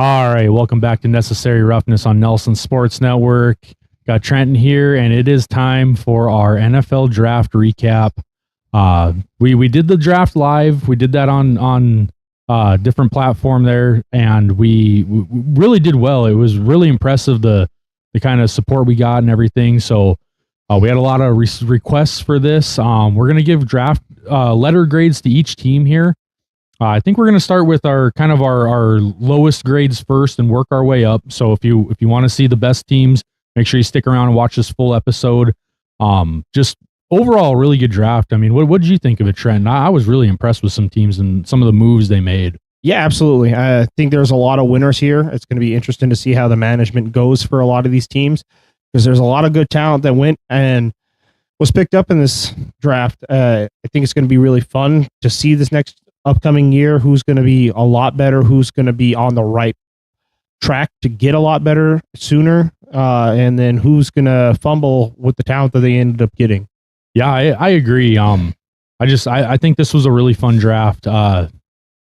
All right, welcome back to Necessary Roughness on Nelson Sports Network. Got Trenton here, and it is time for our NFL draft recap. We did the draft live. We did that on different platform there, and we really did well. It was really impressive the kind of support we got and everything. So we had a lot of requests for this. We're gonna give draft letter grades to each team here. I think we're going to start with our lowest grades first and work our way up. So if you want to see the best teams, make sure you stick around and watch this full episode. Just overall, really good draft. I mean, what did you think of it, Trent? I was really impressed with some teams and some of the moves they made. Yeah, absolutely. I think there's a lot of winners here. It's going to be interesting to see how the management goes for a lot of these teams because there's a lot of good talent that went and was picked up in this draft. I think it's going to be really fun to see this next upcoming year, who's going to be a lot better, who's going to be on the right track to get a lot better sooner, and then who's going to fumble with the talent that they ended up getting. Yeah, I agree. I think this was a really fun draft. There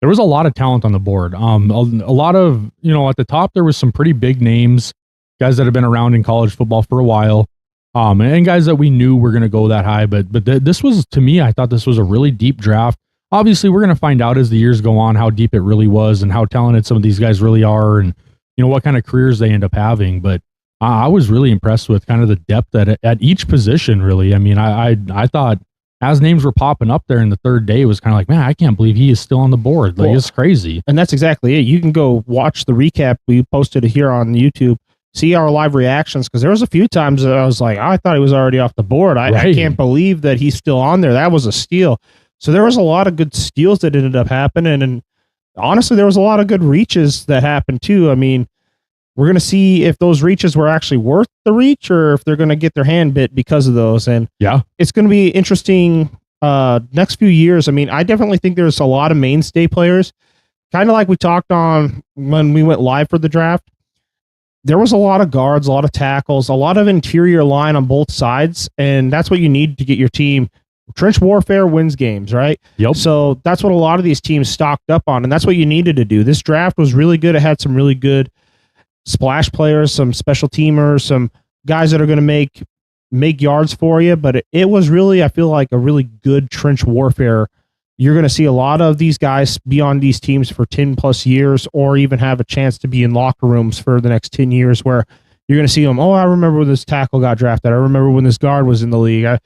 was a lot of talent on the board. A lot of, at the top, there was some pretty big names, guys that have been around in college football for a while, and guys that we knew were going to go that high. But this was, to me, I thought this was a really deep draft. Obviously, we're going to find out as the years go on how deep it really was and how talented some of these guys really are and, what kind of careers they end up having. But I was really impressed with kind of the depth at each position, really. I mean, I thought as names were popping up there in the third day, it was kind of like, man, I can't believe he is still on the board. Like, it's crazy. And that's exactly it. You can go watch the recap. We posted it here on YouTube. See our live reactions, because there was a few times that I was like, I thought he was already off the board. I can't believe that he's still on there. That was a steal. So there was a lot of good steals that ended up happening, and honestly, there was a lot of good reaches that happened too. I mean, we're going to see if those reaches were actually worth the reach or if they're going to get their hand bit because of those. And yeah, it's going to be interesting next few years. I mean, I definitely think there's a lot of mainstay players, kind of like we talked on when we went live for the draft. There was a lot of guards, a lot of tackles, a lot of interior line on both sides, and that's what you need to get your team. Trench warfare wins games, right? Yep. So that's what a lot of these teams stocked up on, and that's what you needed to do. This draft was really good. It had some really good splash players, some special teamers, some guys that are going to make yards for you, but it was really, I feel like, a really good trench warfare. You're going to see a lot of these guys be on these teams for 10 plus years or even have a chance to be in locker rooms for the next 10 years where you're going to see them, I remember when this tackle got drafted. I remember when this guard was in the league.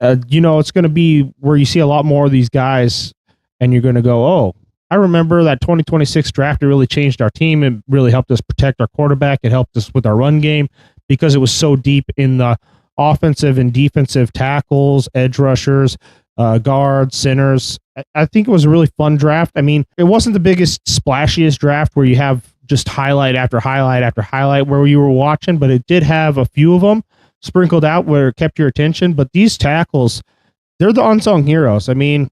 It's going to be where you see a lot more of these guys and you're going to go, I remember that 2026 draft. It really changed our team. It really helped us protect our quarterback. It helped us with our run game because it was so deep in the offensive and defensive tackles, edge rushers, guards, centers. I think it was a really fun draft. I mean, it wasn't the biggest, splashiest draft where you have just highlight after highlight after highlight where you were watching, but it did have a few of them sprinkled out where it kept your attention. But these tackles, they're the unsung heroes. I mean,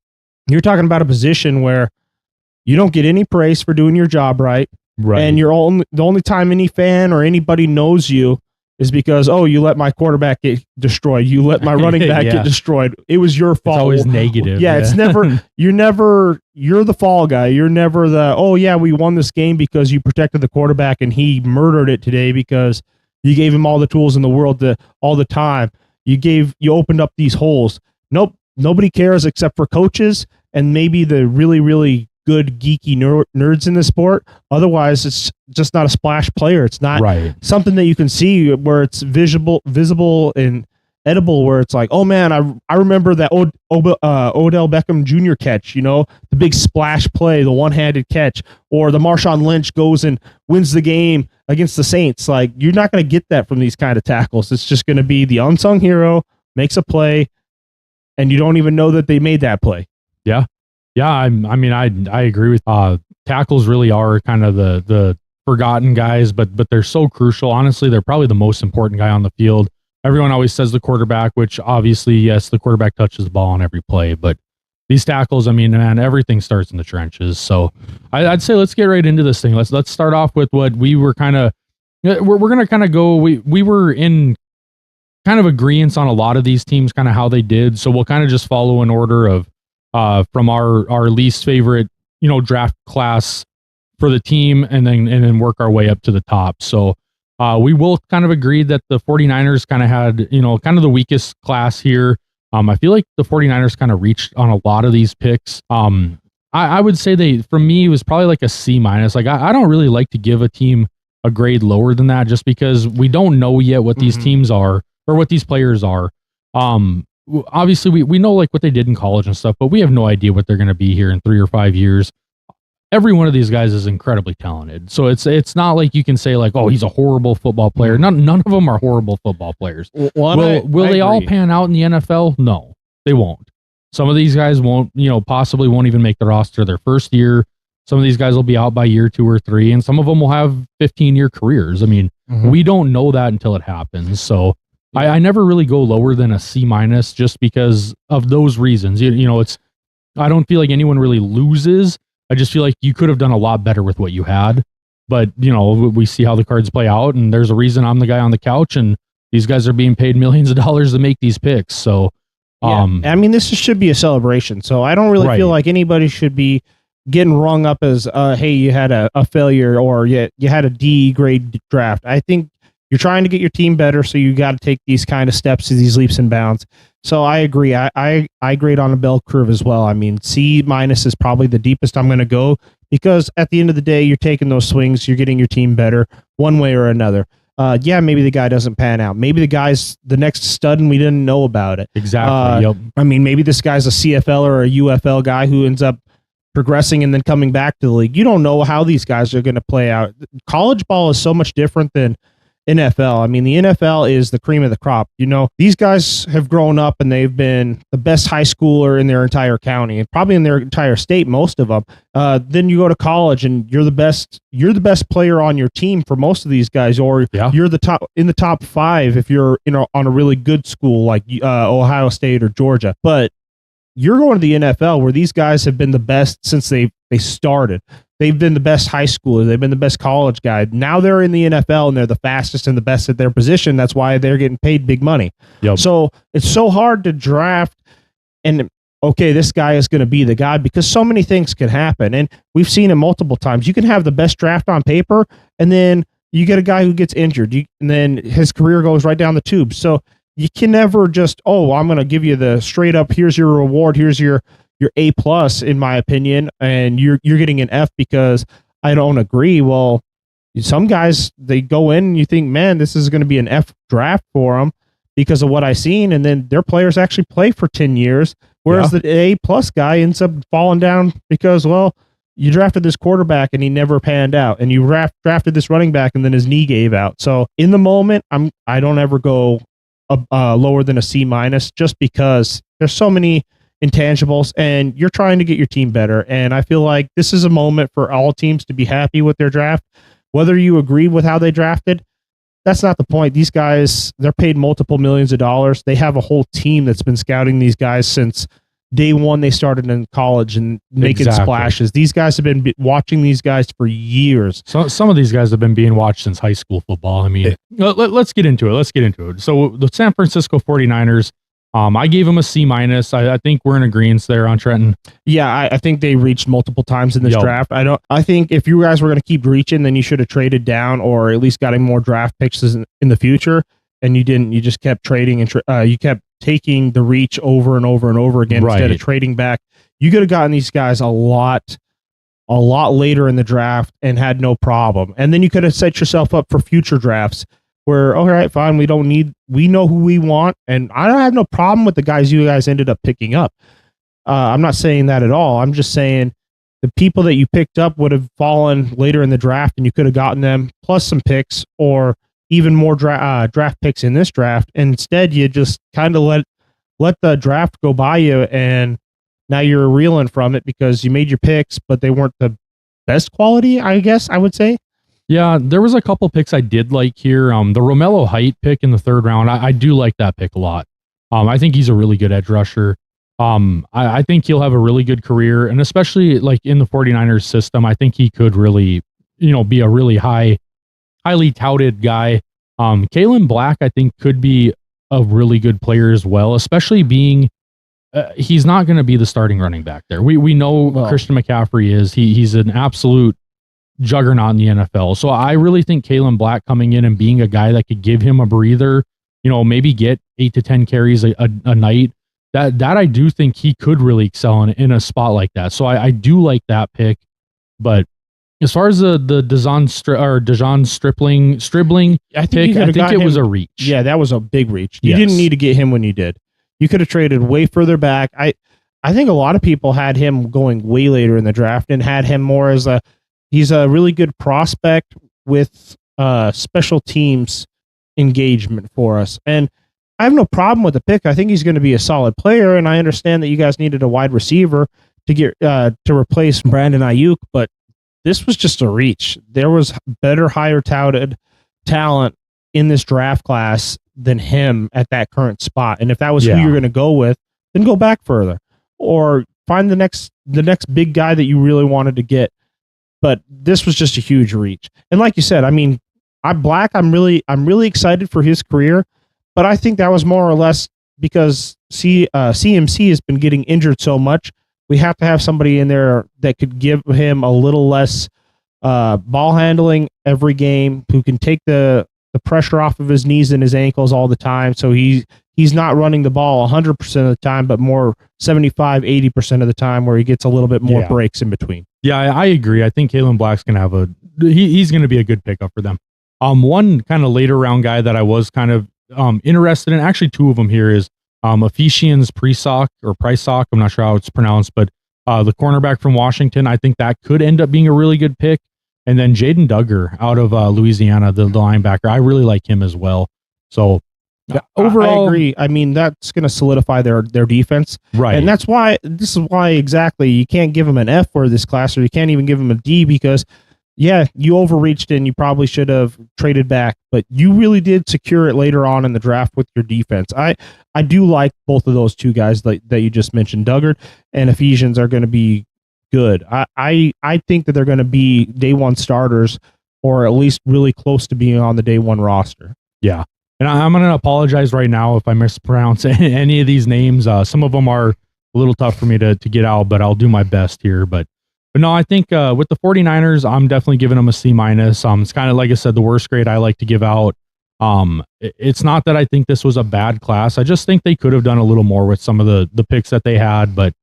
you're talking about a position where you don't get any praise for doing your job right. And the only time any fan or anybody knows you is because, you let my quarterback get destroyed. You let my running back get destroyed. It was your fault. It's always negative. Yeah, it's never, you're the fall guy. You're never the, we won this game because you protected the quarterback and he murdered it today because you gave him all the tools in the world all the time. You opened up these holes. Nope. Nobody cares except for coaches and maybe the really, really good geeky nerds in the sport. Otherwise, it's just not a splash player. It's not something that you can see where it's visible and edible, where it's like, oh man, I remember that Odell Beckham Jr. catch, the big splash play, the one-handed catch, or the Marshawn Lynch goes and wins the game against the Saints. Like, you're not going to get that from these kind of tackles. It's just going to be the unsung hero makes a play, and you don't even know that they made that play. Yeah. Yeah, I mean, I agree with tackles really are kind of the forgotten guys, but they're so crucial. Honestly, they're probably the most important guy on the field. Everyone always says the quarterback, which obviously, yes, the quarterback touches the ball on every play, but these tackles, I mean, man, everything starts in the trenches. So I'd say let's get right into this thing. Let's start off with what we were we're going to kind of go, we were in kind of agreeance on a lot of these teams, kind of how they did. So we'll kind of just follow an order of from our least favorite, draft class for the team and then work our way up to the top. So we will kind of agree that the 49ers kind of had, kind of the weakest class here. I feel like the 49ers kind of reached on a lot of these picks. I would say for me, it was probably like a C-. Like I don't really like to give a team a grade lower than that just because we don't know yet what these teams are or what these players are. Obviously we know like what they did in college and stuff, but we have no idea what they're going to be here in 3 or 5 years. Every one of these guys is incredibly talented. So it's not like you can say like, oh, he's a horrible football player. None of them are horrible football players. Will they all pan out in the NFL? No, they won't. Some of these guys won't, possibly won't even make the roster their first year. Some of these guys will be out by year 2 or 3, and some of them will have 15-year careers. I mean, we don't know that until it happens. So I never really go lower than a C- just because of those reasons. I don't feel like anyone really loses. I just feel like you could have done a lot better with what you had. But, we see how the cards play out, and there's a reason I'm the guy on the couch, and these guys are being paid millions of dollars to make these picks. So, I mean, this should be a celebration. So I don't really feel like anybody should be getting rung up as, hey, you had a failure or you had a D grade draft. I think you're trying to get your team better, so you got to take these kind of steps, these leaps and bounds. So I agree. I grade on a bell curve as well. I mean, C- is probably the deepest I'm going to go because at the end of the day, you're taking those swings, you're getting your team better one way or another. Maybe the guy doesn't pan out. Maybe the guy's the next stud and we didn't know about it. Exactly. I mean, maybe this guy's a CFL or a UFL guy who ends up progressing and then coming back to the league. You don't know how these guys are going to play out. College ball is so much different than NFL. I mean, the NFL is the cream of the crop. These guys have grown up and they've been the best high schooler in their entire county and probably in their entire state, most of them. Then you go to college and you're the best player on your team for most of these guys, or you're in the top 5 if you're on a really good school like Ohio State or Georgia. But you're going to the NFL where these guys have been the best since they started. They've been the best high schooler. They've been the best college guy. Now they're in the NFL and they're the fastest and the best at their position. That's why they're getting paid big money. Yep. So it's so hard to draft and, okay, this guy is going to be the guy because so many things can happen. And we've seen it multiple times. You can have the best draft on paper and then you get a guy who gets injured and then his career goes right down the tube. So you can never just, I'm going to give you the straight up, here's your reward, here's your A+, in my opinion, and you're getting an F because I don't agree. Well, some guys, they go in and you think, man, this is going to be an F draft for them because of what I've seen, and then their players actually play for 10 years, whereas the A+ guy ends up falling down because, well, you drafted this quarterback and he never panned out, and you drafted this running back and then his knee gave out. So in the moment, I don't ever go lower than a C- just because there's so many intangibles and you're trying to get your team better. And I feel like this is a moment for all teams to be happy with their draft. Whether you agree with how they drafted, that's not the point. These guys, they're paid multiple millions of dollars. They have a whole team that's been scouting these guys since day one they started in college and making splashes. These guys have been watching these guys for years. So some of these guys have been being watched since high school football. I mean, let's get into it. So the San Francisco 49ers, I gave them a C-. I think we're in agreement there on Trenton. Yeah, I think they reached multiple times in this draft. I think if you guys were going to keep reaching, then you should have traded down or at least gotten more draft picks in the future. And you didn't. You just kept trading and you kept taking the reach over and over and over again instead of trading back. You could have gotten these guys a lot later in the draft and had no problem. And then you could have set yourself up for future drafts where, all right, fine, we know who we want. And I don't have no problem with the guys you guys ended up picking up. I'm not saying that at all. I'm just saying the people that you picked up would have fallen later in the draft and you could have gotten them plus some picks or even more draft picks in this draft. And instead, you just kind of let the draft go by you, and now you're reeling from it because you made your picks, but they weren't the best quality, I guess I would say. Yeah, there was a couple picks I did like here. The Romello Height pick in the 3rd round, I do like that pick a lot. I think he's a really good edge rusher. I think he'll have a really good career, and especially like in the 49ers system, I think he could really, be a really highly touted guy. Kalen Black, I think, could be a really good player as well, especially being he's not going to be the starting running back there. We know Christian McCaffrey is. He's an absolute juggernaut in the NFL. So I really think Kalen Black coming in and being a guy that could give him a breather, maybe get 8 to 10 carries a night. That I do think he could really excel in a spot like that. So I do like that pick. But as far as the Dejon Stribling I pick, I think it was a reach. Yeah, that was a big reach. You Yes. didn't need to get him when you did. You could have traded way further back. I think a lot of people had him going way later in the draft and had him more as he's a really good prospect with special teams engagement for us. And I have no problem with the pick. I think he's going to be a solid player, and I understand that you guys needed a wide receiver to get to replace Brandon Ayuk, but this was just a reach. There was better, higher touted talent in this draft class than him at that current spot. And if that was who you're going to go with, then go back further or find the next big guy that you really wanted to get. But this was just a huge reach. And like you said, I mean, I'm really excited for his career, but I think that was more or less because CMC has been getting injured so much. We have to have somebody in there that could give him a little less ball handling every game, who can take the pressure off of his knees and his ankles all the time. So he's not running the ball 100% of the time, but more 75, 80% of the time, where he gets a little bit more breaks in between. Yeah, I agree. I think Kalen Black's going to have he's going to be a good pickup for them. One kind of later round guy that I was kind of interested in, actually two of them here, is Ephesians Prisock, I'm not sure how it's pronounced, but the cornerback from Washington. I think that could end up being a really good pick. And then Jaden Duggar out of Louisiana, the linebacker. I really like him as well. So overall, I agree. I mean, that's going to solidify their defense. Right. And this is why exactly you can't give them an F for this class, or you can't even give them a D, because you overreached and you probably should have traded back, but you really did secure it later on in the draft with your defense. I do like both of those two guys that you just mentioned. Duggar and Ephesians are going to be good. I think that they're going to be day one starters, or at least really close to being on the day one roster. Yeah. And I'm going to apologize right now if I mispronounce any of these names. Some of them are a little tough for me to get out, but I'll do my best here. But no, I think with the 49ers, I'm definitely giving them a C-. It's kind of, like I said, the worst grade I like to give out. It's not that I think this was a bad class. I just think they could have done a little more with some of the picks that they had. But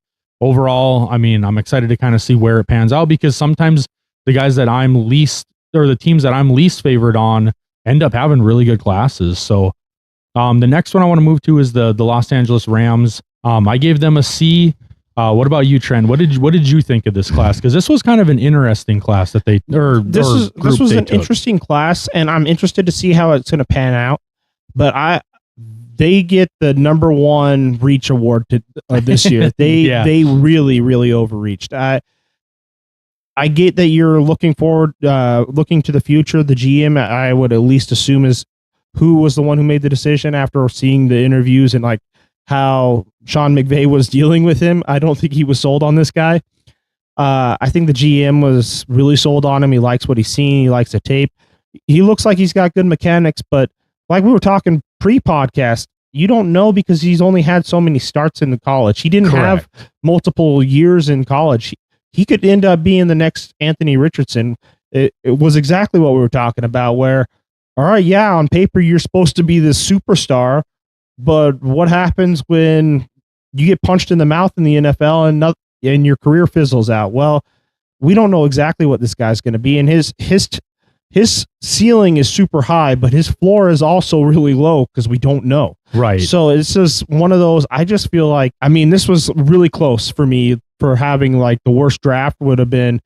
overall, I mean, I'm excited to kind of see where it pans out, because sometimes the guys that I'm least, or the teams that I'm least favored on, end up having really good classes. So the next one I want to move to is the Los Angeles Rams. I gave them a C. What about you, Trent? What did you think of this class? Because this was kind of an interesting class that they this was an interesting class, and I'm interested to see how it's going to pan out. But they get the number one reach award this year. They really, really overreached. I get that you're looking forward, looking to the future. The GM, I would at least assume, is who was the one who made the decision after seeing the interviews and like how Sean McVay was dealing with him. I don't think he was sold on this guy. I think the GM was really sold on him. He likes what he's seen. He likes the tape. He looks like he's got good mechanics, but like we were talking pre-podcast, you don't know, because he's only had so many starts in the college. He didn't have multiple years in college. He could end up being the next Anthony Richardson. It was exactly what we were talking about, where, all right, yeah, on paper, you're supposed to be this superstar, but what happens when you get punched in the mouth in the NFL and your career fizzles out? Well, we don't know exactly what this guy's going to be, and his ceiling is super high, but his floor is also really low because we don't know. Right. So it's just one of those. I just feel like, I mean, this was really close for me for having like the worst draft would have been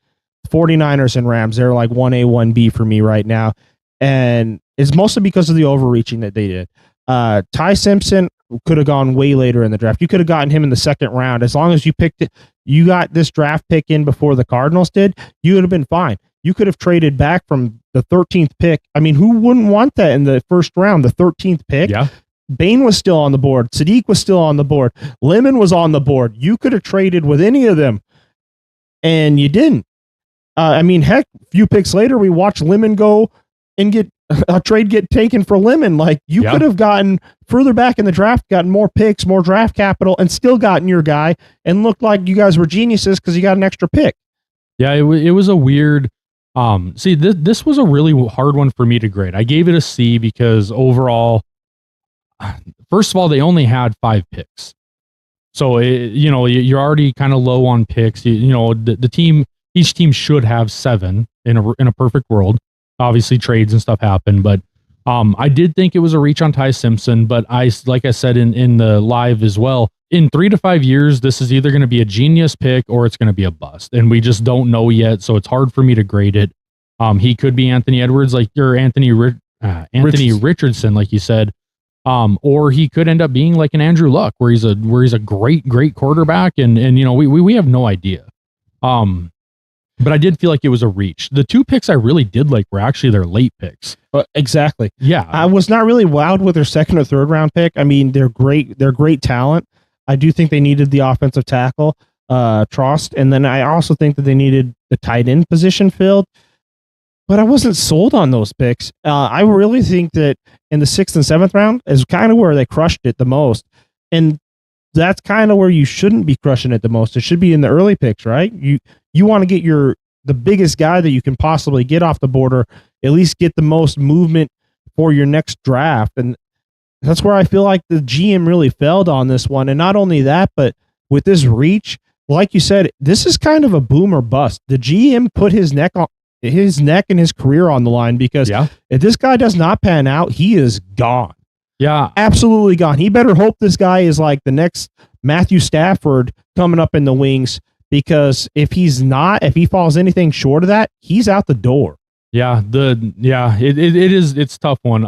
49ers and Rams. They're like 1A, 1B for me right now. And it's mostly because of the overreaching that they did. Ty Simpson could have gone way later in the draft. You could have gotten him in the second round. As long as you picked it, you got this draft pick in before the Cardinals did, you would have been fine. You could have traded back from the 13th pick. I mean, who wouldn't want that in the first round, the 13th pick? Yeah. Bain was still on the board. Sadiq was still on the board. Lemon was on the board. You could have traded with any of them, and you didn't. I mean, heck, a few picks later, we watched Lemon go and get a trade get taken for Lemon. Like, you could have gotten further back in the draft, gotten more picks, more draft capital, and still gotten your guy and looked like you guys were geniuses because you got an extra pick. Yeah, it was a weird See, this was a really hard one for me to grade. I gave it a C because overall, first of all, they only had 5 picks. So, you're already kind of low on picks. Each team should have 7 in a perfect world. Obviously, trades and stuff happen, but I did think it was a reach on Ty Simpson. But like I said in the live as well, in 3 to 5 years, this is either going to be a genius pick or it's going to be a bust, and we just don't know yet. So it's hard for me to grade it. He could be Anthony Edwards, Anthony Richardson, like you said. Or he could end up being like an Andrew Luck, where he's a great quarterback, and we have no idea. But I did feel like it was a reach. The 2 picks I really did like were actually their late picks. Exactly. Yeah, I was not really wowed with their 2nd or 3rd round pick. I mean, they're great. They're great talent. I do think they needed the offensive tackle, Trost, and then I also think that they needed the tight end position filled. But I wasn't sold on those picks. I really think that in the 6th and 7th round is kind of where they crushed it the most. And that's kind of where you shouldn't be crushing it the most. It should be in the early picks, right? You want to get the biggest guy that you can possibly get off the border, at least get the most movement for your next draft. And that's where I feel like the GM really failed on this one. And not only that, but with this reach, like you said, this is kind of a boom or bust. The GM put his neck and his career on the line, because if this guy does not pan out, he is gone. Yeah, absolutely gone. He better hope this guy is like the next Matthew Stafford coming up in the wings, because if he falls anything short of that, he's out the door. It's a tough one.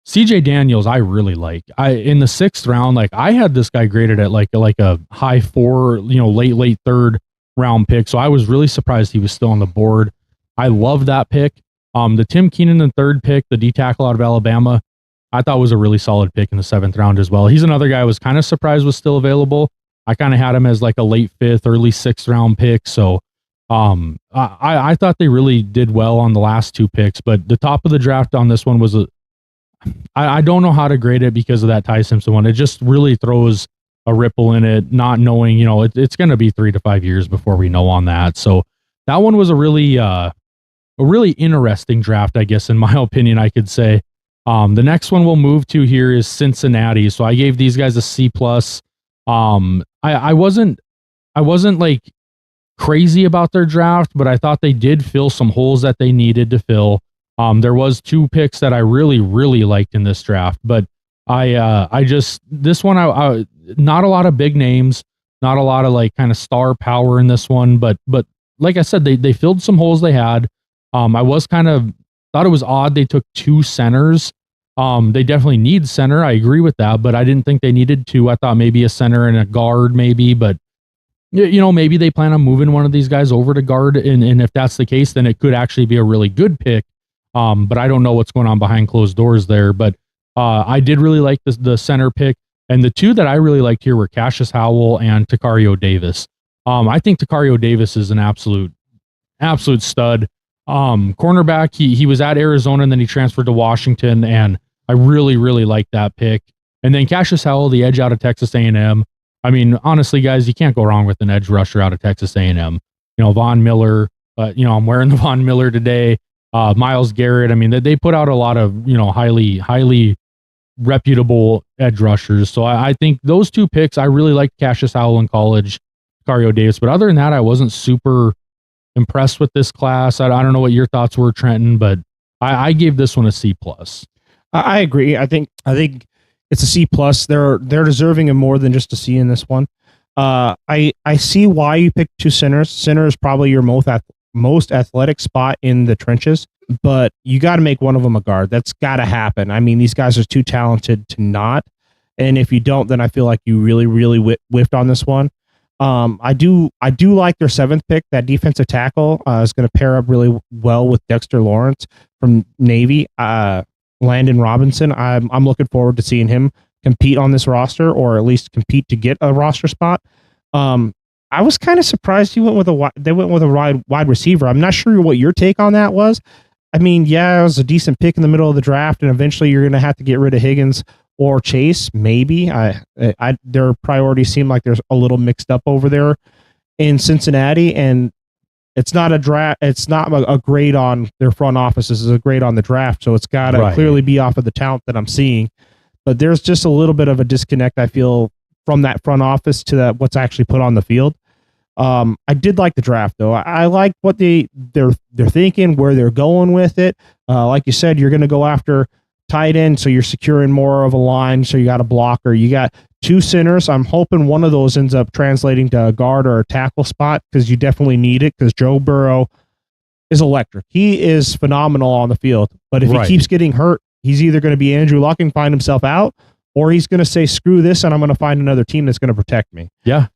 CJ Daniels, I really like. In the 6th round, like I had this guy graded at like a high 4, late 3rd round pick. So I was really surprised he was still on the board. I love that pick. The Tim Keenan, the 3rd pick, the D tackle out of Alabama, I thought was a really solid pick in the 7th round as well. He's another guy I was kind of surprised was still available. I kind of had him as like a late 5th, early 6th round pick. So I thought they really did well on the last 2 picks, but the top of the draft on this one was I don't know how to grade it because of that Ty Simpson one. It just really throws a ripple in it, not knowing, it's going to be 3 to 5 years before we know on that. So that one was a really interesting draft, I guess, in my opinion, I could say. The next one we'll move to here is Cincinnati. So I gave these guys a C+. I wasn't like crazy about their draft, but I thought they did fill some holes that they needed to fill. There was 2 picks that I really, really liked in this draft, but this one, I not a lot of big names, not a lot of like kind of star power in this one, but like I said, they filled some holes they had. I was kind of thought it was odd they took 2 centers. They definitely need center. I agree with that, but I didn't think they needed 2. I thought maybe a center and a guard, maybe, but maybe they plan on moving one of these guys over to guard. And if that's the case, then it could actually be a really good pick. But I don't know what's going on behind closed doors there. But I did really like the center pick. And the 2 that I really liked here were Cassius Howell and Takario Davis. I think Takario Davis is an absolute stud. Cornerback, he was at Arizona and then he transferred to Washington, and I really, really like that pick. And then Cassius Howell, the edge out of Texas A&M. I mean, honestly, guys, you can't go wrong with an edge rusher out of Texas A&M. Von Miller, I'm wearing the Von Miller today. Myles Garrett. I mean, they put out a lot of, highly reputable edge rushers. So I think those 2 picks, I really liked Cassius Howell in college, Takario Davis. But other than that, I wasn't super impressed with this class. I don't know what your thoughts were, Trenton, but I gave this one a C+. I agree. I think it's a C+. They're deserving of more than just a C in this one. I see why you picked 2 centers. Center is probably your most athletic spot in the trenches, but you got to make one of them a guard. That's got to happen. I mean, these guys are too talented to not. And if you don't, then I feel like you really, really whiffed on this one. I do like their 7th pick. That defensive tackle is going to pair up really well with Dexter Lawrence from Navy. Landon Robinson. I'm looking forward to seeing him compete on this roster, or at least compete to get a roster spot. I was kind of surprised they went with a wide receiver. I'm not sure what your take on that was. I mean, yeah, it was a decent pick in the middle of the draft, and eventually you're going to have to get rid of Higgins or Chase. Maybe their priorities seem like there's a little mixed up over there in Cincinnati, and it's not a draft. It's not a grade on their front offices. It's a grade on the draft. So it's got to clearly be off of the talent that I'm seeing. But there's just a little bit of a disconnect, I feel, from that front office to what's actually put on the field. I did like the draft, though. I like what they're thinking, where they're going with it. Like you said, you're going to go after tight end, so you're securing more of a line. So you got a blocker. You got 2 centers. I'm hoping one of those ends up translating to a guard or a tackle spot, because you definitely need it, because Joe Burrow is electric. He is phenomenal on the field. But if he keeps getting hurt, he's either going to be Andrew Luck and find himself out, or he's going to say, screw this, and I'm going to find another team that's going to protect me. Yeah.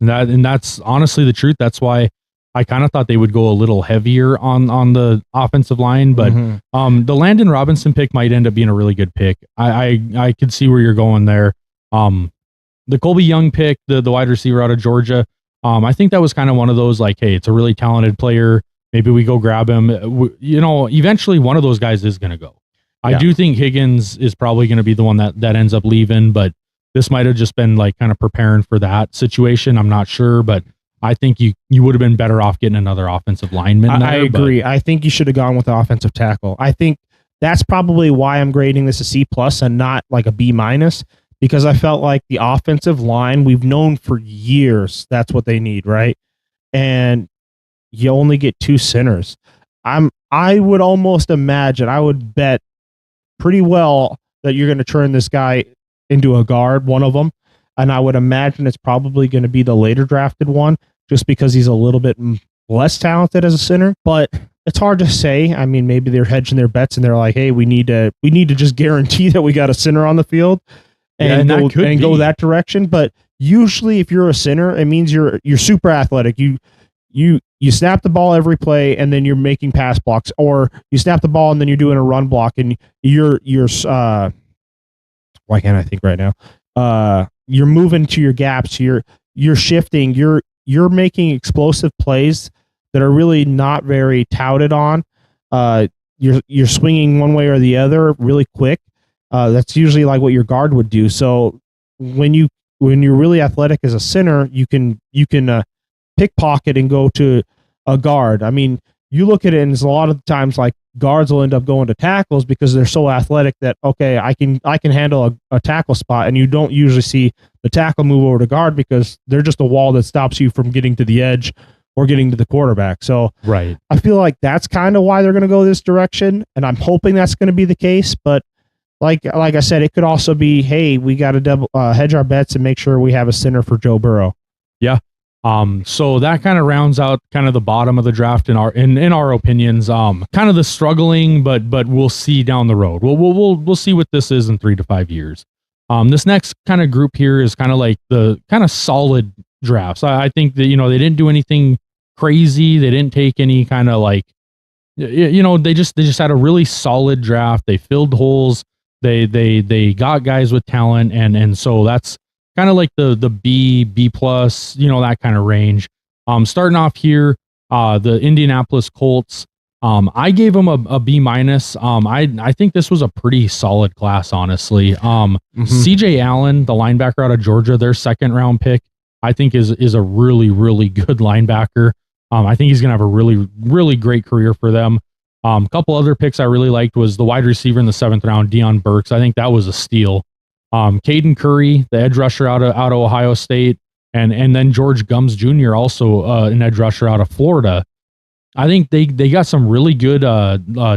And that's honestly the truth. That's why I kind of thought they would go a little heavier on the offensive line, but the Landon Robinson pick might end up being a really good pick. I could see where you're going there. The Colby Young pick, the wide receiver out of Georgia, I think that was kind of one of those, like, hey, it's a really talented player. Maybe we go grab him. Eventually one of those guys is going to go. I do think Higgins is probably going to be the one that ends up leaving, but this might have just been like kind of preparing for that situation. I'm not sure, but I think you would have been better off getting another offensive lineman. I agree. I think you should have gone with the offensive tackle. I think that's probably why I'm grading this a C+ and not like a B-, because I felt like the offensive line, we've known for years that's what they need, right? And you only get 2 centers. I would almost imagine, I would bet pretty well that you're going to turn this guy into a guard, one of them. And I would imagine it's probably going to be the later drafted one, just because he's a little bit less talented as a center. But it's hard to say. I mean, maybe they're hedging their bets and they're like, hey, we need to just guarantee that we got a center on the field and go that direction. But usually if you're a center, it means you're super athletic. You snap the ball every play and then you're making pass blocks, or you snap the ball and then you're doing a run block, and you're why can't I think right now? You're moving to your gaps, you're shifting, you're making explosive plays that are really not very touted on. You're swinging one way or the other really quick. That's usually like what your guard would do. So when you're really athletic as a center, you can pickpocket and go to a guard. I mean, you look at it, and it's a lot of times like guards will end up going to tackles because they're so athletic that, okay, I can handle a tackle spot, and you don't usually see the tackle move over to guard because they're just a wall that stops you from getting to the edge or getting to the quarterback. So right. I feel like that's kind of why they're going to go this direction, and I'm hoping that's going to be the case. But like I said, it could also be, hey, we got to hedge our bets and make sure we have a center for Joe Burrow. Yeah. So that kind of rounds out kind of the bottom of the draft in our opinions. Kind of the struggling, but we'll see down the road. We'll see what this is in 3 to 5 years. This next kind of group here is kind of like the kind of solid drafts. I think that, they didn't do anything crazy. They didn't take any kind of like, they just had a really solid draft. They filled holes. They got guys with talent, and so that's kind of like the B+, that kind of range. Starting off here, the Indianapolis Colts. I gave them a B-. I think this was a pretty solid class, honestly. CJ Allen, the linebacker out of Georgia, their 2nd round pick, I think is a really, really good linebacker. I think he's going to have a really, really great career for them. A couple other picks I really liked was the wide receiver in the 7th round, Deion Burks. I think that was a steal. Caden Curry, the edge rusher out of Ohio State, and then George Gums Jr., also an edge rusher out of Florida. I think they got some really good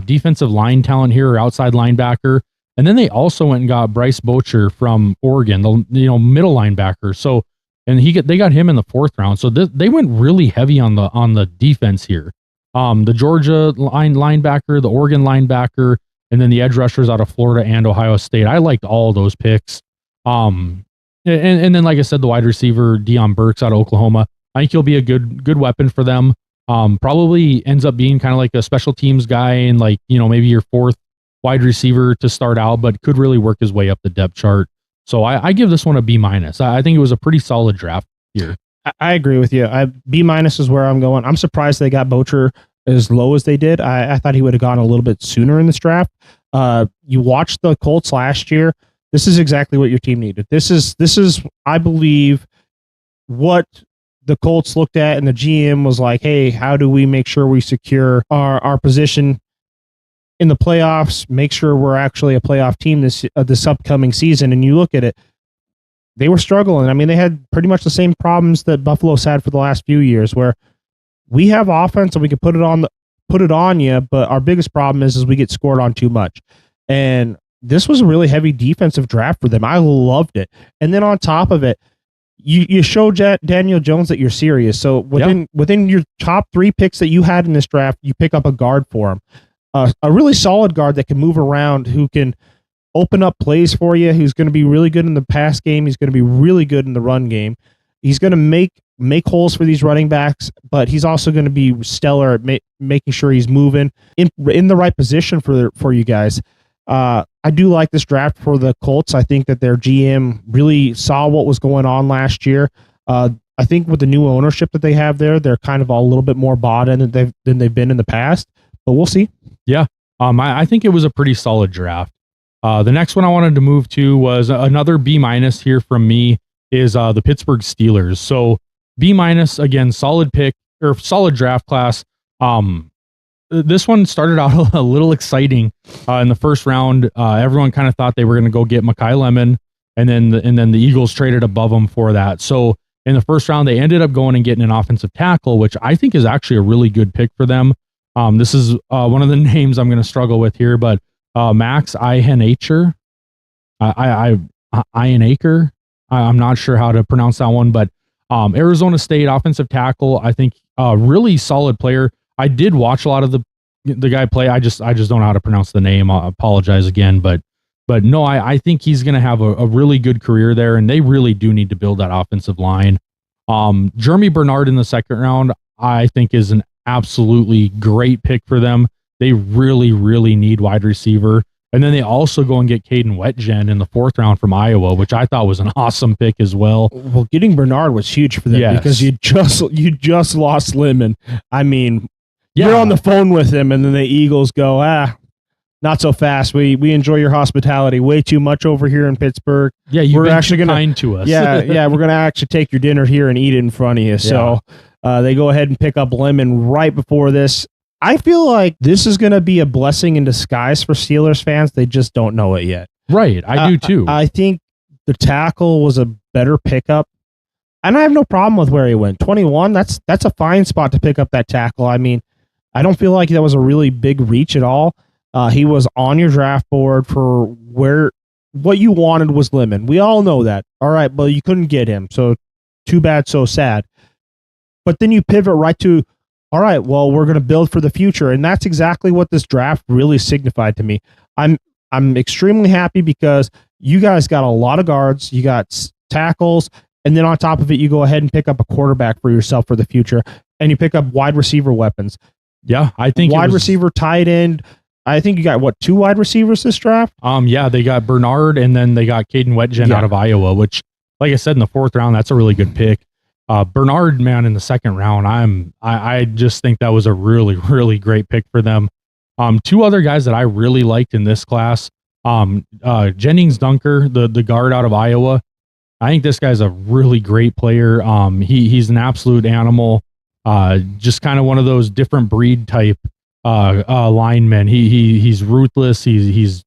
defensive line talent here, or outside linebacker, and then they also went and got Bryce Bocher from Oregon, the middle linebacker. So, and they got him in the 4th round. So they went really heavy on the defense here. The Georgia linebacker, the Oregon linebacker, and then the edge rushers out of Florida and Ohio State. I liked all those picks. And then, like I said, the wide receiver, Deion Burks out of Oklahoma. I think he'll be a good weapon for them. Probably ends up being kind of like a special teams guy and like, maybe your 4th wide receiver to start out, but could really work his way up the depth chart. So I give this one a B-. I think it was a pretty solid draft here. I agree with you. B- is where I'm going. I'm surprised they got Bocher as low as they did. I thought he would have gone a little bit sooner in this draft. You watched the Colts last year. This is exactly what your team needed. This is, I believe, what the Colts looked at, and the GM was like, hey, how do we make sure we secure our position in the playoffs, make sure we're actually a playoff team this upcoming season? And you look at it, they were struggling. I mean, they had pretty much the same problems that Buffalo's had for the last few years, where we have offense and we can put it on you, but our biggest problem is we get scored on too much. And this was a really heavy defensive draft for them. I loved it. And then on top of it, you show Daniel Jones that you're serious. So within your top 3 picks that you had in this draft, you pick up a guard for him, a really solid guard that can move around, who can open up plays for you, who's going to be really good in the pass game. He's going to be really good in the run game. He's going to make holes for these running backs, but he's also going to be stellar at making sure he's moving in the right position for you guys. I do like this draft for the Colts. I think that their GM really saw what was going on last year. I think with the new ownership that they have there, they're kind of all a little bit more bought in than they've been in the past, but we'll see. Yeah. I think it was a pretty solid draft. The next one I wanted to move to was another B- here from me, is the Pittsburgh Steelers. So B-, again, solid pick or solid draft class. This one started out a little exciting in the first round. Everyone kind of thought they were going to go get Mekhi Lemon, and then the Eagles traded above them for that. So in the first round, they ended up going and getting an offensive tackle, which I think is actually a really good pick for them. This is one of the names I'm going to struggle with here, but Max Iheanachor, Iheanachor. I'm not sure how to pronounce that one, but Arizona State offensive tackle. I think really solid player. I did watch a lot of the guy play. I just don't know how to pronounce the name. I apologize again, but no, I think he's going to have a really good career there, and they really do need to build that offensive line. Jeremy Bernard in the second round, I think, is an absolutely great pick for them. They really, really need wide receiver. And then they also go and get Caden Wetjen in the fourth round from Iowa, which I thought was an awesome pick as well. Well, getting Bernard was huge for them because you just lost Lemon. I mean, you're on the phone with him, and then the Eagles go, not so fast. We enjoy your hospitality way too much over here in Pittsburgh. Yeah, you're actually kind to us. Yeah, we're gonna actually take your dinner here and eat it in front of you. So they go ahead and pick up Lemon right before this. I feel like this is going to be a blessing in disguise for Steelers fans. They just don't know it yet. Right. I do too. I think the tackle was a better pickup, and I have no problem with where he went. 21, that's a fine spot to pick up that tackle. I mean, I don't feel like that was a really big reach at all. He was on your draft board for what you wanted was Lemon. We all know that. All right, but you couldn't get him. So too bad, so sad. But then you pivot right to, all right, well, we're going to build for the future. And that's exactly what this draft really signified to me. I'm extremely happy because you guys got a lot of guards, you got tackles, and then on top of it, you go ahead and pick up a quarterback for yourself for the future, and you pick up wide receiver weapons. Yeah, I think wide receiver, tight end. I think you got, 2 wide receivers this draft? Yeah, they got Bernard, and then they got Caden Wetjen out of Iowa, which, like I said, in the fourth round, that's a really good pick. Bernard, man, in the second round, I just think that was a really, really great pick for them. 2 other guys that I really liked in this class, Jennings Dunker, the guard out of Iowa. I think this guy's a really great player. He's an absolute animal. Just kind of one of those different breed type linemen. He's ruthless. He's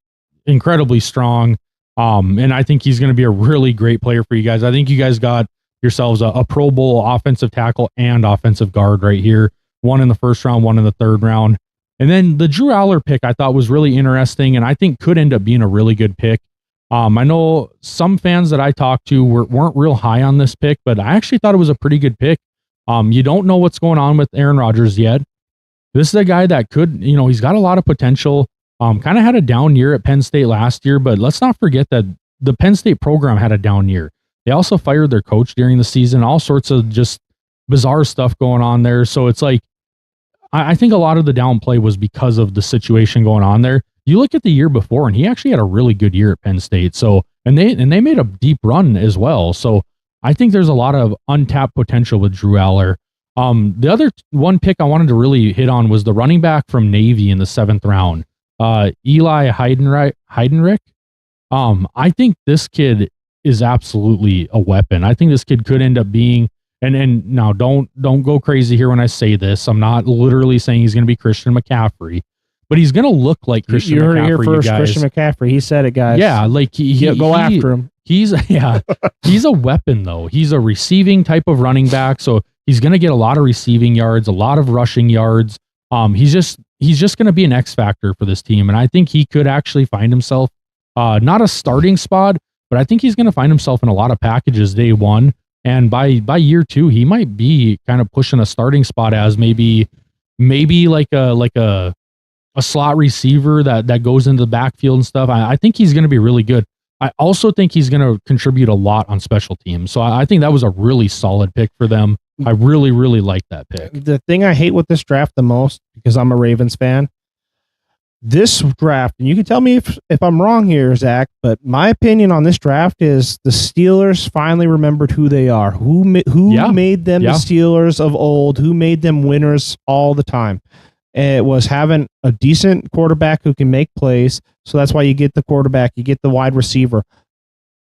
incredibly strong. And I think he's going to be a really great player for you guys. I think you guys got yourselves a Pro Bowl offensive tackle and offensive guard right here. One in the first round, one in the third round. And then the Drew Aller pick I thought was really interesting, and I think could end up being a really good pick. I know some fans that I talked to weren't real high on this pick, but I actually thought it was a pretty good pick. You don't know what's going on with Aaron Rodgers yet. This is a guy that could, he's got a lot of potential. Kind of had a down year at Penn State last year, but let's not forget that the Penn State program had a down year. They also fired their coach during the season, all sorts of just bizarre stuff going on there. So it's like, I think a lot of the downplay was because of the situation going on there. You look at the year before, and he actually had a really good year at Penn State. So, and they made a deep run as well. So I think there's a lot of untapped potential with Drew Aller. The other one pick I wanted to really hit on was the running back from Navy in the 7th round, Eli Heidenreich. I think this kid is absolutely a weapon. I think this kid could end up being and now don't go crazy here when I say this. I'm not literally saying he's going to be Christian McCaffrey, but he's going to look like Christian you heard McCaffrey. It here first, you guys. Christian McCaffrey. He said it, guys. Yeah, like go after him. He's he's a weapon though. He's a receiving type of running back, so he's going to get a lot of receiving yards, a lot of rushing yards. He's just going to be an X factor for this team, and I think he could actually find himself not a starting spot, but I think he's going to find himself in a lot of packages day one, and by year two, he might be kind of pushing a starting spot as maybe like a slot receiver that goes into the backfield and stuff. I think he's going to be really good. I also think he's going to contribute a lot on special teams. So I think that was a really solid pick for them. I really, really like that pick. The thing I hate with this draft the most, because I'm a Ravens fan, this draft, and you can tell me if I'm wrong here, Zach, but my opinion on this draft is the Steelers finally remembered who they are. Who made them the Steelers of old? Who made them winners all the time? It was having a decent quarterback who can make plays. So that's why you get the quarterback, you get the wide receiver,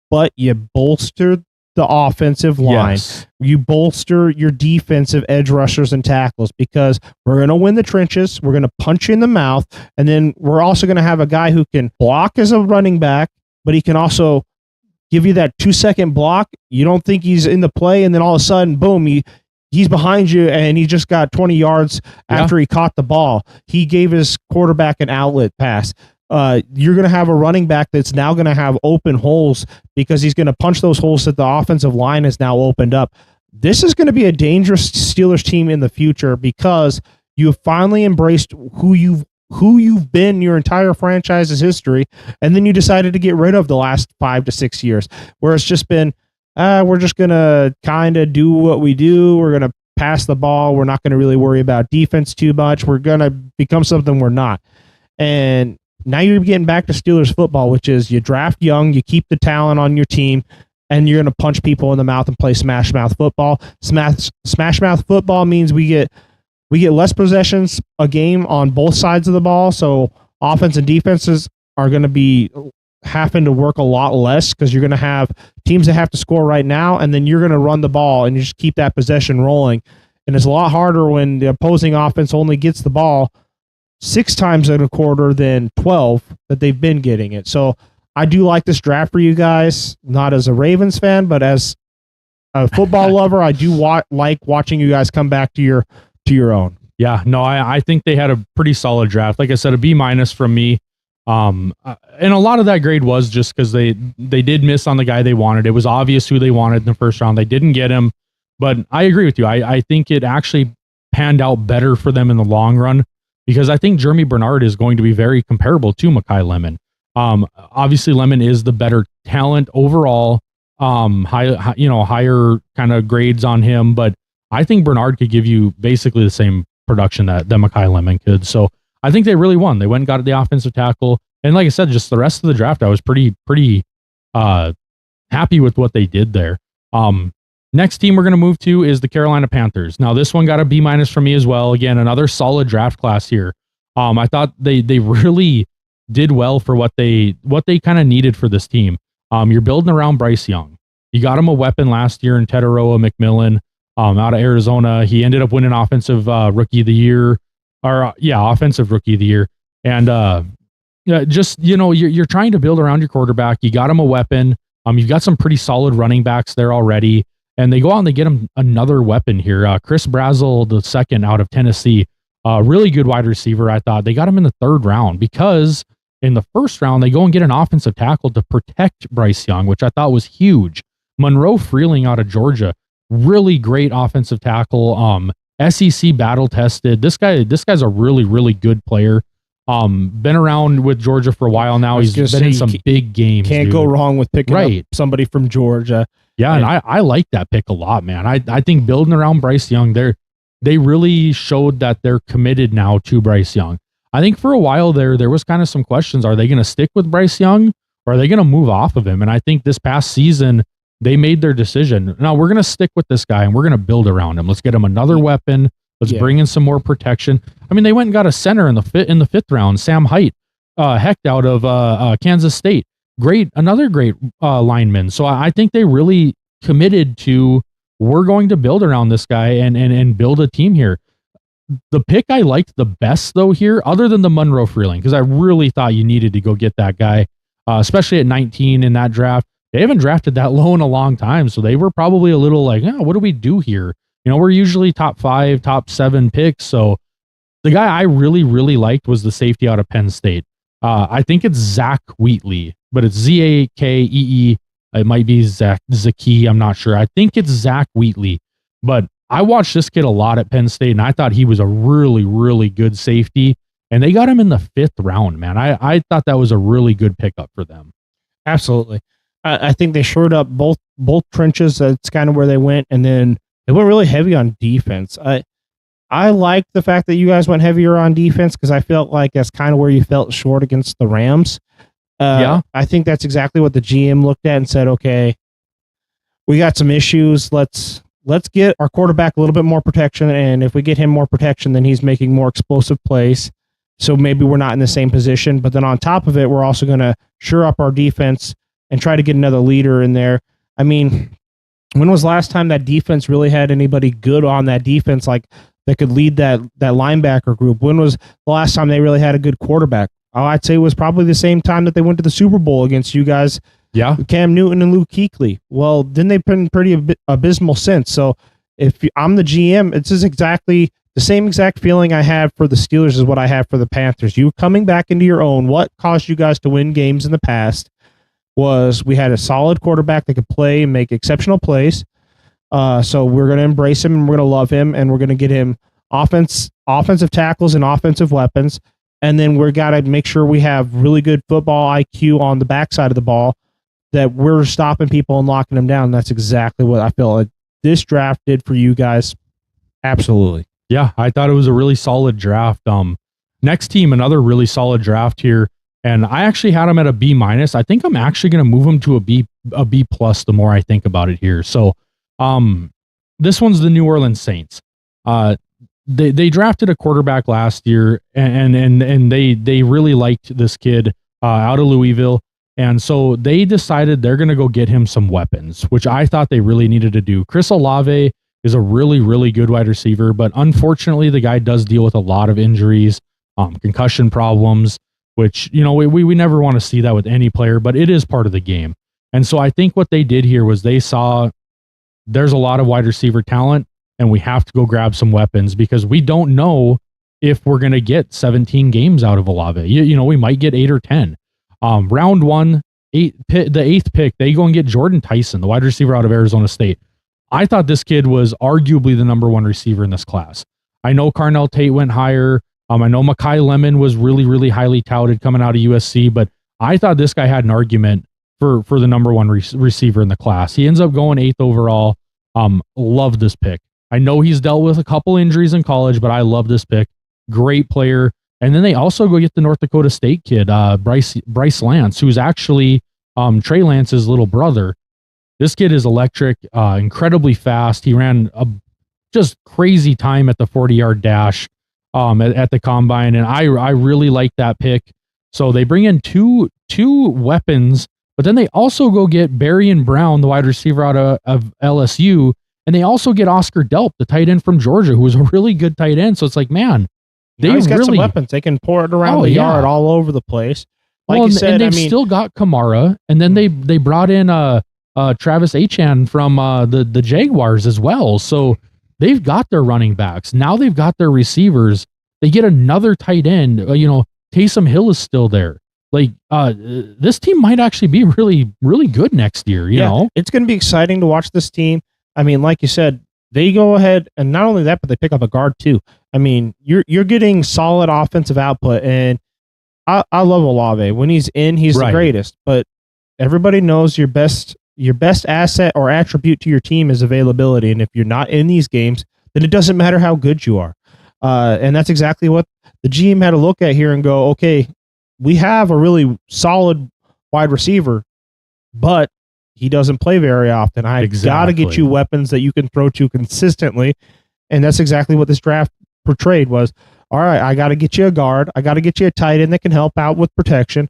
but you bolster the offensive line. Yes. You bolster your defensive edge rushers and tackles, because we're going to win the trenches. We're going to punch you in the mouth. And then we're also going to have a guy who can block as a running back, but he can also give you that 2-second block. You don't think he's in the play. And then all of a sudden, boom, he's behind you, and he just got 20 yards after he caught the ball. He gave his quarterback an outlet pass. You're going to have a running back that's now going to have open holes because he's going to punch those holes that the offensive line has now opened up. This is going to be a dangerous Steelers team in the future, because you have finally embraced who you've been your entire franchise's history, and then you decided to get rid of the last 5 to 6 years, where it's just been, we're just going to kind of do what we do. We're going to pass the ball. We're not going to really worry about defense too much. We're going to become something we're not. And now you're getting back to Steelers football, which is you draft young, you keep the talent on your team, and you're going to punch people in the mouth and play smash mouth football. Smash mouth football means we get less possessions a game on both sides of the ball. So offense and defenses are going to be having to work a lot less, because you're going to have teams that have to score right now, and then you're going to run the ball and you just keep that possession rolling. And it's a lot harder when the opposing offense only gets the ball 6 times in a quarter than 12 that they've been getting it. So I do like this draft for you guys, not as a Ravens fan, but as a football lover. I do like watching you guys come back to your own. Yeah, no, I think they had a pretty solid draft. Like I said, a B- from me. And a lot of that grade was just because they did miss on the guy they wanted. It was obvious who they wanted in the first round. They didn't get him, but I agree with you. I think it actually panned out better for them in the long run, because I think Jeremy Bernard is going to be very comparable to Mekhi Lemon. Obviously Lemon is the better talent overall, higher kind of grades on him, but I think Bernard could give you basically the same production that Mekhi Lemon could. So I think they really won. They went and got the offensive tackle. And like I said, just the rest of the draft, I was pretty happy with what they did there. Next team we're going to move to is the Carolina Panthers. Now, this one got a B- from me as well. Again, another solid draft class here. I thought they really did well for what they kind of needed for this team. You're building around Bryce Young. You got him a weapon last year in Tetaroa McMillan out of Arizona. He ended up winning offensive rookie of the year, offensive rookie of the year. And you're trying to build around your quarterback. You got him a weapon. You've got some pretty solid running backs there already. And they go out and they get him another weapon here. Chris Brazzell, the second out of Tennessee, really good wide receiver, I thought. They got him in the 3rd round, because in the 1st round, they go and get an offensive tackle to protect Bryce Young, which I thought was huge. Monroe Freeling out of Georgia, really great offensive tackle. SEC battle tested. This guy's a really, really good player. Been around with Georgia for a while now. He's been in some big games. Can't go wrong with picking up somebody from Georgia. Yeah, and I like that pick a lot, man. I think building around Bryce Young, they really showed that they're committed now to Bryce Young. I think for a while there was kind of some questions. Are they going to stick with Bryce Young, or are they going to move off of him? And I think this past season, they made their decision. Now, we're going to stick with this guy, and we're going to build around him. Let's get him another weapon. Let's bring in some more protection. I mean, they went and got a center in the 5th round, Sam Hecht out of Kansas State. Another great lineman. So I think they really committed to we're going to build around this guy and build a team here. The pick I liked the best though here, other than the Monroe Freeling, because I really thought you needed to go get that guy, especially at 19 in that draft. They haven't drafted that low in a long time, so they were probably a little like, what do we do here? We're usually top 5, top 7 picks. So the guy I really, really liked was the safety out of Penn State. I think it's Zach Wheatley, but it's Zakee. It might be Zaki. I'm not sure. I think it's Zach Wheatley, but I watched this kid a lot at Penn State, and I thought he was a really, really good safety. And they got him in the 5th round, man. I thought that was a really good pickup for them. Absolutely. I think they shored up both trenches. That's kind of where they went, and then they went really heavy on defense. I like the fact that you guys went heavier on defense because I felt like that's kind of where you felt short against the Rams. I think that's exactly what the GM looked at and said, okay, we got some issues. Let's get our quarterback a little bit more protection, and if we get him more protection, then he's making more explosive plays. So maybe we're not in the same position. But then on top of it, we're also going to shore up our defense and try to get another leader in there. I mean, when was the last time that defense really had anybody good on that defense, like that could lead that linebacker group? When was the last time they really had a good quarterback? I'd say it was probably the same time that they went to the Super Bowl against you guys. Yeah. Cam Newton and Luke Kuechly. Well, then they've been pretty abysmal since. So if I'm the GM, it's just exactly the same exact feeling I had for the Steelers is what I have for the Panthers. You coming back into your own. What caused you guys to win games in the past was we had a solid quarterback that could play and make exceptional plays. So we're going to embrace him, and we're going to love him, and we're going to get him offensive tackles and offensive weapons. And then we're got to make sure we have really good football IQ on the backside of the ball, that we're stopping people and locking them down. And that's exactly what I feel like this draft did for you guys. Absolutely. Yeah, I thought it was a really solid draft. Next team, another really solid draft here. And I actually had him at a B-. I think I'm actually going to move him to a B+ the more I think about it here. So this one's the New Orleans Saints. They drafted a quarterback last year, and they really liked this kid out of Louisville. And so they decided they're going to go get him some weapons, which I thought they really needed to do. Chris Olave is a really, really good wide receiver, but unfortunately the guy does deal with a lot of injuries, concussion problems, which, we never want to see that with any player, but it is part of the game. And so I think what they did here was they saw there's a lot of wide receiver talent, and we have to go grab some weapons because we don't know if we're going to get 17 games out of Olave. We might get 8 or 10. Round 1, the 8th pick, they go and get Jordan Tyson, the wide receiver out of Arizona State. I thought this kid was arguably the number 1 receiver in this class. I know Carnell Tate went higher. I know Makai Lemon was really, really highly touted coming out of USC, but I thought this guy had an argument for the number 1 receiver in the class. He ends up going 8th overall. Love this pick. I know he's dealt with a couple injuries in college, but I love this pick. Great player. And then they also go get the North Dakota State kid, Bryce Lance, who's actually Trey Lance's little brother. This kid is electric, incredibly fast. He ran a just crazy time at the 40-yard dash at the combine, and I really like that pick. So they bring in two weapons, but then they also go get Berrien Brown, the wide receiver out of LSU, and they also get Oscar Delp, the tight end from Georgia, who was a really good tight end. So it's like, man, he's got some weapons. They can pour it around the yard all over the place. Like you said, and they've still got Kamara, and then they brought in Travis Etienne from the Jaguars as well. So they've got their running backs. Now they've got their receivers. They get another tight end. Taysom Hill is still there. Like this team might actually be really, really good next year. You know, it's going to be exciting to watch this team. I mean, like you said, they go ahead and not only that, but they pick up a guard too. I mean, you're getting solid offensive output, and I love Olave. When he's in, he's the greatest. But everybody knows your best asset or attribute to your team is availability. And if you're not in these games, then it doesn't matter how good you are. And that's exactly what the GM had to look at here and go, okay, we have a really solid wide receiver, but he doesn't play very often. I got to get you weapons that you can throw to consistently. And that's exactly what this draft portrayed was, all right, I got to get you a guard. I got to get you a tight end that can help out with protection.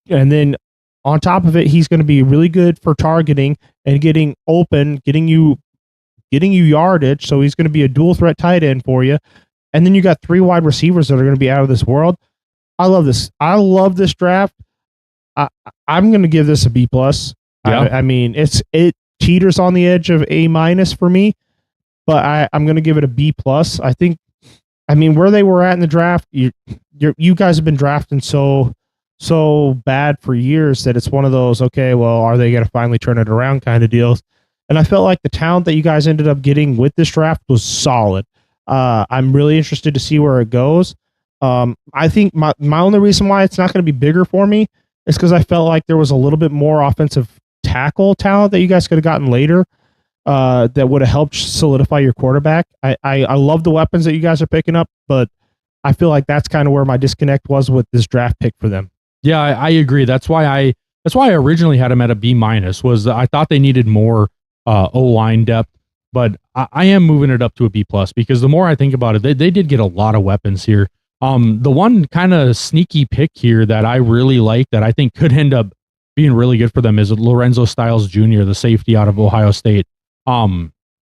And then on top of it, he's going to be really good for targeting and getting open, getting you yardage. So he's going to be a dual threat tight end for you. And then you got 3 wide receivers that are going to be out of this world. I love this. I love this draft. I'm going to give this a B plus. Yeah. I mean, it teeters on the edge of A minus for me, but I'm going to give it a B plus. I mean, where they were at in the draft, you guys have been drafting so bad for years that it's one of those, okay, well, are they going to finally turn it around kind of deals? And I felt like the talent that you guys ended up getting with this draft was solid. I'm really interested to see where it goes. I think my only reason why it's not going to be bigger for me is because I felt like there was a little bit more offensive tackle talent that you guys could have gotten later that would have helped solidify your quarterback. I love the weapons that you guys are picking up, but I feel like that's kind of where my disconnect was with this draft pick for them. Yeah, I agree. That's why I originally had him at a B minus. Was I thought they needed more O-line depth, but I am moving it up to a B plus because the more I think about it, they did get a lot of weapons here. The one kind of sneaky pick here that I really like that I think could end up being really good for them is Lorenzo Styles Jr., the safety out of Ohio State.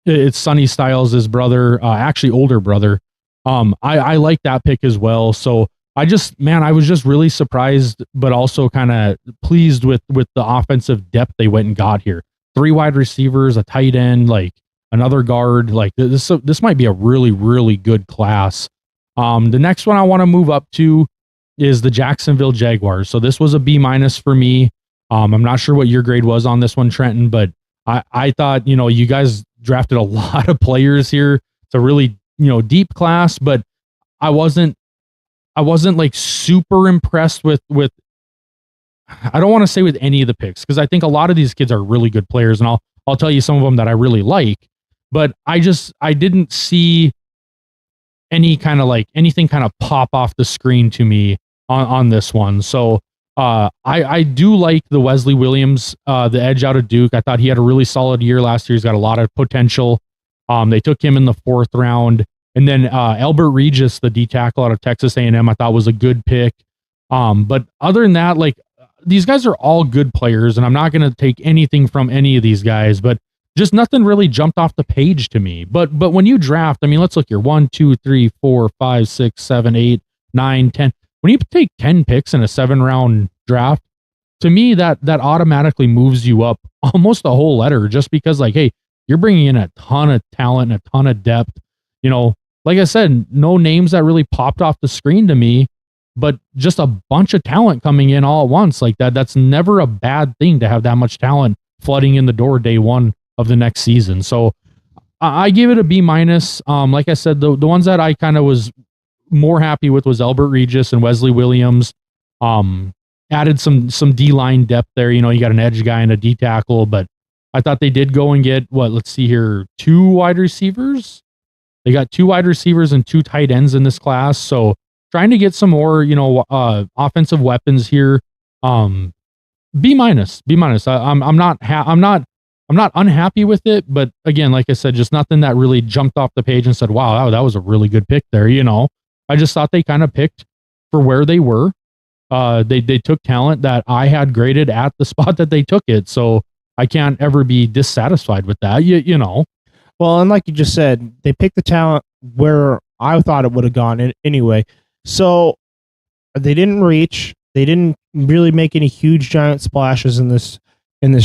It's Sonny Styles' brother, actually older brother. I like that pick as well. So I was just really surprised, but also kind of pleased with the offensive depth they went and got here. 3 wide receivers, a tight end, like another guard. Like this might be a really, really good class. The next one I want to move up to is the Jacksonville Jaguars. So this was a B minus for me. I'm not sure what your grade was on this one, Trenton, but I thought, you guys drafted a lot of players here. It's a really, deep class, but I wasn't like super impressed with I don't want to say with any of the picks because I think a lot of these kids are really good players, and I'll tell you some of them that I really like, but I didn't see anything kind of pop off the screen to me on this one. So I do like the Wesley Williams, the edge out of Duke. I thought he had a really solid year last year. He's got a lot of potential. They took him in the 4th round. And then Albert Regis, the D tackle out of Texas A&M, I thought was a good pick. But other than that, like these guys are all good players, and I'm not going to take anything from any of these guys, but just nothing really jumped off the page to me. But when you draft, I mean, let's look here. 1, 2, 3, 4, 5, 6, 7, 8, 9, 10. When you take 10 picks in a 7-round draft, to me, that automatically moves you up almost a whole letter just because, like, hey, you're bringing in a ton of talent and a ton of depth. Like I said, no names that really popped off the screen to me, but just a bunch of talent coming in all at once like that. That's never a bad thing to have that much talent flooding in the door day one of the next season. So I give it a B minus. Like I said, the ones that I kind of was more happy with was Albert Regis and Wesley Williams. Added some D-line depth there. You got an edge guy and a D tackle, but I thought they did go and get let's see here, 2 wide receivers. They got 2 wide receivers and 2 tight ends in this class. So trying to get some more, offensive weapons here. B minus. I'm not unhappy with it, but again, like I said, just nothing that really jumped off the page and said, wow, that was a really good pick there. I just thought they kind of picked for where they were. They took talent that I had graded at the spot that they took it. So I can't ever be dissatisfied with that. Well, and like you just said, they picked the talent where I thought it would have gone anyway. So they didn't reach. They didn't really make any huge giant splashes in this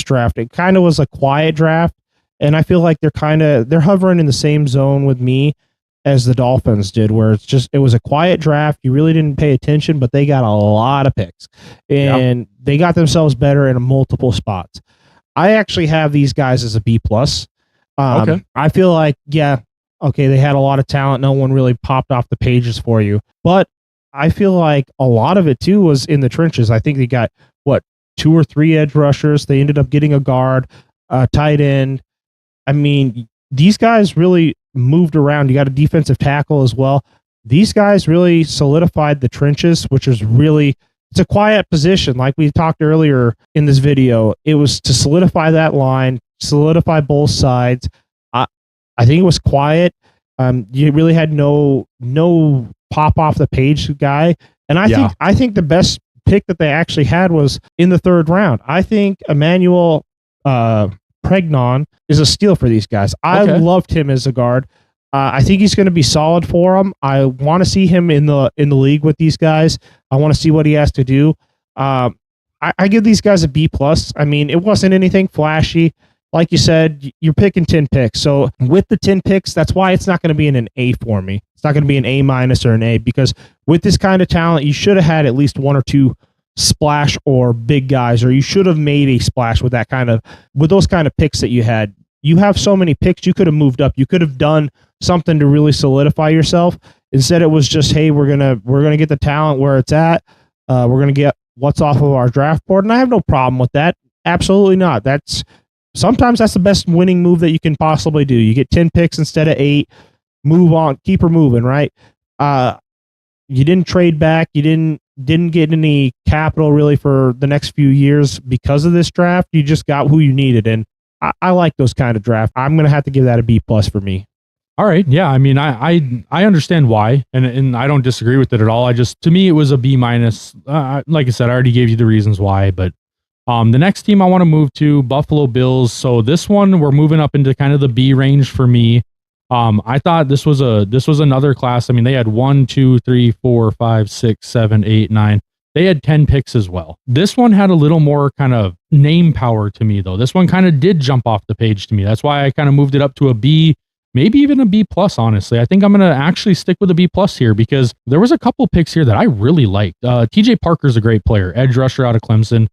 draft. It kind of was a quiet draft, and I feel like they're hovering in the same zone with me as the Dolphins did, where it was a quiet draft. You really didn't pay attention, but they got a lot of picks, and they got themselves better in multiple spots. I actually have these guys as a B plus. Okay. I feel like, they had a lot of talent. No one really popped off the pages for you, but I feel like a lot of it too was in the trenches. I think they got 2 or 3 edge rushers. They ended up getting a guard, a tight end. I mean, these guys really moved around. You got a defensive tackle as well. These guys really solidified the trenches, which is really, it's a quiet position. Like we talked earlier in this video, it was to solidify that line, solidify both sides. I think it was quiet. You really had no pop off the page guy. And I think the best pick that they actually had was in the 3rd round. I think Emmanuel Pregnon is a steal for these guys. I loved him as a guard. I think he's going to be solid for them. I want to see him in the league with these guys. I want to see what he has to do. I give these guys a B+. I mean, it wasn't anything flashy. Like you said, you're picking 10 picks. So with the 10 picks, that's why it's not going to be in an A for me. It's not going to be an A- or an A, because with this kind of talent, you should have had at least 1 or 2 splash or big guys, or you should have made a splash with those kind of picks that you had. You have so many picks, you could have moved up. You could have done something to really solidify yourself. Instead, it was just, hey, we're gonna get the talent where it's at. We're gonna get what's off of our draft board, and I have no problem with that. Absolutely not. Sometimes that's the best winning move that you can possibly do. You get 10 picks instead of 8. Move on, keep her moving, right? You didn't trade back. You didn't get any capital really for the next few years because of this draft. You just got who you needed, and I like those kind of drafts. I'm going to have to give that a B+ for me. All right. Yeah. I mean, I understand why, and I don't disagree with it at all. To me, it was a B-. Like I said, I already gave you the reasons why, but the next team I want to move to, Buffalo Bills. So this one, we're moving up into kind of the B range for me. I thought this was another class. I mean, they had 1, 2, 3, 4, 5, 6, 7, 8, 9. They had 10 picks as well. This one had a little more kind of name power to me, though. This one kind of did jump off the page to me. That's why I kind of moved it up to a B, maybe even a B+, honestly. I think I'm going to actually stick with a B+ here, because there was a couple picks here that I really liked. TJ Parker's a great player, edge rusher out of Clemson.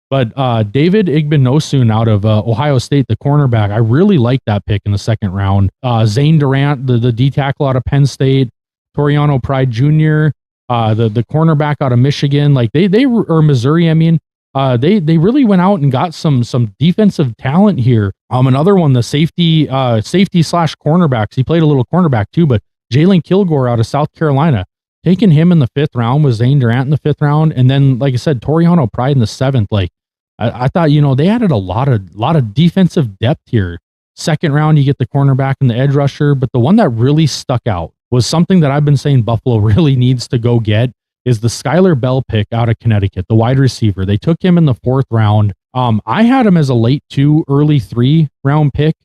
But David Igbinosun out of Ohio State, the cornerback, I really like that pick in the 2nd round. Zane Durant, the D tackle out of Penn State, Toriano Pride Jr., the cornerback out of Michigan, like or Missouri. I mean, they really went out and got some defensive talent here. Another one, the safety / cornerbacks. He played a little cornerback too, but Jalen Kilgore out of South Carolina. Taking him in the 5th round with Zane Durant in the 5th round, and then, like I said, Toriano Pride in the 7th. Like I thought, they added a lot of defensive depth here. 2nd round, you get the cornerback and the edge rusher, but the one that really stuck out was something that I've been saying Buffalo really needs to go get, is the Skylar Bell pick out of Connecticut, the wide receiver. They took him in the 4th round. I had him as a late 2, early 3 round pick.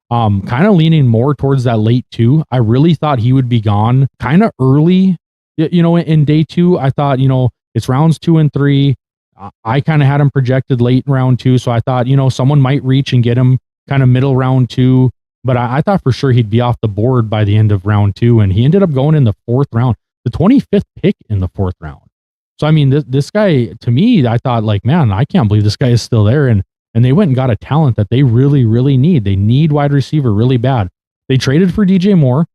Kind of leaning more towards that late 2. I really thought he would be gone kind of early. In day 2, I thought, it's rounds 2 and 3. I kind of had him projected late round 2. So I thought, someone might reach and get him kind of middle round 2. But I thought for sure he'd be off the board by the end of round 2. And he ended up going in the 4th round, the 25th pick in the 4th round. So, I mean, this guy, to me, I thought, like, man, I can't believe this guy is still there. And they went and got a talent that they really, really need. They need wide receiver really bad. They traded for DJ Moore.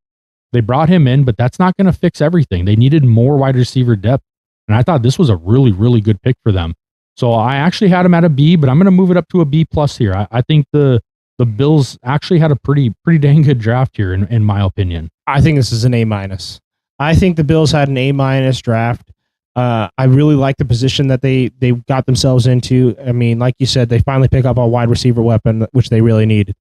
They brought him in, but that's not going to fix everything. They needed more wide receiver depth. And I thought this was a really, really good pick for them. So I actually had him at a B, but I'm going to move it up to a B+ here. I think the Bills actually had a pretty dang good draft here, in my opinion. I think this is an A-. I think the Bills had an A- draft. I really like the position that they got themselves into. I mean, like you said, they finally pick up a wide receiver weapon, which they really needed.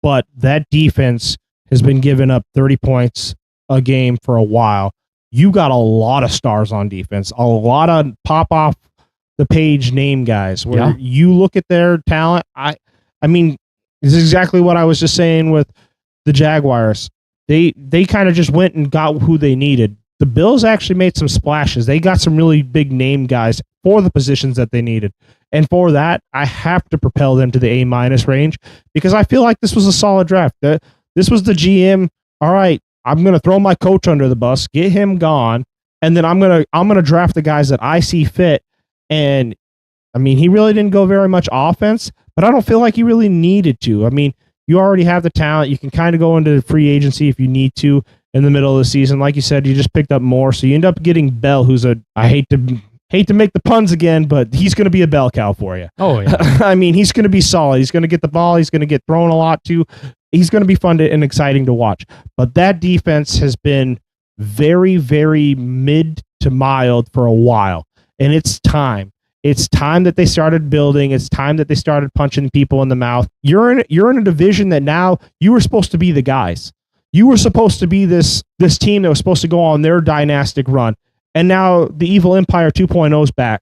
But that defense has been giving up 30 points a game for a while. You got a lot of stars on defense, a lot of pop off the page name guys where you look at their talent. I mean, this is exactly what I was just saying with the Jaguars. They kind of just went and got who they needed. The Bills actually made some splashes. They got some really big name guys for the positions that they needed. And for that, I have to propel them to the A- range, because I feel like this was a solid draft. This was the GM. All right, I'm going to throw my coach under the bus, get him gone, and then I'm going to draft the guys that I see fit. And I mean, he really didn't go very much offense, but I don't feel like he really needed to. I mean, you already have the talent. You can kind of go into free agency if you need to in the middle of the season. Like you said, you just picked up more, so you end up getting Bell, who's I hate to make the puns again, but he's going to be a bell cow for you. Oh, yeah. I mean, he's going to be solid. He's going to get the ball. He's going to get thrown a lot too. He's going to be fun and exciting to watch. But that defense has been very, very mid to mild for a while. And it's time. It's time that they started building. It's time that they started punching people in the mouth. You're in a division that now you were supposed to be the guys. You were supposed to be this team that was supposed to go on their dynastic run. And now the Evil Empire 2.0 is back.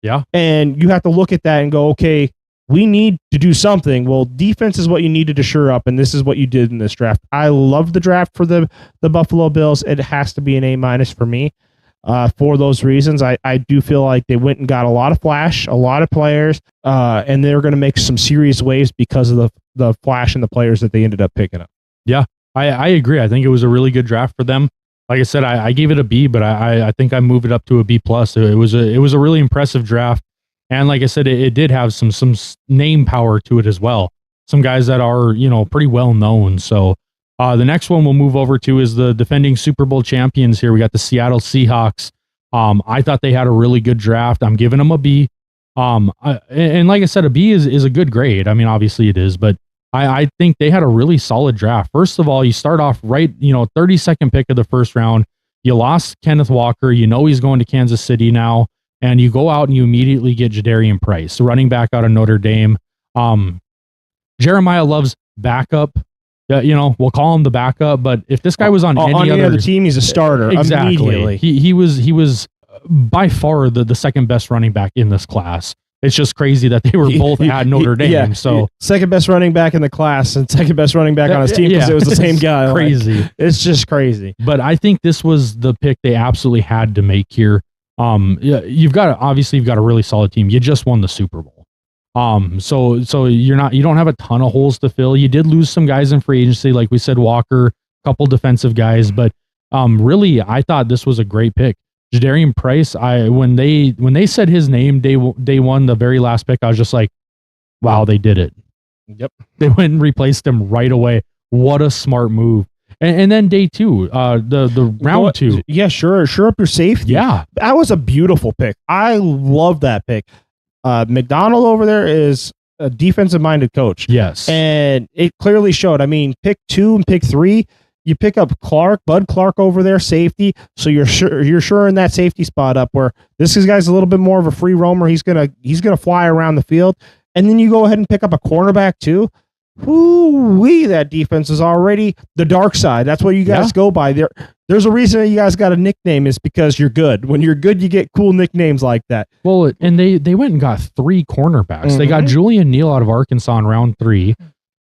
Yeah. And you have to look at that and go, okay, we need to do something. Well, defense is what you needed to shore up, and this is what you did in this draft. I love the draft for the Buffalo Bills. It has to be an A- for me for those reasons. I do feel like they went and got a lot of flash, a lot of players, and they're going to make some serious waves because of the flash and the players that they ended up picking up. Yeah, I agree. I think it was a really good draft for them. Like I said, I gave it a B, but I think I moved it up to a B plus. It was a really impressive draft. And like I said, it did have some name power to it as well. Some guys that are, pretty well known. So the next one we'll move over to is the defending Super Bowl champions here. We got the Seattle Seahawks. I thought they had a really good draft. I'm giving them a B. And like I said, a B is a good grade. I mean, obviously it is, but I think they had a really solid draft. First of all, you start off right, 32nd pick of the first round. You lost Kenneth Walker. He's going to Kansas City now. And you go out and you immediately get Jadarian Price, the running back out of Notre Dame. Jeremiyah Love's backup. We'll call him the backup. But if this guy was on any other team, he's a starter. Exactly. Immediately. He was by far the second best running back in this class. It's just crazy that they were both at Notre Dame. Yeah, so second best running back in the class and second best running back on his team because it was the same guy. Crazy. It's just crazy. But I think this was the pick they absolutely had to make here. You've got a really solid team. You just won the Super Bowl. So you don't have a ton of holes to fill. You did lose some guys in free agency, like we said, Walker, a couple defensive guys, but really I thought this was a great pick. Jadarian Price, when they said his name day one, the very last pick, I was just like, wow, they did it. Yep. They went and replaced him right away. What a smart move. And then day two, the round two. Yeah, sure up your safety. Yeah. That was a beautiful pick. I love that pick. McDonald over there is a defensive-minded coach. Yes. And it clearly showed. I mean, pick 2 and pick 3, you pick up Bud Clark over there, safety. So you're sure in that safety spot up where this guy's a little bit more of a free roamer. He's gonna fly around the field. And then you go ahead and pick up a cornerback too. Whoo-wee, that defense is already the dark side. That's what you guys go by. There's a reason you guys got a nickname is because you're good. When you're good, you get cool nicknames like that. Well, and they went and got 3 cornerbacks. Mm-hmm. They got Julian Neal out of Arkansas in round 3.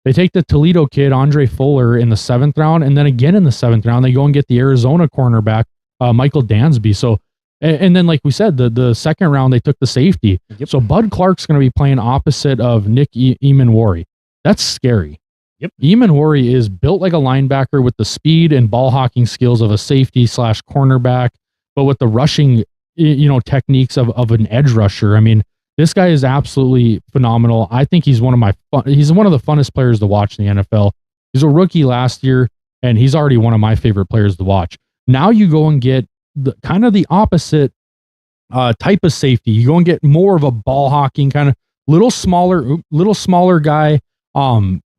They take the Toledo kid, Andre Fuller, in the 7th round. And then again in the 7th round, they go and get the Arizona cornerback, Michael Dansby. So, and then like we said, the second round, they took the safety. Yep. So Bud Clark's going to be playing opposite of Nick Eamon-Warry. That's scary. Yep. Eamon-Warry is built like a linebacker with the speed and ball hawking skills of a safety / cornerback, but with the rushing, techniques of an edge rusher. I mean, this guy is absolutely phenomenal. I think he's one of the funnest players to watch in the NFL. He's a rookie last year, and he's already one of my favorite players to watch. Now you go and get kind of the opposite type of safety. You go and get more of a ball hawking kind of little smaller guy.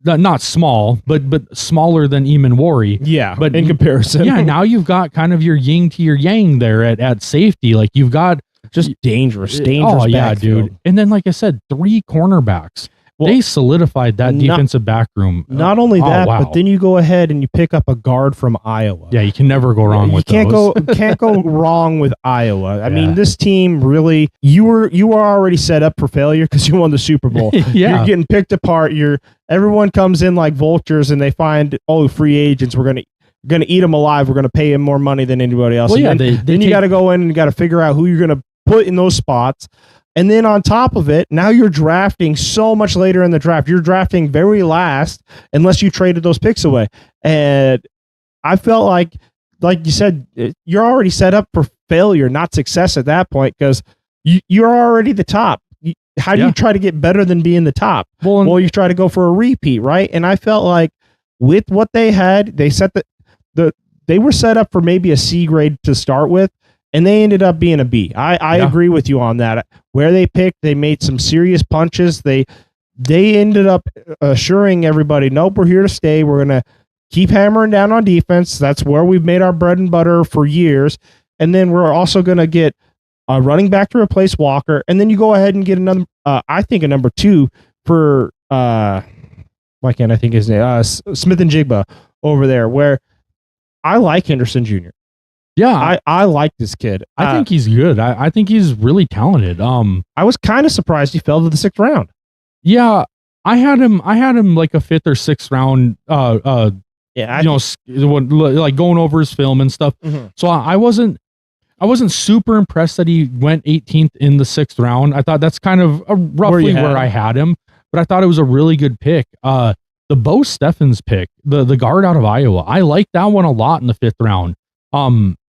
Not small, but smaller than Eamon-Warry. Yeah, but in comparison. Yeah, now you've got kind of your yin to your yang there at safety. Like you've got just dangerous. Oh yeah, dude. And then like I said, 3 cornerbacks. Well, they solidified that defensive back room. Not only that, but then you go ahead and you pick up a guard from Iowa. Yeah, you can never go wrong with those. Can't go wrong with Iowa. I mean, this team really, you were already set up for failure because you won the Super Bowl. Yeah. You're getting picked apart. Everyone comes in like vultures and they find, free agents. We're gonna eat them alive. We're gonna pay them more money than anybody else. Well, then you got to go in and got to figure out who you're gonna put in those spots. And then on top of it, now you're drafting so much later in the draft. You're drafting very last unless you traded those picks away. And I felt like you said, you're already set up for failure, not success at that point because you're already the top. How do you try to get better than being the top? Well, you try to go for a repeat, right? And I felt like with what they had, they set they were set up for maybe a C grade to start with. And they ended up being a B. I agree with you on that. Where they picked, they made some serious punches. They ended up assuring everybody, nope, we're here to stay. We're going to keep hammering down on defense. That's where we've made our bread and butter for years. And then we're also going to get a running back to replace Walker. And then you go ahead and get another, I think a number 2 for, why can't I think his name? Smith and Jigba over there, where I like Henderson Jr. Yeah, I like this kid. I think he's good. I think he's really talented. I was kind of surprised he fell to the 6th round. Yeah, I had him like a 5th or 6th round. Like going over his film and stuff. Mm-hmm. So I wasn't super impressed that he went 18th in the 6th round. I thought that's kind of roughly where I had him, but I thought it was a really good pick. The Bo Steffens pick, the guard out of Iowa, I like that one a lot in the 5th round.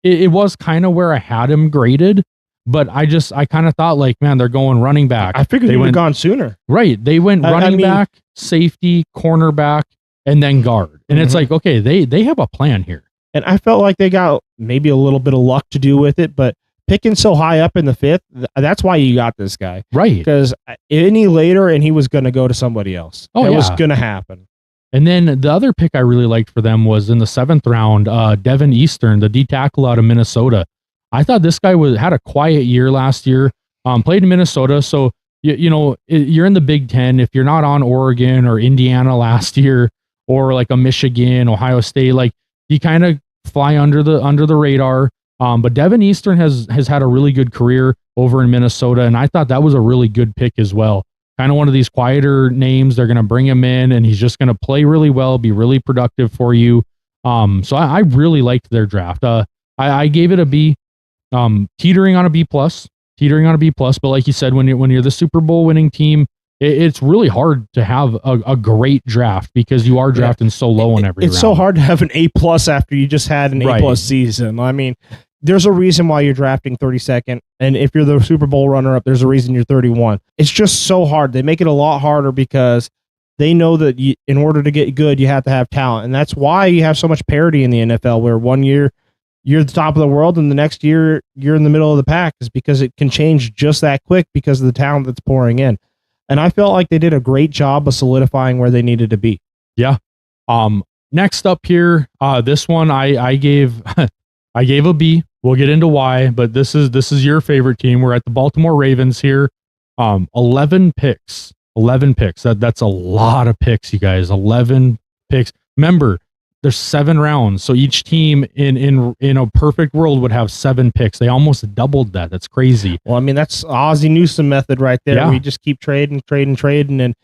It was kind of where I had him graded, but I kind of thought like, man, they're going running back. I figured they would have gone sooner. Right. They went running back, safety, cornerback, and then guard. And it's like, okay, they have a plan here. And I felt like they got maybe a little bit of luck to do with it, but picking so high up in the 5th, that's why you got this guy. Right. Because any later and he was going to go to somebody else. It was going to happen. And then the other pick I really liked for them was in the 7th round, Devin Eastern, the D tackle out of Minnesota. I thought this guy had a quiet year last year, played in Minnesota. So, you're in the Big Ten. If you're not on Oregon or Indiana last year, or like a Michigan, Ohio State, like you kind of fly under the radar. But Devin Eastern has had a really good career over in Minnesota. And I thought that was a really good pick as well. Kind of one of these quieter names. They're going to bring him in and he's just going to play really well, be really productive for you. So I really liked their draft. I gave it a B, teetering on a B+. But like you said, when you're the Super Bowl winning team, it's really hard to have a great draft because you are drafting so low in every round. It's so hard to have an A+ after you just had an A+ season. I mean, there's a reason why you're drafting 32nd. And if you're the Super Bowl runner-up, there's a reason you're 31. It's just so hard. They make it a lot harder because they know that in order to get good, you have to have talent. And that's why you have so much parity in the NFL, where one year you're the top of the world and the next year you're in the middle of the pack, is because it can change just that quick because of the talent that's pouring in. And I felt like they did a great job of solidifying where they needed to be. Yeah. Next up here, this one I gave I gave a B. We'll get into why, but this is your favorite team. We're at the Baltimore Ravens here. 11 picks. 11 picks. That's a lot of picks, you guys. 11 picks. Remember, there's 7 rounds, so each team in a perfect world would have 7 picks. They almost doubled that. That's crazy. Well, I mean, that's Ozzie Newsome method right there. Yeah. We just keep trading, and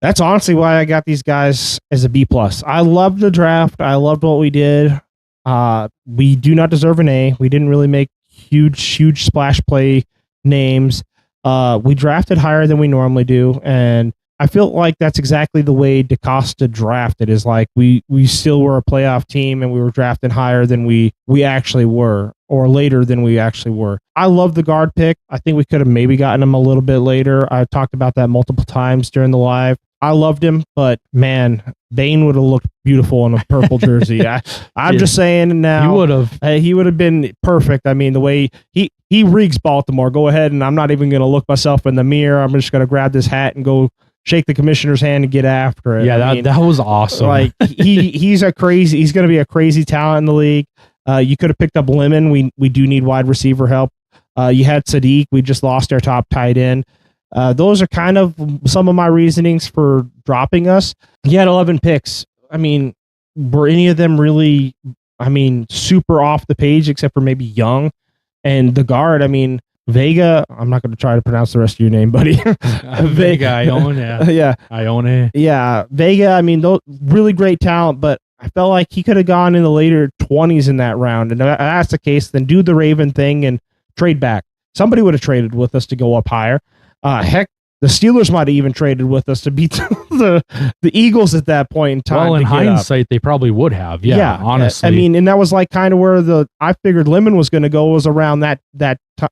that's honestly why I got these guys as a B+. I loved the draft. I loved what we did. We do not deserve an A. We didn't really make huge splash play names. We drafted higher than we normally do, and I feel like that's exactly the way DaCosta drafted. Is like we still were a playoff team, and we were drafting higher than we actually were, or later than we actually were. I love the guard pick. I think we could have maybe gotten him a little bit later. I talked about that multiple times during the live. I loved him, but man, Bane would have looked beautiful in a purple jersey. I'm just saying now. He would have been perfect. I mean, the way he reeks Baltimore. Go ahead, and I'm not even going to look myself in the mirror. I'm just going to grab this hat and go shake the commissioner's hand and get after it. Yeah, that was awesome. Like he's going to be a crazy talent in the league. You could have picked up Lemon. We do need wide receiver help. You had Sadiq. We just lost our top tight end. Those are kind of some of my reasonings for dropping us. He had 11 picks. I mean, were any of them really, super off the page except for maybe Young and the guard? I mean, Vega, I'm not going to try to pronounce the rest of your name, buddy. Vega, Ione. Yeah. Ione. Yeah. Vega, I mean, those really great talent, but I felt like he could have gone in the later 20s in that round. And if that's the case, then do the Raven thing and trade back. Somebody would have traded with us to go up higher. Heck, the Steelers might have even traded with us to beat the Eagles at that point in time. Well, in hindsight, they probably would have. Yeah, honestly. I mean, and that was like kind of where I figured Lemon was going to go, was around that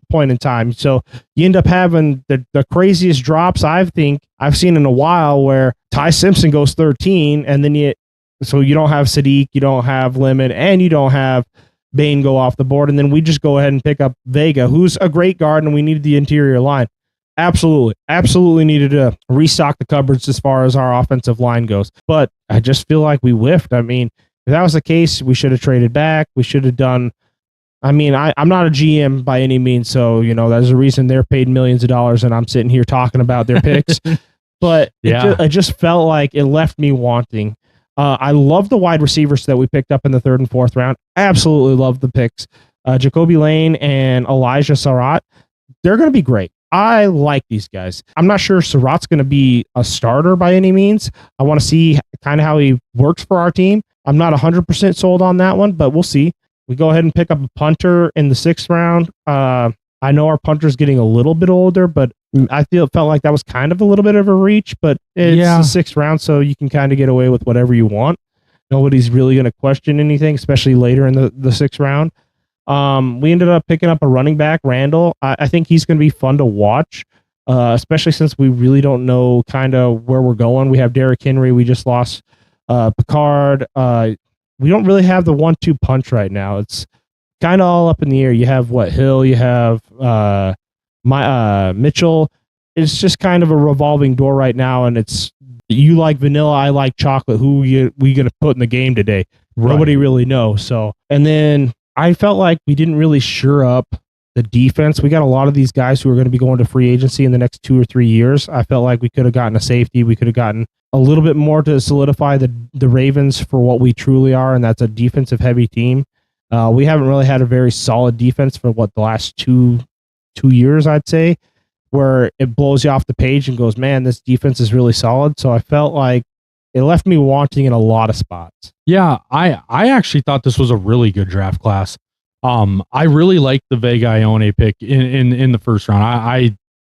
point in time. So you end up having the craziest drops I think I've seen in a while, where Ty Simpson goes 13, and then you don't have Sadiq, you don't have Lemon, and you don't have Bane go off the board, and then we just go ahead and pick up Vega, who's a great guard, and we needed the interior line. Absolutely needed to restock the cupboards as far as our offensive line goes. But I just feel like we whiffed. I mean, if that was the case, we should have traded back. We should have done. I mean, I'm not a GM by any means, so there's a reason they're paid millions of dollars, and I'm sitting here talking about their picks. But it just felt like it left me wanting. I love the wide receivers that we picked up in the 3rd and 4th round. Absolutely love the picks. Jacoby Lane and Elijah Surratt. They're going to be great. I like these guys. I'm not sure Surratt's going to be a starter by any means. I want to see kind of how he works for our team. I'm not 100% sold on that one, but we'll see. We go ahead and pick up a punter in the 6th round. I know our punter's getting a little bit older, but I felt like that was kind of a little bit of a reach, but it's the 6th round, so you can kind of get away with whatever you want. Nobody's really going to question anything, especially later in the 6th round. We ended up picking up a running back, Randall. I think he's going to be fun to watch, especially since we really don't know kind of where we're going. We have Derrick Henry. We just lost Picard. We don't really have the 1-2 punch right now. It's kind of all up in the air. You have Hill, you have Mitchell. It's just kind of a revolving door right now, and it's you like vanilla, I like chocolate. Who we going to put in the game today? Right. Nobody really knows. So, and then I felt like we didn't really sure up the defense. We got a lot of these guys who are going to be going to free agency in the next 2 or 3 years. I felt like we could have gotten a safety. We could have gotten a little bit more to solidify the Ravens for what we truly are, and that's a defensive heavy team. We haven't really had a very solid defense for the last two years, I'd say, where it blows you off the page and goes, man, this defense is really solid. So I felt like it left me wanting in a lot of spots. Yeah, I actually thought this was a really good draft class. I really liked the Vega Ione pick in the 1st round.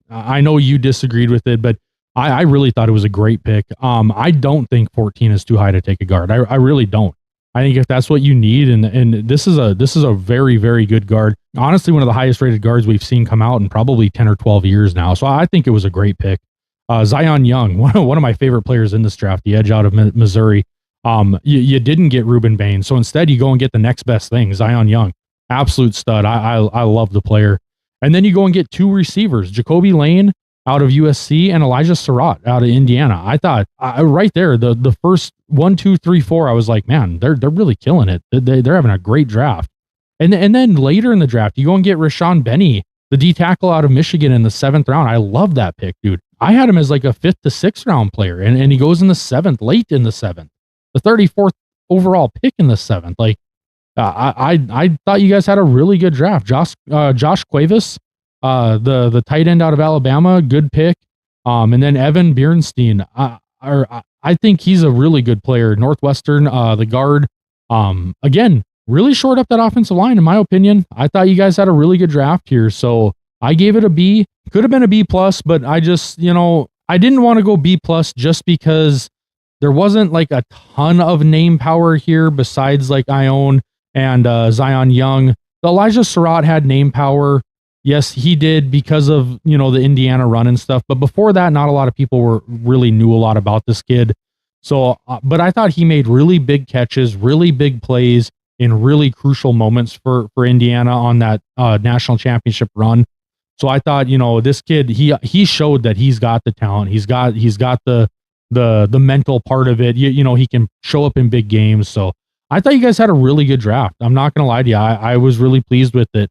I know you disagreed with it, but I really thought it was a great pick. I don't think 14 is too high to take a guard. I really don't. I think if that's what you need, and this is a very, very good guard. Honestly, one of the highest rated guards we've seen come out in probably 10 or 12 years now. So I think it was a great pick. Zion Young, one of my favorite players in this draft, the edge out of Missouri. You didn't get Reuben Baines, so instead you go and get the next best thing, Zion Young. Absolute stud. I love the player. And then you go and get 2 receivers, Jacoby Lane out of USC and Elijah Surratt out of Indiana. I thought right there, the first 1, 2, 3, 4, I was like, man, they're really killing it. They're having a great draft. And then later in the draft, you go and get Rashawn Benny, the D tackle out of Michigan in the 7th round. I love that pick, dude. I had him as like a 5th to 6th round player, and he goes in the 7th, late in the 7th, the 34th overall pick in the 7th. Like, I thought you guys had a really good draft. Josh Cuevas, the tight end out of Alabama, good pick. And then Evan Bernstein, I think he's a really good player. Northwestern, the guard. Again, really shored up that offensive line, in my opinion. I thought you guys had a really good draft here, so I gave it a B. Could have been a B plus, but I just, I didn't want to go B plus just because there wasn't like a ton of name power here besides like Ione and Zion Young. The Elijah Surratt had name power. Yes, he did because of, the Indiana run and stuff. But before that, not a lot of people really knew a lot about this kid. So, but I thought he made really big catches, really big plays in really crucial moments for Indiana on that national championship run. So I thought, this kid, he showed that he's got the talent. He's got the mental part of it. He can show up in big games. So I thought you guys had a really good draft. I'm not going to lie to you. I was really pleased with it.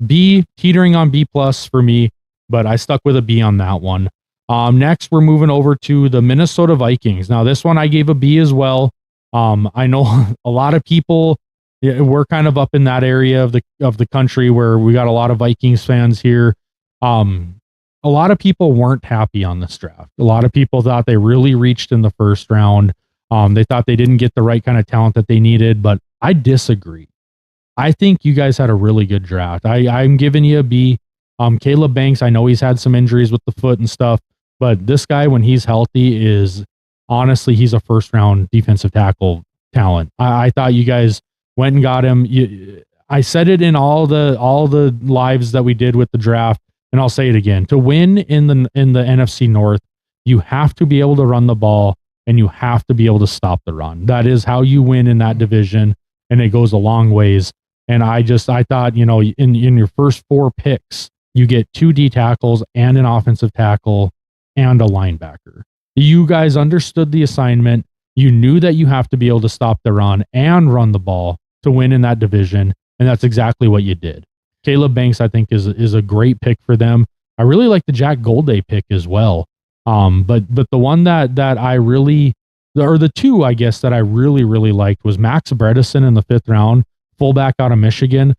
B, teetering on B plus for me, but I stuck with a B on that one. Next, we're moving over to the Minnesota Vikings. Now, this one I gave a B as well. I know a lot of people, we're kind of up in that area of the country where we got a lot of Vikings fans here. A lot of people weren't happy on this draft. A lot of people thought they really reached in the 1st round. They thought they didn't get the right kind of talent that they needed, but I disagree. I think you guys had a really good draft. I'm giving you a B. Caleb Banks, I know he's had some injuries with the foot and stuff, but this guy, when he's healthy, is honestly, he's a 1st round defensive tackle talent. I thought you guys went and got him. I said it in all the lives that we did with the draft, and I'll say it again. To win in the NFC North, you have to be able to run the ball and you have to be able to stop the run. That is how you win in that division, and it goes a long ways. And I thought, in your first 4 picks, you get 2 D tackles and an offensive tackle and a linebacker. You guys understood the assignment. You knew that you have to be able to stop the run and run the ball to win in that division. And that's exactly what you did. Caleb Banks, I think, is a great pick for them. I really like the Jack Golday pick as well. But the one that I really, the two, I guess, that I really, really liked was Max Bredesen in the 5th round, fullback out of Michigan.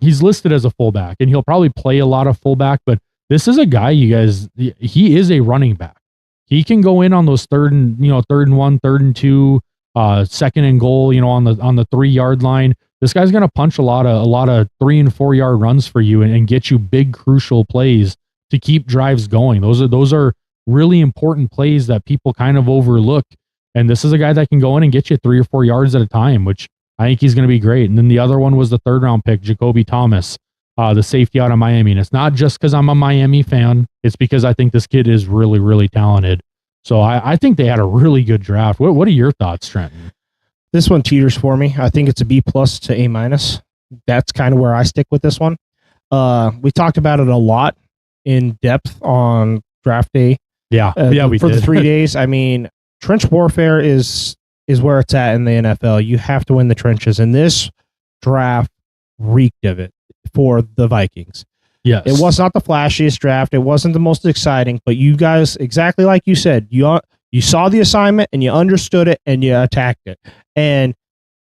He's listed as a fullback, and he'll probably play a lot of fullback, but this is a guy, you guys, he is a running back. He can go in on those 3rd and 1, 3rd and 2, 2nd and goal, on the 3-yard line. This guy's going to punch a lot of 3 and 4 yard runs for you and get you big, crucial plays to keep drives going. Those are really important plays that people kind of overlook. And this is a guy that can go in and get you 3 or 4 yards at a time, which I think he's going to be great. And then the other one was the 3rd round pick, Jacoby Thomas, the safety out of Miami. And it's not just because I'm a Miami fan. It's because I think this kid is really, really talented. So I think they had a really good draft. What are your thoughts, Trenton? This one teeters for me. I think it's a B+ to A-. That's kind of where I stick with this one. We talked about it a lot in depth on draft day. Yeah, we for did. the 3 days. I mean, trench warfare is where it's at in the NFL. You have to win the trenches, and this draft reeked of it for the Vikings. Yes. It was not the flashiest draft. It wasn't the most exciting, but you guys, exactly like you said, you saw the assignment and you understood it and you attacked it. And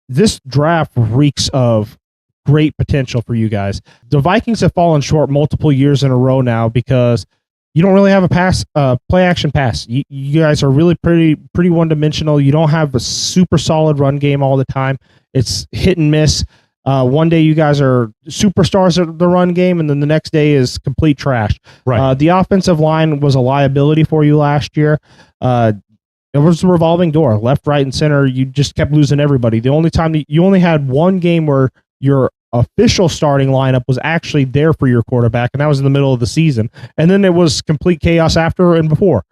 this draft reeks of great potential for you guys. The Vikings have fallen short multiple years in a row now because you don't really have a play action pass. You guys are really pretty one-dimensional. You don't have a super solid run game all the time. It's hit and miss. One day you guys are superstars at the run game, and then the next day is complete trash. Right. The offensive line was a liability for you last year. It was a revolving door, left, right, and center. You just kept losing everybody. The only time you only had one game where your official starting lineup was actually there for your quarterback, and that was in the middle of the season. And then it was complete chaos after and before.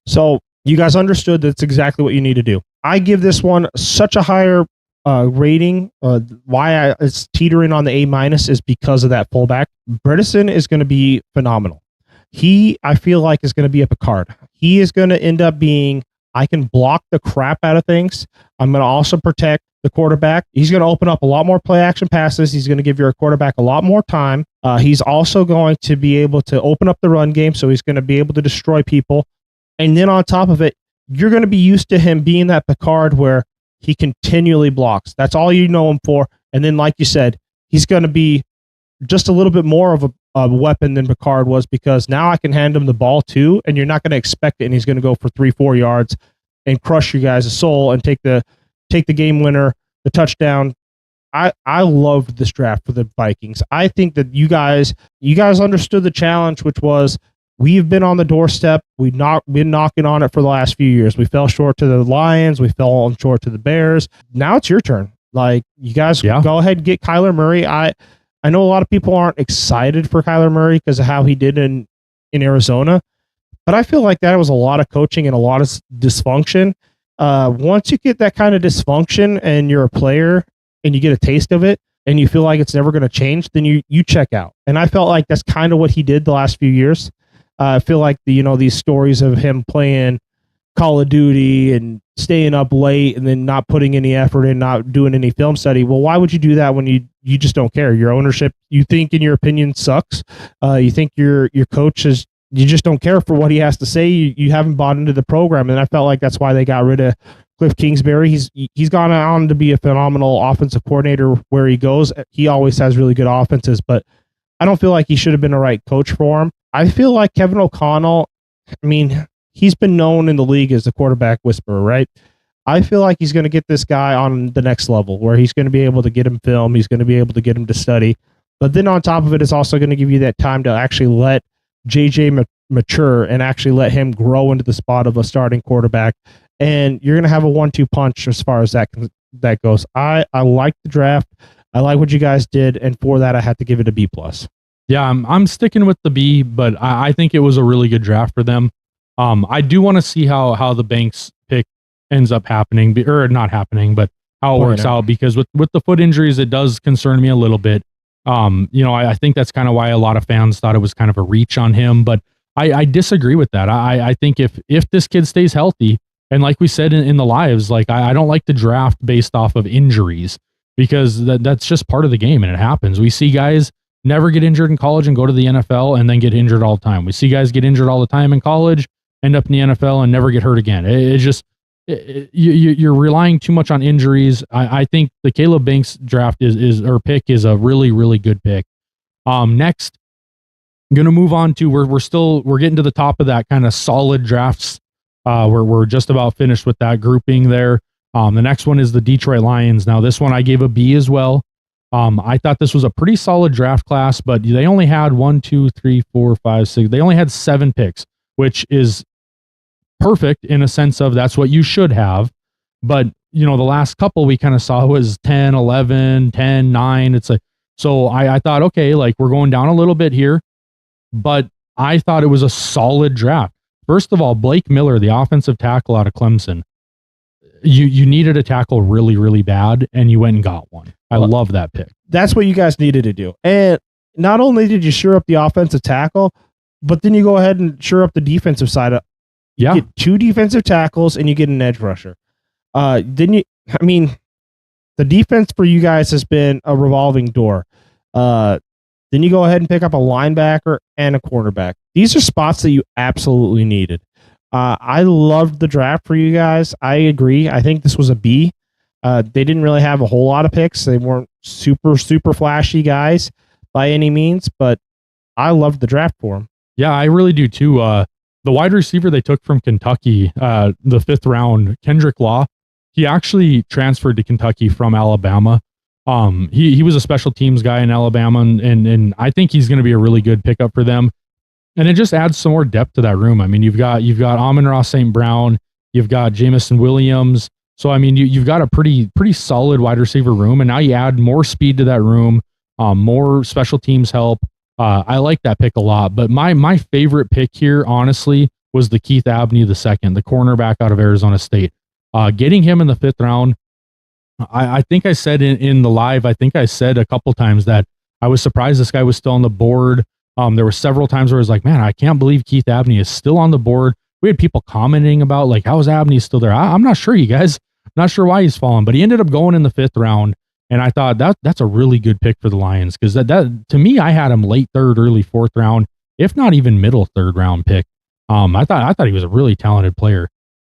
So you guys understood that's exactly what you need to do. I give this one such a higher rating. Why it's teetering on the A- is because of that fullback. Bredesen is going to be phenomenal. I feel like is going to be a Picard. He is going to end up being, I can block the crap out of things. I'm going to also protect the quarterback. He's going to open up a lot more play action passes. He's going to give your quarterback a lot more time. He's also going to be able to open up the run game, so he's going to be able to destroy people. And then on top of it, you're going to be used to him being that Picard where he continually blocks. That's all you know him for. And then, like you said, he's going to be just a little bit more of a weapon than Picard was, because now I can hand him the ball too, and you're not going to expect it, and he's going to go for 3-4 yards and crush you guys' soul and take the game winner, the touchdown. I loved this draft for the Vikings. I think that you guys understood the challenge, which was we've been on the doorstep. We've been knocking on it for the last few years. We fell short to the Lions. We fell short to the Bears. Now it's your turn. Like, you guys go ahead and get Kyler Murray. I know a lot of people aren't excited for Kyler Murray because of how he did in Arizona, but I feel like that was a lot of coaching and a lot of dysfunction. Once you get that kind of dysfunction and you're a player and you get a taste of it and you feel like it's never going to change, then you check out. And I felt like that's kind of what he did the last few years. I feel like these stories of him playing Call of Duty and staying up late and then not putting any effort in, not doing any film study. Well, why would you do that when you just don't care? Your ownership, you think, in your opinion, sucks. You think your coach is, you just don't care for what he has to say. You haven't bought into the program. And I felt like that's why they got rid of Cliff Kingsbury. He's gone on to be a phenomenal offensive coordinator where he goes. He always has really good offenses, but I don't feel like he should have been the right coach for him. I feel like Kevin O'Connell, I mean, he's been known in the league as the quarterback whisperer, right? I feel like he's going to get this guy on the next level where he's going to be able to get him film. He's going to be able to get him to study. But then on top of it, it's also going to give you that time to actually let JJ mature and actually let him grow into the spot of a starting quarterback. And you're going to have a 1-2 punch as far as that goes. I like the draft. I like what you guys did. And for that, I had to give it a B+. Yeah, I'm sticking with the B, but I think it was a really good draft for them. I do want to see how the Banks pick ends up happening, or not happening, but how it works out, because with the foot injuries, it does concern me a little bit. I think that's kind of why a lot of fans thought it was kind of a reach on him, but I disagree with that. I think if this kid stays healthy, and like we said in the lives, like I don't like to draft based off of injuries, because that's just part of the game and it happens. We see guys never get injured in college and go to the NFL and then get injured all the time. We see guys get injured all the time in college, end up in the NFL and never get hurt again. It's just, you're relying too much on injuries. I think the Caleb Banks draft or pick is a really, really good pick. Next, I'm going to move on to we're getting to the top of that kind of solid drafts. We're just about finished with that grouping there. The next one is the Detroit Lions. Now, this one I gave a B as well. I thought this was a pretty solid draft class, but they only had 1, 2, 3, 4, 5, 6. They only had 7 picks, which is perfect in a sense of that's what you should have. But, the last couple we kind of saw was 10, 11, 10, 9. It's like, so I thought, okay, like we're going down a little bit here, but I thought it was a solid draft. First of all, Blake Miller, the offensive tackle out of Clemson, you needed a tackle really, really bad, and you went and got one. I love that pick. That's what you guys needed to do. And not only did you shore up the offensive tackle, but then you go ahead and shore up the defensive side. You get 2 defensive tackles, and you get an edge rusher. The defense for you guys has been a revolving door. Then you go ahead and pick up a linebacker and a quarterback. These are spots that you absolutely needed. I loved the draft for you guys. I agree. I think this was a B. They didn't really have a whole lot of picks. They weren't super, super flashy guys by any means, but I loved the draft for them. Yeah, I really do too. The wide receiver they took from Kentucky, the 5th round, Kendrick Law, he actually transferred to Kentucky from Alabama. He was a special teams guy in Alabama, and I think he's going to be a really good pickup for them. And it just adds some more depth to that room. I mean, you've got Amon-Ra St. Brown, you've got Jamison Williams. So I mean, you've got a pretty solid wide receiver room, and now you add more speed to that room, more special teams help. I like that pick a lot. But my favorite pick here, honestly, was the Keith Abney II, the cornerback out of Arizona State. Getting him in the 5th round. I think I said in the live, I think I said a couple times that I was surprised this guy was still on the board. There were several times where I was like, man, I can't believe Keith Abney is still on the board. We had people commenting about like, how is Abney still there? I'm not sure, you guys. I'm not sure why he's fallen, but he ended up going in the 5th round. And I thought that's a really good pick for the Lions, because that to me, I had him late 3rd, early 4th round, if not even middle 3rd round pick. I thought he was a really talented player.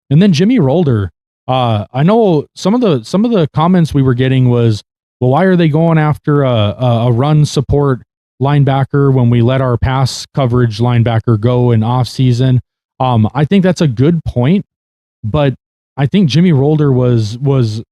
And then Jimmy Rolder. I know some of the comments we were getting was, well, why are they going after a run support linebacker when we let our pass coverage linebacker go in off season? I think that's a good point, but I think Jimmy Rolder was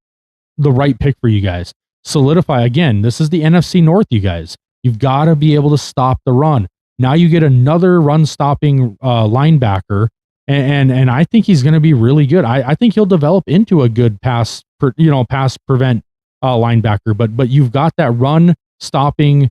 the right pick for you guys. Solidify again. This is the NFC North, you guys. You've got to be able to stop the run. Now you get another run stopping linebacker. And I think he's going to be really good. I think he'll develop into a good pass prevent linebacker. But you've got that run stopping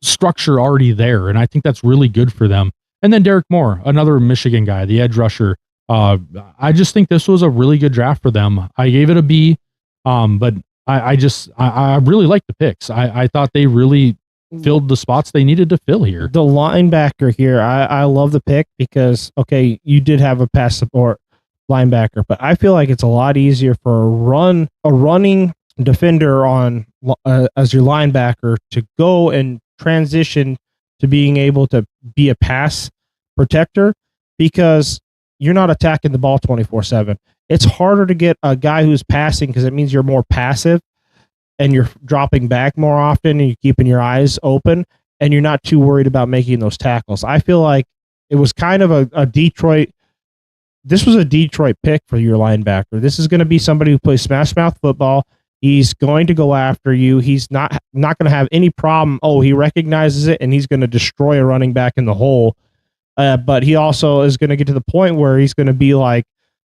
structure already there, and I think that's really good for them. And then Derek Moore, another Michigan guy, the edge rusher. I just think this was a really good draft for them. I gave it a B, but I really like the picks. I thought they really filled the spots they needed to fill here. The linebacker here, I love the pick because, okay, you did have a pass support linebacker, but I feel like it's a lot easier for a running defender on as your linebacker to go and transition to being able to be a pass protector, because you're not attacking the ball 24/7. It's harder to get a guy who's passing because it means you're more passive and you're dropping back more often and you're keeping your eyes open and you're not too worried about making those tackles. I feel like it was kind of a Detroit. This was a Detroit pick for your linebacker. This is going to be somebody who plays Smashmouth football. He's going to go after you. He's not going to have any problem. Oh, he recognizes it and he's going to destroy a running back in the hole. But he also is going to get to the point where he's going to be like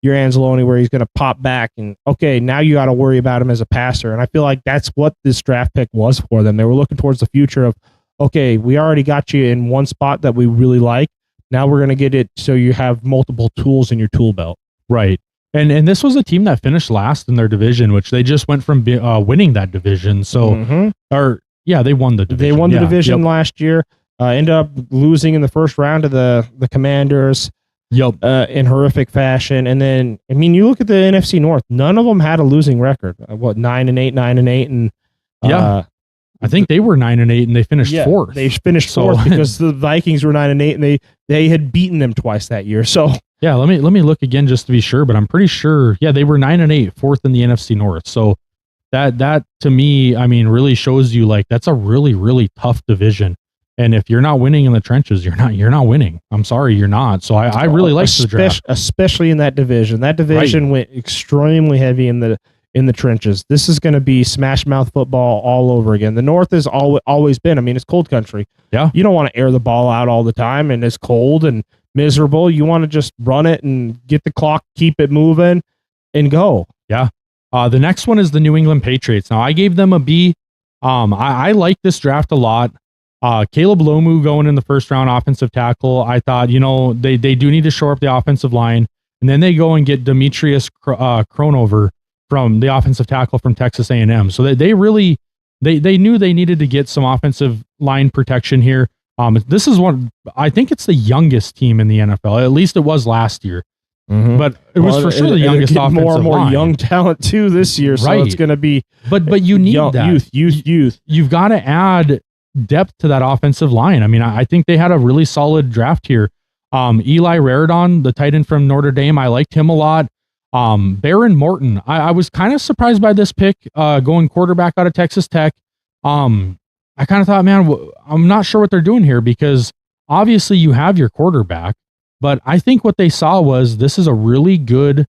your Anzalone, where he's going to pop back and, okay, now you got to worry about him as a passer. And I feel like that's what this draft pick was for them. They were looking towards the future of, okay, we already got you in one spot that we really like. Now we're going to get it so you have multiple tools in your tool belt. Right. And this was a team that finished last in their division, which they just went from winning that division. So, they won the division. They won the division last year. Ended up losing in the first round to the Commanders. In horrific fashion. And then, I mean, you look at the NFC North, none of them had a losing record. 9-8, and I think they were 9-8 and they finished 4th. They finished 4th because the Vikings were 9-8 and they had beaten them twice that year. So Yeah, let me look again just to be sure, but I'm pretty sure. Yeah, they were 9-8, fourth in the NFC North. So that to me, I mean, really shows you like that's a really really tough division. And if you're not winning in the trenches, you're not winning. I'm sorry, you're not. So I really like the draft, especially in that division. That division went extremely heavy in the trenches. This is going to be Smashmouth football all over again. The North has always been. I mean, it's cold country. Yeah, you don't want to air the ball out all the time, and it's cold and miserable. You want to just run it and get the clock, keep it moving, and go. Yeah. The next one is the New England Patriots. Now I gave them a B. I like this draft a lot. Caleb Lomu going in the first round, offensive tackle. I thought, they do need to shore up the offensive line, and then they go and get Demetrius Kronover from the offensive tackle from Texas A&M. So they really knew they needed to get some offensive line protection here. This is I think it's the youngest team in the NFL. At least it was last year. Mm-hmm. But it was for sure the youngest offensive more and more line. Young talent too this year, so it's going to be. But you need that youth. You've got to add depth to that offensive line. I mean, I think they had a really solid draft here. Eli Raridon, the tight end from Notre Dame, I liked him a lot. Baron Morton, I was kind of surprised by this pick, going quarterback out of Texas Tech. I kind of thought, man, I'm not sure what they're doing here because obviously you have your quarterback, but I think what they saw was this is a really good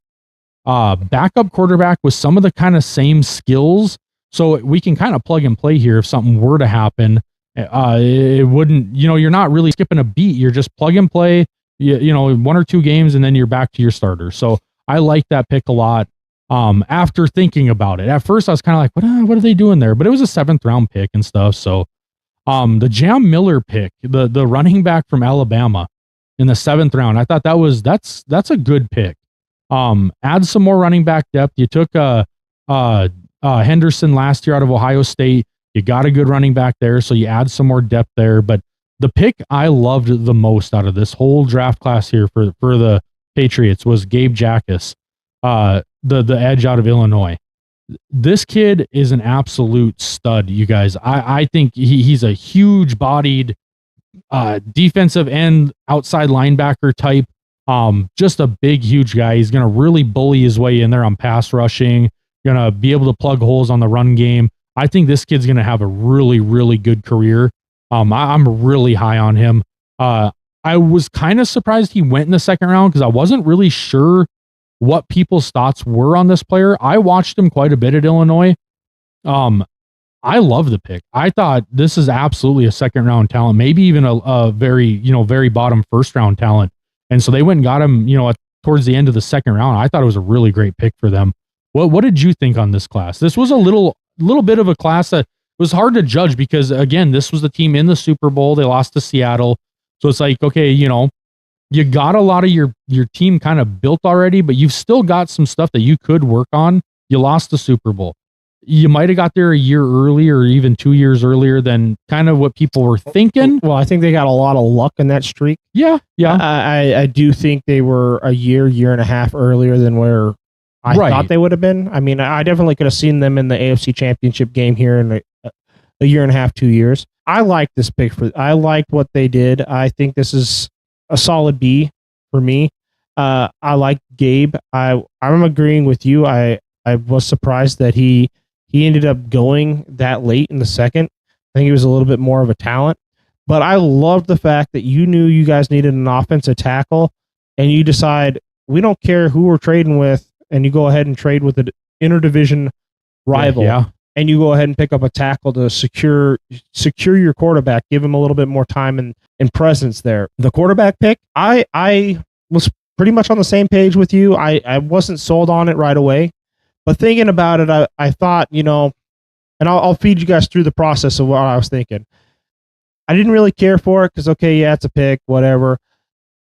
backup quarterback with some of the kind of same skills. So we can kind of plug and play here if something were to happen. It wouldn't, you're not really skipping a beat. You're just plug and play, 1 or 2 games, and then you're back to your starter. So I like that pick a lot. After thinking about it, at first I was kind of like, what are they doing there? But it was a 7th round pick and stuff. So, the Jam Miller pick, the running back from Alabama in the 7th round, I thought that's a good pick. Add some more running back depth. You took, Henderson last year out of Ohio State. You got a good running back there. So you add some more depth there, but the pick I loved the most out of this whole draft class here for the Patriots was Gabe Jacas. The edge out of Illinois. This kid is an absolute stud, you guys. I think he's a huge bodied defensive end outside linebacker type. Just a big, huge guy. He's going to really bully his way in there on pass rushing, going to be able to plug holes on the run game. I think this kid's going to have a really, really good career. I'm really high on him. I was kind of surprised he went in the 2nd round because I wasn't really sure what people's thoughts were on this player. I watched him quite a bit at Illinois. I love the pick. I thought this is absolutely a 2nd round talent, maybe even a very, very bottom 1st round talent. And so they went and got him, towards the end of the 2nd round. I thought it was a really great pick for them. What did you think on this class? This was a little bit of a class that was hard to judge because again, this was the team in the Super Bowl. They lost to Seattle. So it's like, okay, you got a lot of your team kind of built already, but you've still got some stuff that you could work on. You lost the Super Bowl. You might have got there a year earlier or even 2 years earlier than kind of what people were thinking. Well, I think they got a lot of luck in that streak. Yeah. I do think they were a year and a half earlier than where I thought they would have been. I mean, I definitely could have seen them in the AFC Championship game here in a year and a half, 2 years. I like this pick. I liked what they did. I think this is a solid B for me. I like Gabe. I'm agreeing with you. I was surprised that he ended up going that late in the 2nd. I think he was a little bit more of a talent, but I loved the fact that you knew you guys needed an offensive tackle and you decide we don't care who we're trading with, and you go ahead and trade with an interdivision rival. Yeah. And you go ahead and pick up a tackle to secure your quarterback, give him a little bit more time and presence there. The quarterback pick, I was pretty much on the same page with you. I wasn't sold on it right away, but thinking about it, I thought, and I'll feed you guys through the process of what I was thinking. I didn't really care for it because, okay, yeah, it's a pick, whatever.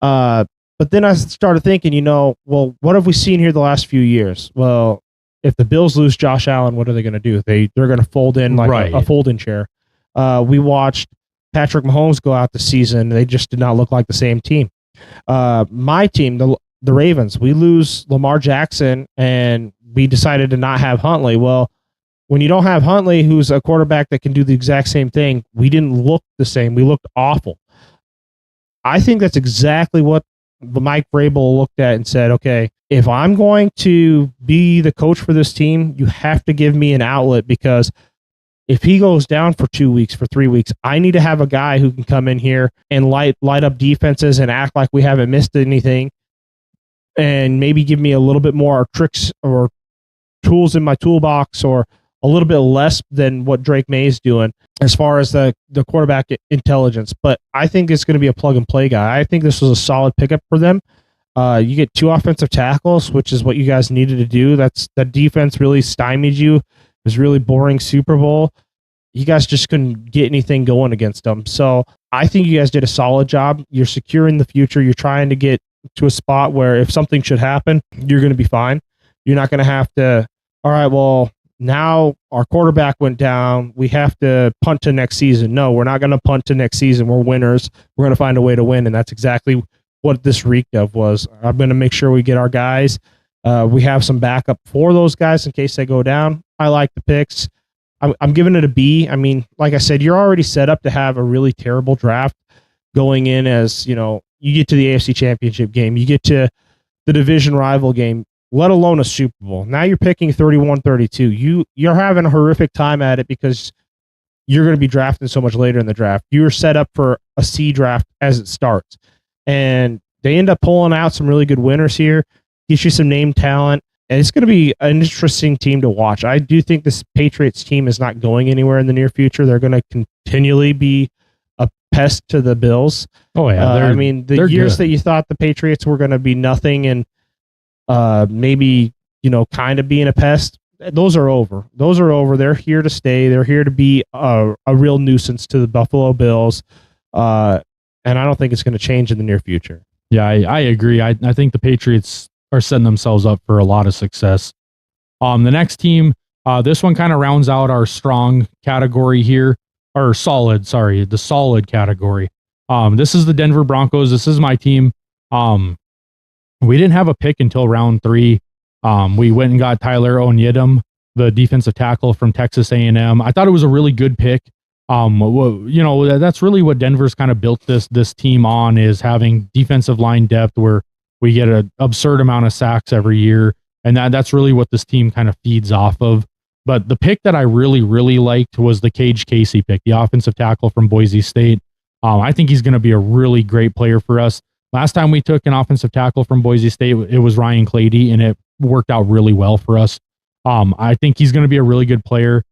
But then I started thinking, well, what have we seen here the last few years? Well, if the Bills lose Josh Allen, what are they going to do? They're going to fold in like a fold-in chair. We watched Patrick Mahomes go out this season. They just did not look like the same team. My team, the Ravens, we lose Lamar Jackson, and we decided to not have Huntley. Well, when you don't have Huntley, who's a quarterback that can do the exact same thing, we didn't look the same. We looked awful. I think that's exactly what Mike Vrabel looked at and said, okay, if I'm going to be the coach for this team, you have to give me an outlet, because if he goes down for 2 weeks, for 3 weeks, I need to have a guy who can come in here and light up defenses and act like we haven't missed anything, and maybe give me a little bit more tricks or tools in my toolbox, or a little bit less than what Drake May is doing as far as the quarterback intelligence. But I think it's going to be a plug and play guy. I think this was a solid pickup for them. You get 2 offensive tackles, which is what you guys needed to do. That defense really stymied you. It was really boring Super Bowl. You guys just couldn't get anything going against them. So I think you guys did a solid job. You're securing the future. You're trying to get to a spot where if something should happen, you're going to be fine. You're not going to have to, all right, well, now our quarterback went down. We have to punt to next season. No, we're not going to punt to next season. We're winners. We're going to find a way to win. And that's exactly what this reeked of was. I'm going to make sure we get our guys. We have some backup for those guys in case they go down. I like the picks. I'm giving it a B. I mean, like I said, you're already set up to have a really terrible draft going in, as, you know, you get to the AFC Championship game, you get to the division rival game, let alone a Super Bowl. Now you're picking 31-32. You're having a horrific time at it because you're going to be drafting so much later in the draft. You're set up for a C draft as it starts. And they end up pulling out some really good winners here, gets you some name talent, and it's going to be an interesting team to watch. I do think this Patriots team is not going anywhere in the near future. They're going to continually be a pest to the Bills. Oh, yeah. I mean, the years that you thought the Patriots were going to be nothing and maybe, you know, kind of being a pest, those are over. Those are over. They're here to stay. They're here to be a real nuisance to the Buffalo Bills. And I don't think it's going to change in the near future. Yeah, I agree. I think the Patriots are setting themselves up for a lot of success. The next team, this one kind of rounds out our strong category here, or solid, sorry, the solid category. This is the Denver Broncos. This is my team. We didn't have a pick until round 3. We went and got Tyler Onyedem, the defensive tackle from Texas A&M. I thought it was a really good pick. You know, that's really what Denver's kind of built this team on, is having defensive line depth where we get an absurd amount of sacks every year. And that's really what this team kind of feeds off of. But the pick that I really, really liked was the Cage Casey pick, the offensive tackle from Boise State. I think he's going to be a really great player for us. Last time we took an offensive tackle from Boise State, it was Ryan Clady, and it worked out really well for us. I think he's going to be a really good player.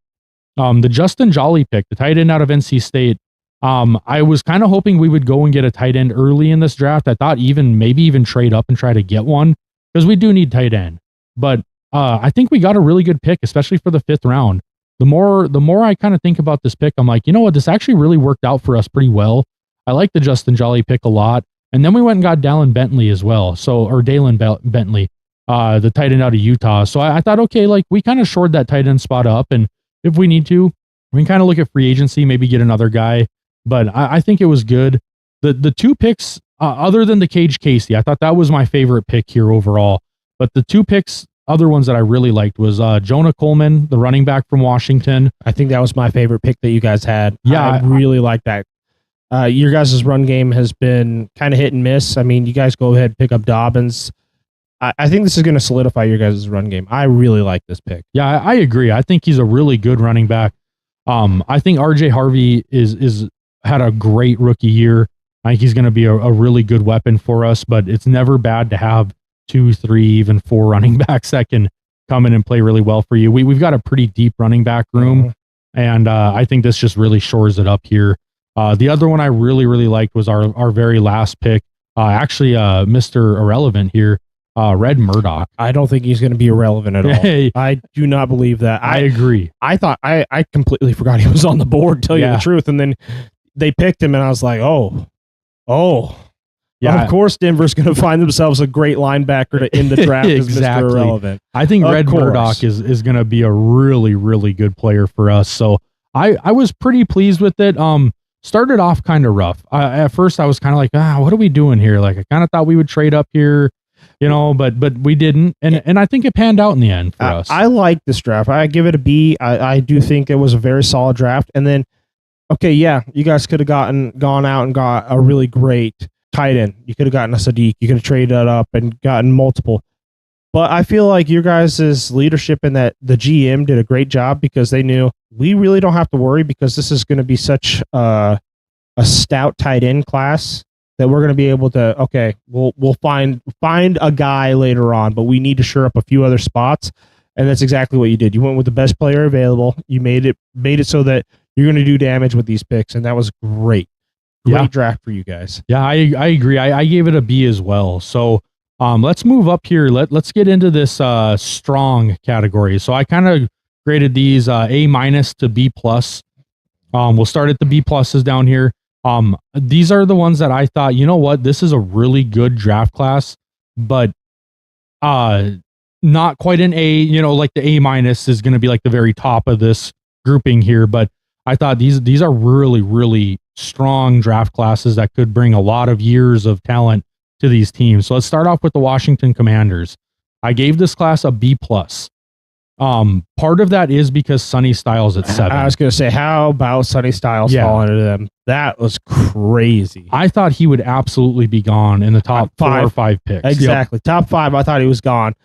The Justin Jolly pick, the tight end out of NC State, I was kind of hoping we would go and get a tight end early in this draft. I thought maybe even trade up and try to get one, because we do need tight end. But I think we got a really good pick, especially for the 5th round. The more I kind of think about this pick, I'm like, you know what, this actually really worked out for us pretty well. I like the Justin Jolly pick a lot. And then we went and got Dalen Bentley as well. Dalen Bentley, the tight end out of Utah. So I thought, okay, like we kind of shored that tight end spot up. And if we need to, we can kind of look at free agency, maybe get another guy. But I think it was good. The 2 picks, other than the Cage Casey, I thought that was my favorite pick here overall. But the 2 picks, other ones that I really liked, was Jonah Coleman, the running back from Washington. I think that was my favorite pick that you guys had. Yeah, I really like that. Your guys' run game has been kind of hit and miss. I mean, you guys go ahead and pick up Dobbins. I think this is going to solidify your guys' run game. I really like this pick. Yeah, I agree. I think he's a really good running back. I think RJ Harvey is had a great rookie year. I think he's going to be a really good weapon for us, but it's never bad to have 2, 3, even 4 running backs that can come in and play really well for you. We've got a pretty deep running back room, and I think this just really shores it up here. The other one I really, really liked was our very last pick. Actually, Mr. Irrelevant here, Red Murdoch. I don't think he's going to be irrelevant at all. I do not believe that. I agree. I thought I completely forgot he was on the board, to tell you the truth. And then they picked him, and I was like, oh. Yeah, of course Denver's going to find themselves a great linebacker to end the draft exactly. as Mr. Irrelevant. I think Red Murdoch is going to be a really, really good player for us. So I was pretty pleased with it. Started off kind of rough. At first I was kind of like, what are we doing here? Like I kind of thought we would trade up here, you know, but we didn't. And I think it panned out in the end for us. I like this draft. I give it a B. I do think it was a very solid draft. And then, okay, yeah, you guys could have gone out and got a really great tight end. You could have gotten a Sadiq. You could have traded that up and gotten multiple. But I feel like your guys' leadership in that the GM did a great job because they knew we really don't have to worry because this is going to be such a stout tight end class that we're going to be able to, okay, we'll find a guy later on, but we need to shore up a few other spots. And that's exactly what you did. You went with the best player available. You made it so that you're going to do damage with these picks, and that was great. Great draft for you guys. Yeah, I agree. I gave it a B as well. So let's move up here. Let's get into this strong category. So I kind of graded these A- to B+. We'll start at the B pluses down here. These are the ones that I thought, you know what, this is a really good draft class, but not quite an A, like the A- is going to be like the very top of this grouping here. But I thought these are really, really strong draft classes that could bring a lot of years of talent to these teams. So let's start off with the Washington Commanders. I gave this class a B+. Part of that is because Sonny Styles at 7. I was going to say, how about Sonny Styles falling into them? That was crazy. I thought he would absolutely be gone in the top 4 or 5 picks. Exactly. Yep. Top 5, I thought he was gone.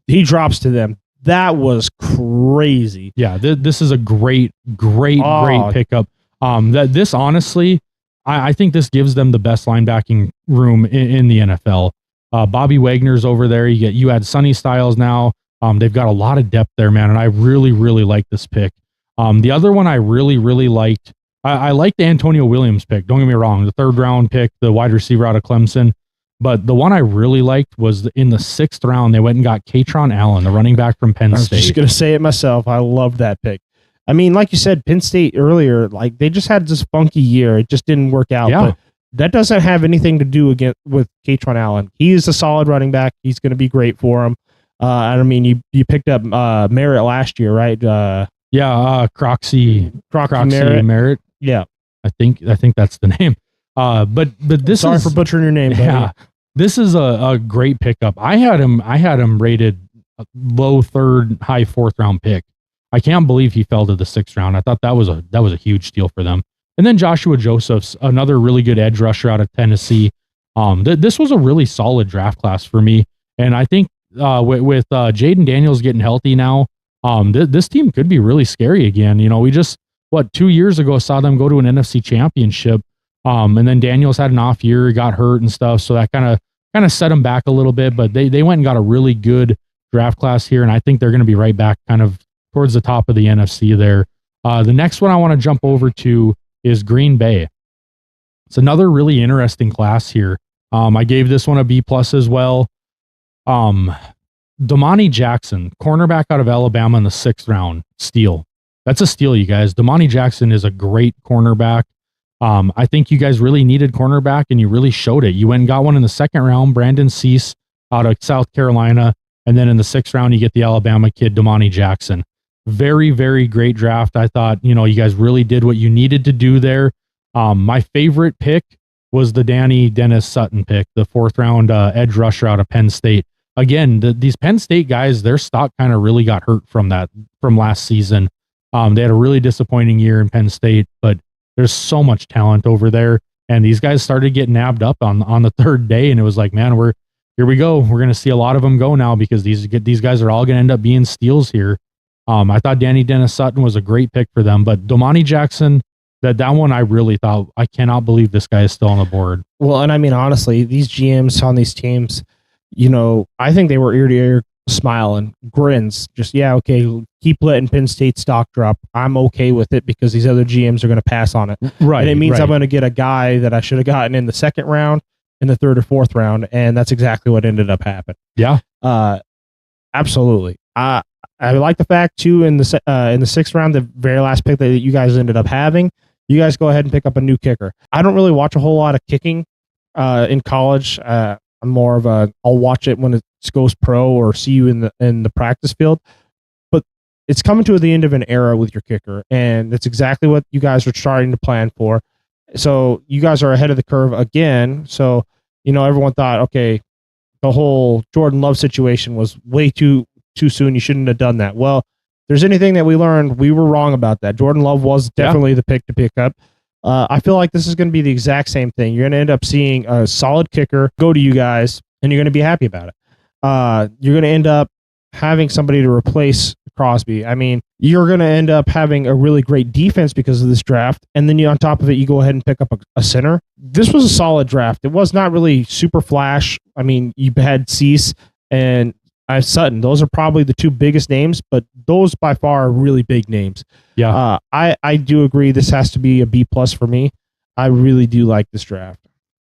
He drops to them. That was crazy. Yeah, this is a great pickup. This honestly, I think this gives them the best linebacking room in the NFL. Bobby Wagner's over there. You add Sonny Styles now. They've got a lot of depth there, man, and I really, really like this pick. The other one I really, really liked, I liked the Antonio Williams pick. Don't get me wrong, the 3rd round pick, the wide receiver out of Clemson. But the one I really liked was in the 6th round, they went and got Katron Allen, the running back from Penn State. I was just going to say it myself. I love that pick. I mean, like you said, Penn State earlier, like they just had this funky year. It just didn't work out. Yeah. But that doesn't have anything to do with Katron Allen. He is a solid running back. He's going to be great for him. I mean, you picked up Merritt last year, right? Croxy Merritt. Yeah, I think that's the name. But this sorry for butchering your name. Buddy. Yeah, this is a great pickup. I had him rated low 3rd, high 4th round pick. I can't believe he fell to the 6th round. I thought that was a huge steal for them. And then Joshua Josephs, another really good edge rusher out of Tennessee. This was a really solid draft class for me, and I think with Jaden Daniels getting healthy now, this team could be really scary again. We just 2 years ago saw them go to an NFC championship, and then Daniels had an off year, got hurt and stuff, so that kind of set them back a little bit. But they went and got a really good draft class here, and I think they're going to be right back kind of towards the top of the NFC there. The next one I want to jump over to is Green Bay. It's another really interesting class here. I gave this one a B+ as well. Domani Jackson, cornerback out of Alabama in the 6th round, steal. That's a steal, you guys. Domani Jackson is a great cornerback. I think you guys really needed cornerback, and you really showed it. You went and got one in the 2nd round, Brandon Cease out of South Carolina, and then in the 6th round, you get the Alabama kid, Domani Jackson. Very, very great draft. I thought, you guys really did what you needed to do there. My favorite pick was the Danny Dennis Sutton pick, the 4th round edge rusher out of Penn State. Again, these Penn State guys, their stock kind of really got hurt from last season. They had a really disappointing year in Penn State, but there's so much talent over there. And these guys started getting nabbed up on the 3rd day, and it was like, man, here we go. We're going to see a lot of them go now because these guys are all going to end up being steals here. I thought Danny Dennis Sutton was a great pick for them, but Domani Jackson, that one I really thought, I cannot believe this guy is still on the board. Well, and I mean, honestly, these GMs on these teams, I think they were ear to ear smiling, grins, just, okay, keep letting Penn State stock drop. I'm okay with it because these other GMs are going to pass on it. Right. And it means I'm going to get a guy that I should have gotten in the 2nd round, in the 3rd or 4th round. And that's exactly what ended up happening. Yeah. Absolutely. I like the fact too in the 6th round, the very last pick that you guys ended up having, you guys go ahead and pick up a new kicker. I don't really watch a whole lot of kicking in college. I'm more of I'll watch it when it goes pro or see you in the practice field. But it's coming to the end of an era with your kicker, and that's exactly what you guys are starting to plan for. So you guys are ahead of the curve again. So everyone thought, okay, the whole Jordan Love situation was way too soon. You shouldn't have done that. Well, if there's anything that we learned, we were wrong about that. Jordan Love was definitely the pick to pick up. I feel like this is going to be the exact same thing. You're going to end up seeing a solid kicker go to you guys, and you're going to be happy about it. You're going to end up having somebody to replace Crosby. I mean, you're going to end up having a really great defense because of this draft, and then on top of it, you go ahead and pick up a center. This was a solid draft. It was not really super flash. I mean, you had Cease and Sutton. Those are probably the two biggest names, but those by far are really big names. Yeah. I do agree this has to be a B+ for me. I really do like this draft.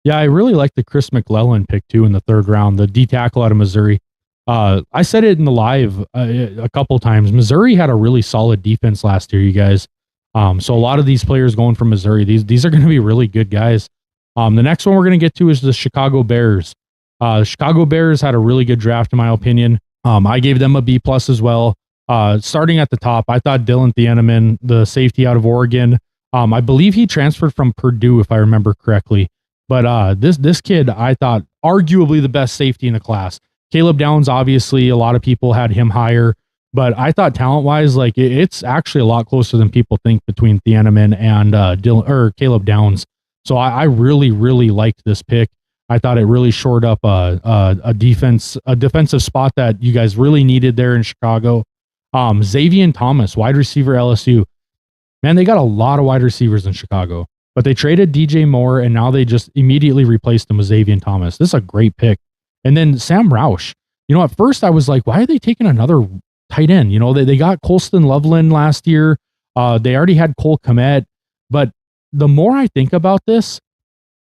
Yeah, I really like the Chris McClellan pick too in the 3rd round, the D tackle out of Missouri. I said it in the live a couple times. Missouri had a really solid defense last year, you guys. So a lot of these players going from Missouri, these are going to be really good guys. The next one we're going to get to is the Chicago Bears. The Chicago Bears had a really good draft, in my opinion. I gave them a B+ as well. Starting at the top, I thought Dylan Thieneman, the safety out of Oregon, I believe he transferred from Purdue, if I remember correctly. But this kid, I thought, arguably the best safety in the class. Caleb Downs, obviously, a lot of people had him higher, but I thought talent-wise, like it's actually a lot closer than people think between Thieneman and Caleb Downs. So I really, really liked this pick. I thought it really shored up a defensive spot that you guys really needed there in Chicago. Xavier Thomas, wide receiver LSU. Man, they got a lot of wide receivers in Chicago, but they traded DJ Moore and now they just immediately replaced him with Xavier Thomas. This is a great pick. And then Sam Roush. You know, at first I was like, why are they taking another tight end? You know, they got Colston Loveland last year. They already had Cole Kmet. But the more I think about this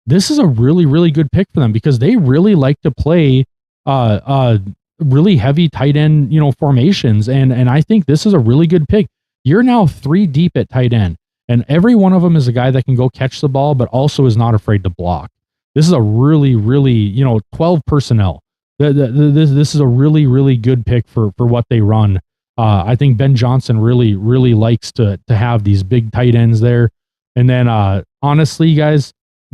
is a really, really good pick for them because they really like to play really heavy tight end, you know, formations. And I think this is a really good pick. You're now 3 deep at tight end, and every one of them is a guy that can go catch the ball, but also is not afraid to block. This is a really, really, you know, 12 personnel. This is a really, really good pick for what they run. I think Ben Johnson really, really likes to have these big tight ends there. And then, honestly, guys,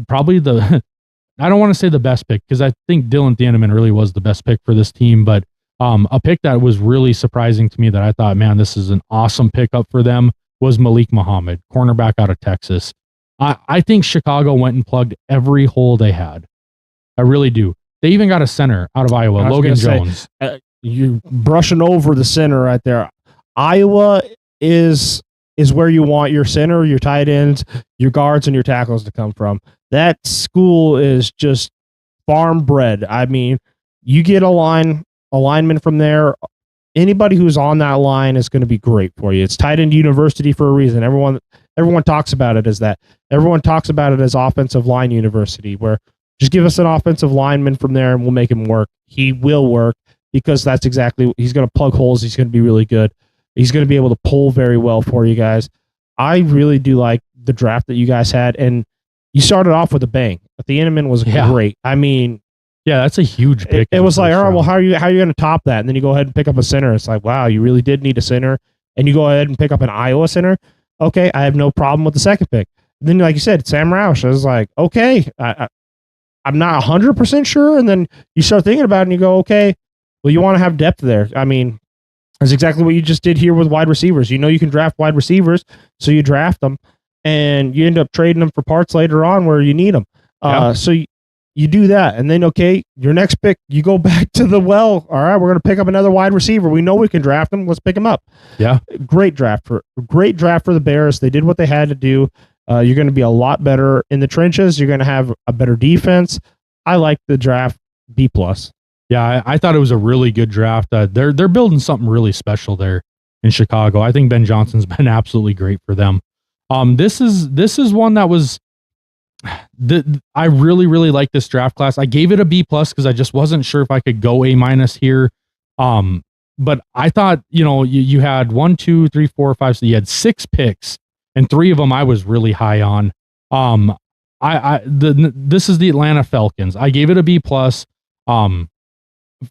probably I don't want to say the best pick because I think Dylan Thieneman really was the best pick for this team, but a pick that was really surprising to me that I thought, man, this is an awesome pickup for them was Malik Muhammad, cornerback out of Texas. I think Chicago went and plugged every hole they had. I really do. They even got a center out of Iowa, Logan Jones. You're brushing over the center right there. Iowa is where you want your center, your tight ends, your guards, and your tackles to come from. That school is just farm bred. I mean, you get a lineman from there. Anybody who's on that line is going to be great for you. It's tight end university for a reason. Everyone talks about it as that. Everyone talks about it as offensive line university, where just give us an offensive lineman from there and we'll make him work. He will work because that's exactly, he's going to plug holes. He's going to be really good. He's going to be able to pull very well for you guys. I really do like the draft that you guys had, and you started off with a bang. Thieneman was great. I mean, yeah, that's a huge pick. It was like, all right, well, how are you going to top that? And then you go ahead and pick up a center. It's like, wow, you really did need a center, and you go ahead and pick up an Iowa center. Okay, I have no problem with the second pick. And then, like you said, Sam Roush. I was like, okay, I'm not 100% sure. And then you start thinking about it, and you go, okay, well, you want to have depth there. I mean, that's exactly what you just did here with wide receivers. You know you can draft wide receivers, so you draft them, and you end up trading them for parts later on where you need them. So you do that, and then, okay, your next pick, you go back to the well. All right, we're going to pick up another wide receiver. We know we can draft him. Let's pick him up. Yeah. Great draft for the Bears. They did what they had to do. You're going to be a lot better in the trenches. You're going to have a better defense. I like the draft B+. Yeah, I thought it was a really good draft. They're building something really special there in Chicago. I think Ben Johnson's been absolutely great for them. This is one that was I really, really like this draft class. I gave it a B+ because I just wasn't sure if I could go A- here. But I thought, you know, you had 1, 2, 3, 4, 5. So you had 6 picks, and 3 of them I was really high on. This is the Atlanta Falcons. I gave it a B+.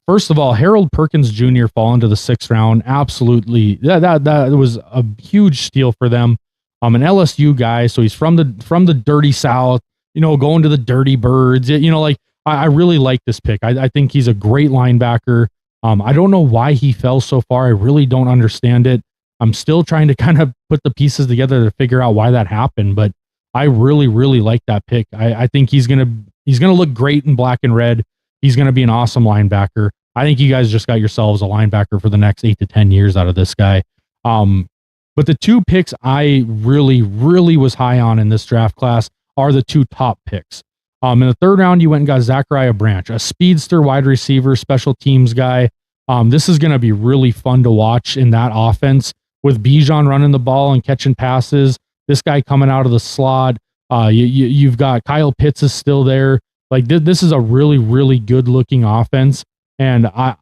First of all, Harold Perkins Jr. fall into the 6th round. Absolutely, that was a huge steal for them. An LSU guy, so he's from the dirty South. You know, going to the Dirty Birds. You know, like I really like this pick. I think he's a great linebacker. I don't know why he fell so far. I really don't understand it. I'm still trying to kind of put the pieces together to figure out why that happened. But I really, really like that pick. I think he's gonna look great in black and red. He's gonna be an awesome linebacker. I think you guys just got yourselves a linebacker for the next 8 to 10 years out of this guy. But the two picks I really, really was high on in this draft class are the two top picks. In the third round, you went and got Zachariah Branch, a speedster wide receiver, special teams guy. This is going to be really fun to watch in that offense with Bijan running the ball and catching passes. This guy coming out of the slot. You've got Kyle Pitts is still there. Like this is a really, really good looking offense. And I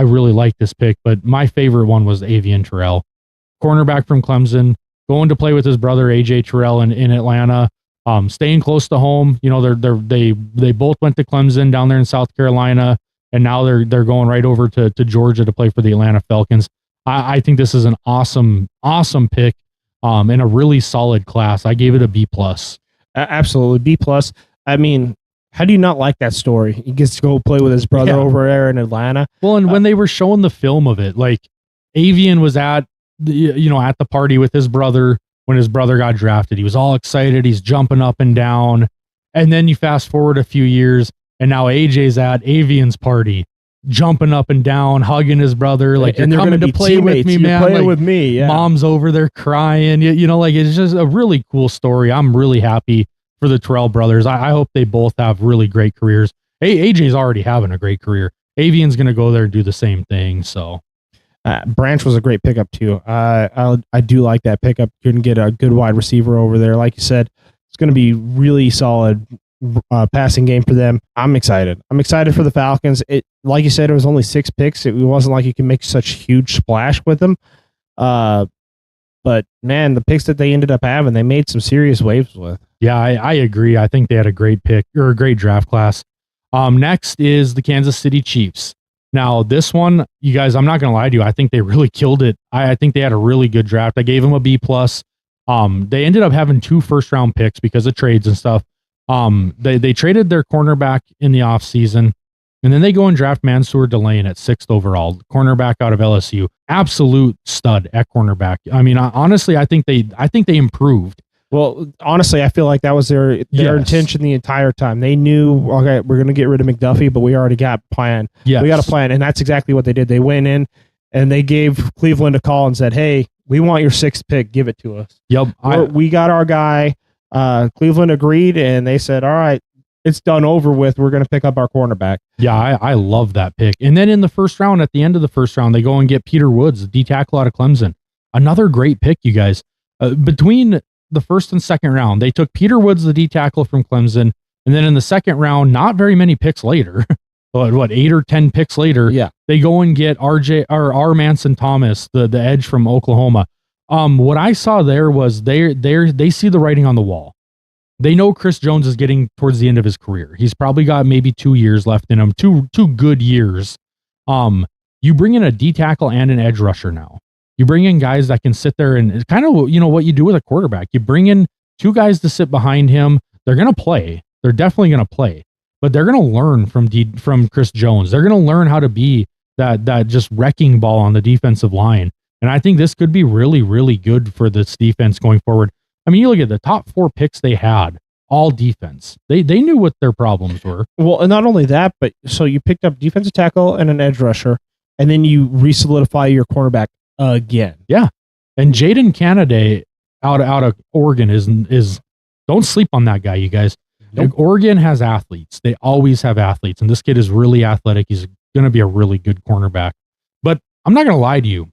really like this pick, but my favorite one was Avian Terrell, cornerback from Clemson, going to play with his brother AJ Terrell in Atlanta. Staying close to home. You know, they both went to Clemson down there in South Carolina, and now they're going right over to Georgia to play for the Atlanta Falcons. I think this is an awesome pick, in a really solid class. I gave it a B+. Absolutely B+. I mean, how do you not like that story? He gets to go play with his brother over there in Atlanta. Well, and when they were showing the film of it, like Avian was at the party with his brother when his brother got drafted. He was all excited. He's jumping up and down. And then you fast forward a few years, and now AJ's at Avian's party, jumping up and down, hugging his brother. Like, and you're coming to play with me, man. Playing like, with me, yeah. Mom's over there crying. Like, it's just a really cool story. I'm really happy for the Terrell brothers. I hope they both have really great careers. AJ's already having a great career. Avian's going to go there and do the same thing. So Branch was a great pickup too. I do like that pickup. Couldn't get a good wide receiver over there. Like you said, it's going to be really solid passing game for them. I'm excited. I'm excited for the Falcons. Like you said, it was only 6 picks. It wasn't like you can make such huge splash with them. But man, the picks that they ended up having, they made some serious waves with. Yeah, I agree. I think they had a great pick or a great draft class. Next is the Kansas City Chiefs. Now, this one, you guys, I'm not going to lie to you. I think they really killed it. I think they had a really good draft. I gave them a B+. They ended up having 2 first-round picks because of trades and stuff. They traded their cornerback in the offseason, and then they go and draft Mansour Delane at 6th overall, cornerback out of LSU. Absolute stud at cornerback. I mean, honestly, I think they improved. Well, honestly, I feel like that was their intention the entire time. They knew, okay, we're going to get rid of McDuffie, but we already got a plan. Yes. We got a plan, and that's exactly what they did. They went in, and they gave Cleveland a call and said, hey, we want your 6th pick. Give it to us. Yep. We got our guy. Cleveland agreed, and they said, all right, it's done over with. We're going to pick up our cornerback. Yeah, I love that pick. And then in the first round, at the end of the first round, they go and get Peter Woods, the D tackle out of Clemson. Another great pick, you guys. Between the first and second round, they took Peter Woods, the D tackle from Clemson. And then in the second round, not very many picks later, but 8 or 10 picks later, they go and get R. Manson Thomas, the edge from Oklahoma. What I saw there was they see the writing on the wall. They know Chris Jones is getting towards the end of his career. He's probably got maybe 2 years left in him, two good years. You bring in a D tackle and an edge rusher now. You bring in guys that can sit there and kind of, what you do with a quarterback. You bring in 2 guys to sit behind him. They're going to play. They're definitely going to play, but they're going to learn from Chris Jones. They're going to learn how to be that just wrecking ball on the defensive line. And I think this could be really, really good for this defense going forward. I mean, you look at the top 4 picks they had, all defense. They knew what their problems were. Well, and not only that, but so you picked up defensive tackle and an edge rusher, and then you re-solidify your cornerback again. Yeah. And Jaden Canaday out of Oregon is don't sleep on that guy, you guys. Nope. Oregon has athletes. They always have athletes. And this kid is really athletic. He's going to be a really good cornerback. But I'm not going to lie to you.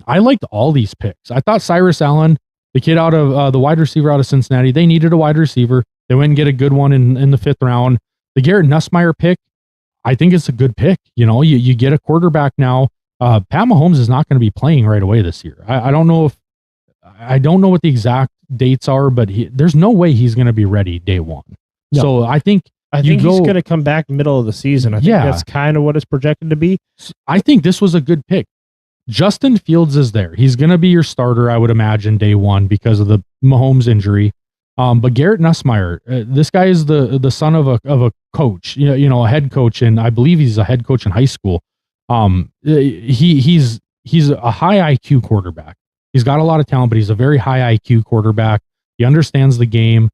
I liked all these picks. I thought Cyrus Allen, the kid out of the wide receiver out of Cincinnati, they needed a wide receiver. They went and get a good one in the 5th round. The Garrett Nussmeier pick, I think it's a good pick. You get a quarterback now. Pat Mahomes is not going to be playing right away this year. I don't know what the exact dates are, but there's no way he's going to be ready day one. No. So I think he's going to come back middle of the season. I think that's kind of what it's projected to be. I think this was a good pick. Justin Fields is there. He's going to be your starter, I would imagine, day one because of the Mahomes injury. But Garrett Nussmeier, this guy is the son of a coach, a head coach, and I believe he's a head coach in high school. He's a high IQ quarterback. He's got a lot of talent, but he's a very high IQ quarterback. He understands the game.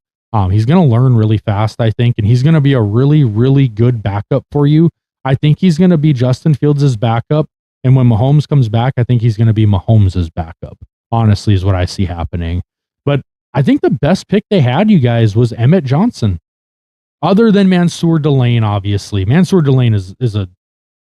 He's going to learn really fast, I think, and he's going to be a really, really good backup for you. I think he's going to be Justin Fields' backup. And when Mahomes comes back, I think he's going to be Mahomes' backup, honestly, is what I see happening. But I think the best pick they had, you guys, was Emmett Johnson. Other than Mansour Delane, obviously. Mansour Delane is an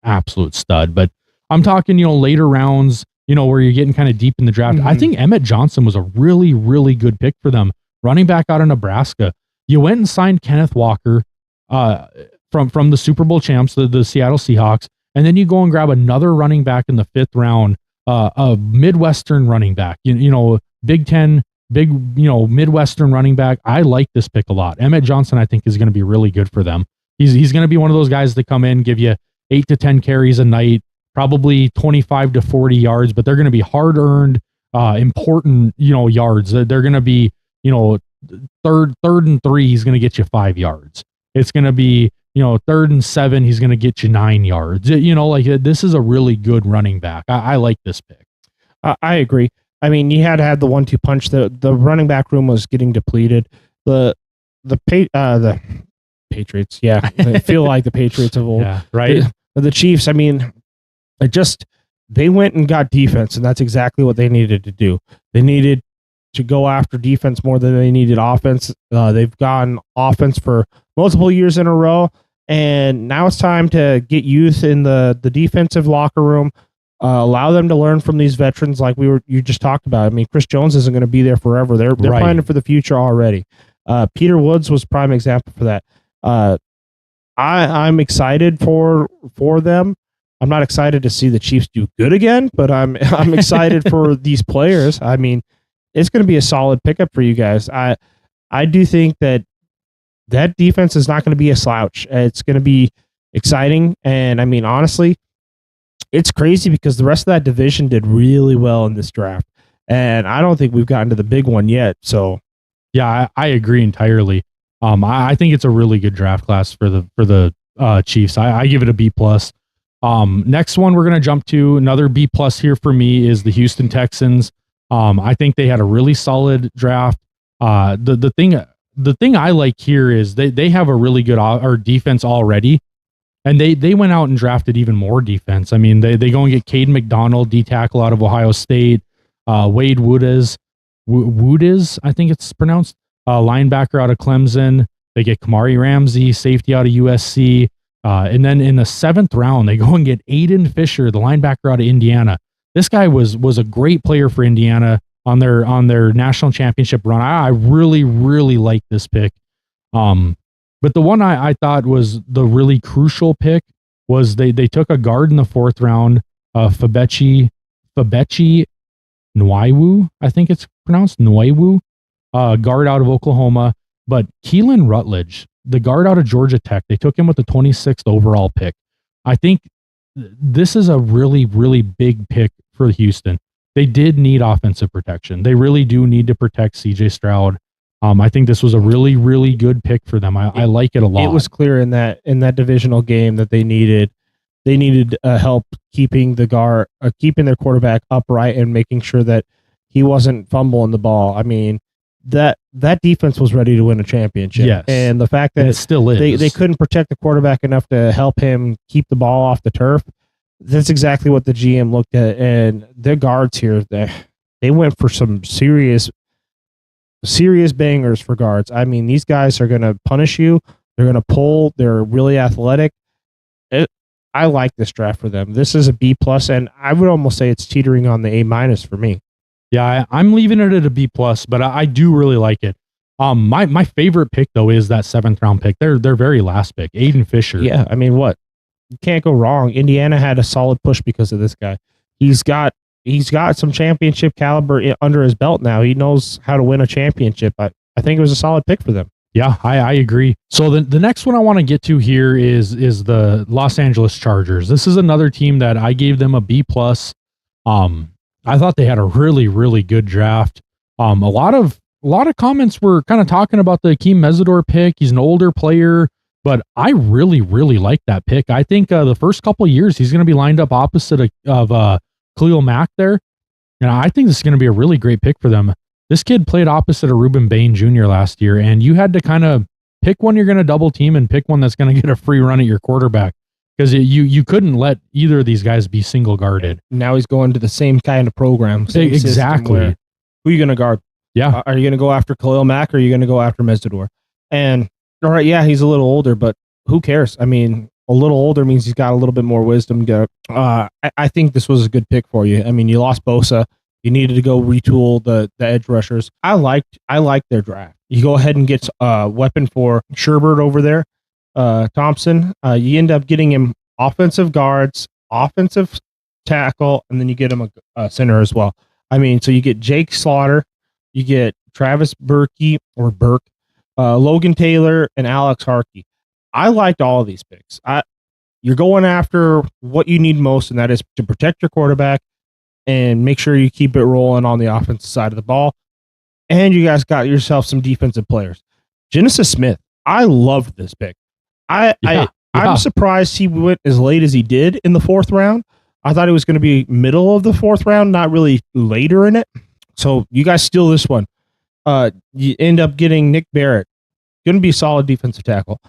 absolute stud. But I'm talking, later rounds, where you're getting kind of deep in the draft. I think Emmett Johnson was a really, really good pick for them. Running back out of Nebraska. You went and signed Kenneth Walker from the Super Bowl champs, the Seattle Seahawks. And then you go and grab another running back in the 5th round, a Midwestern running back, Big Ten, Midwestern running back. I like this pick a lot. Emmett Johnson, I think, is going to be really good for them. He's going to be one of those guys that come in, give you 8 to 10 carries a night, probably 25 to 40 yards, but they're going to be hard-earned, important, yards. They're going to be, third and 3, he's going to get you 5 yards. It's going to be, 3rd and 7, he's going to get you 9 yards. This is a really good running back. I like this pick. I agree. I mean, you had to have the 1-2 punch. The running back room was getting depleted. The Patriots, yeah, I feel like the Patriots of old, yeah, right? The Chiefs. I mean, they went and got defense, and that's exactly what they needed to do. They needed to go after defense more than they needed offense. They've gotten offense for multiple years in a row. And now it's time to get youth in the defensive locker room, allow them to learn from these veterans like you just talked about. I mean, Chris Jones isn't going to be there forever. They're right. planning for the future already. Peter Woods was prime example for that. I'm excited for them. I'm not excited to see the Chiefs do good again, but I'm excited for these players. I mean, it's going to be a solid pickup for you guys. I do think that defense is not going to be a slouch. It's going to be exciting. And I mean, honestly, it's crazy because the rest of that division did really well in this draft. And I don't think we've gotten to the big one yet. So yeah, I agree entirely. I think it's a really good draft class for the Chiefs. I give it a B+. Next one we're going to jump to, another B+ here for me, is the Houston Texans. I think they had a really solid draft. The thing I like here is they have a really good defense already, and they went out and drafted even more defense. I mean, they go and get Cade McDonald, D-tackle out of Ohio State, Wade Woodis, I think it's pronounced, linebacker out of Clemson. They get Kamari Ramsey, safety out of USC. And then in the 7th round, they go and get Aiden Fisher, the linebacker out of Indiana. This guy was a great player for Indiana on their national championship run. I really, really like this pick. But the one I thought was the really crucial pick was they took a guard in the 4th round, Fabechi Nwaiwu, I think it's pronounced Nwaiwu, guard out of Oklahoma. But Keelan Rutledge, the guard out of Georgia Tech, they took him with the 26th overall pick. I think this is a really, really big pick for Houston. They did need offensive protection. They really do need to protect CJ Stroud. I think this was a really, really good pick for them. I like it a lot. It was clear in that divisional game that they needed help keeping their quarterback upright and making sure that he wasn't fumbling the ball. I mean, that defense was ready to win a championship. Yes. And the fact that it still is. They couldn't protect the quarterback enough to help him keep the ball off the turf. That's exactly what the GM looked at. And their guards here, they went for some serious bangers for guards. I mean, these guys are going to punish you. They're going to pull. They're really athletic. I like this draft for them. This is a B+, and I would almost say it's teetering on the A- for me. Yeah, I'm leaving it at a B+, but I do really like it. My favorite pick though is that 7th round pick. Their very last pick, Aiden Fisher. Yeah, I mean, what? You can't go wrong. Indiana had a solid push because of this guy. He's got some championship caliber under his belt now. He knows how to win a championship. I think it was a solid pick for them. Yeah, I agree. So the next one I want to get to here is the Los Angeles Chargers. This is another team that I gave them a B+. I thought they had a really, really good draft. A lot of comments were kind of talking about the Akeem Mesidor pick. He's an older player, but I really, really like that pick. I think the first couple of years he's going to be lined up opposite of Khalil Mack there, and I think this is going to be a really great pick for them. This kid played opposite of Reuben Bain Jr. last year, and you had to kind of pick one you're going to double team and pick one that's going to get a free run at your quarterback, because you couldn't let either of these guys be single guarded. Now he's going to the same kind of program. Exactly. Who are you going to guard? Yeah. Are you going to go after Khalil Mack, or are you going to go after Mesidor? And all right, yeah, he's a little older, but who cares? I mean, a little older means he's got a little bit more wisdom. I think this was a good pick for you. I mean, you lost Bosa. You needed to go retool the edge rushers. I liked their draft. You go ahead and get a weapon for Sherbert over there, Thompson. You end up getting him offensive guards, offensive tackle, and then you get him a center as well. I mean, so you get Jake Slaughter, you get Travis Burke, Logan Taylor, and Alex Harkey. I liked all of these picks. You're going after what you need most, and that is to protect your quarterback and make sure you keep it rolling on the offensive side of the ball. And you guys got yourself some defensive players. Genesis Smith, I loved this pick. I'm surprised he went as late as he did in the 4th round. I thought it was going to be middle of the 4th round, not really later in it. So you guys steal this one. You end up getting Nick Barrett. Going to be a solid defensive tackle.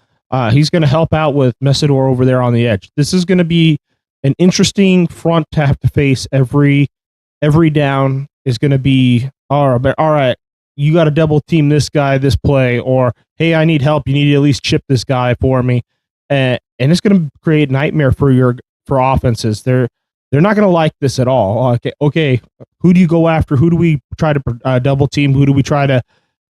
He's going to help out with Mesidor over there on the edge. This is going to be an interesting front to have to face. Every down is going to be, all right, you got to double team this guy this play, or hey, I need help. You need to at least chip this guy for me, and it's going to create nightmare for offenses. They're not going to like this at all. Okay, who do you go after? Who do we try to double team? Who do we try to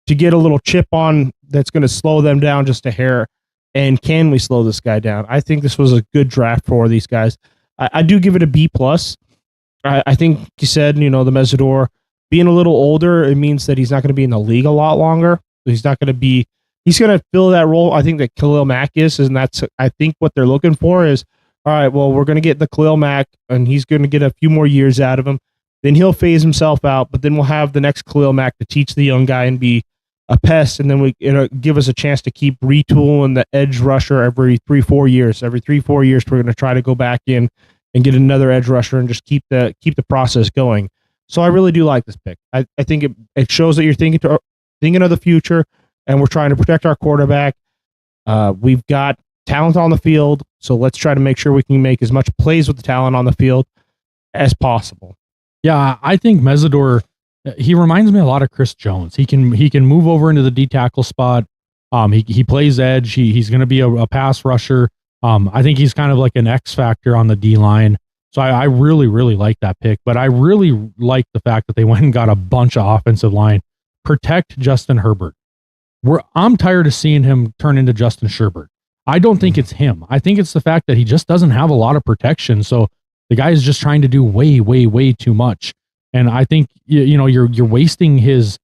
get a little chip on that's going to slow them down just a hair? And can we slow this guy down? I think this was a good draft for these guys. I do give it a B+. I think you said, the Mesidor being a little older, it means that he's not going to be in the league a lot longer. He's going to fill that role. I think that Khalil Mack is, and that's, I think what they're looking for is, all right, well, we're going to get the Khalil Mack, and he's going to get a few more years out of him. Then he'll phase himself out, but then we'll have the next Khalil Mack to teach the young guy and be a pest, and then give us a chance to keep retooling the edge rusher every 3-4 years. Every 3-4 years, we're going to try to go back in and get another edge rusher and just keep the process going. So I really do like this pick. I think it shows that you're thinking of the future, and we're trying to protect our quarterback. We've got talent on the field, so let's try to make sure we can make as much plays with the talent on the field as possible. Yeah, I think Mesidor, he reminds me a lot of Chris Jones. He can move over into the D tackle spot. He plays edge. He's going to be a pass rusher. I think he's kind of like an X factor on the D line. So I really, really like that pick. But I really like the fact that they went and got a bunch of offensive line. Protect Justin Herbert. I'm tired of seeing him turn into Justin Sherbert. I don't think it's him. I think it's the fact that he just doesn't have a lot of protection. So the guy is just trying to do way, way, way too much. And I think you're wasting his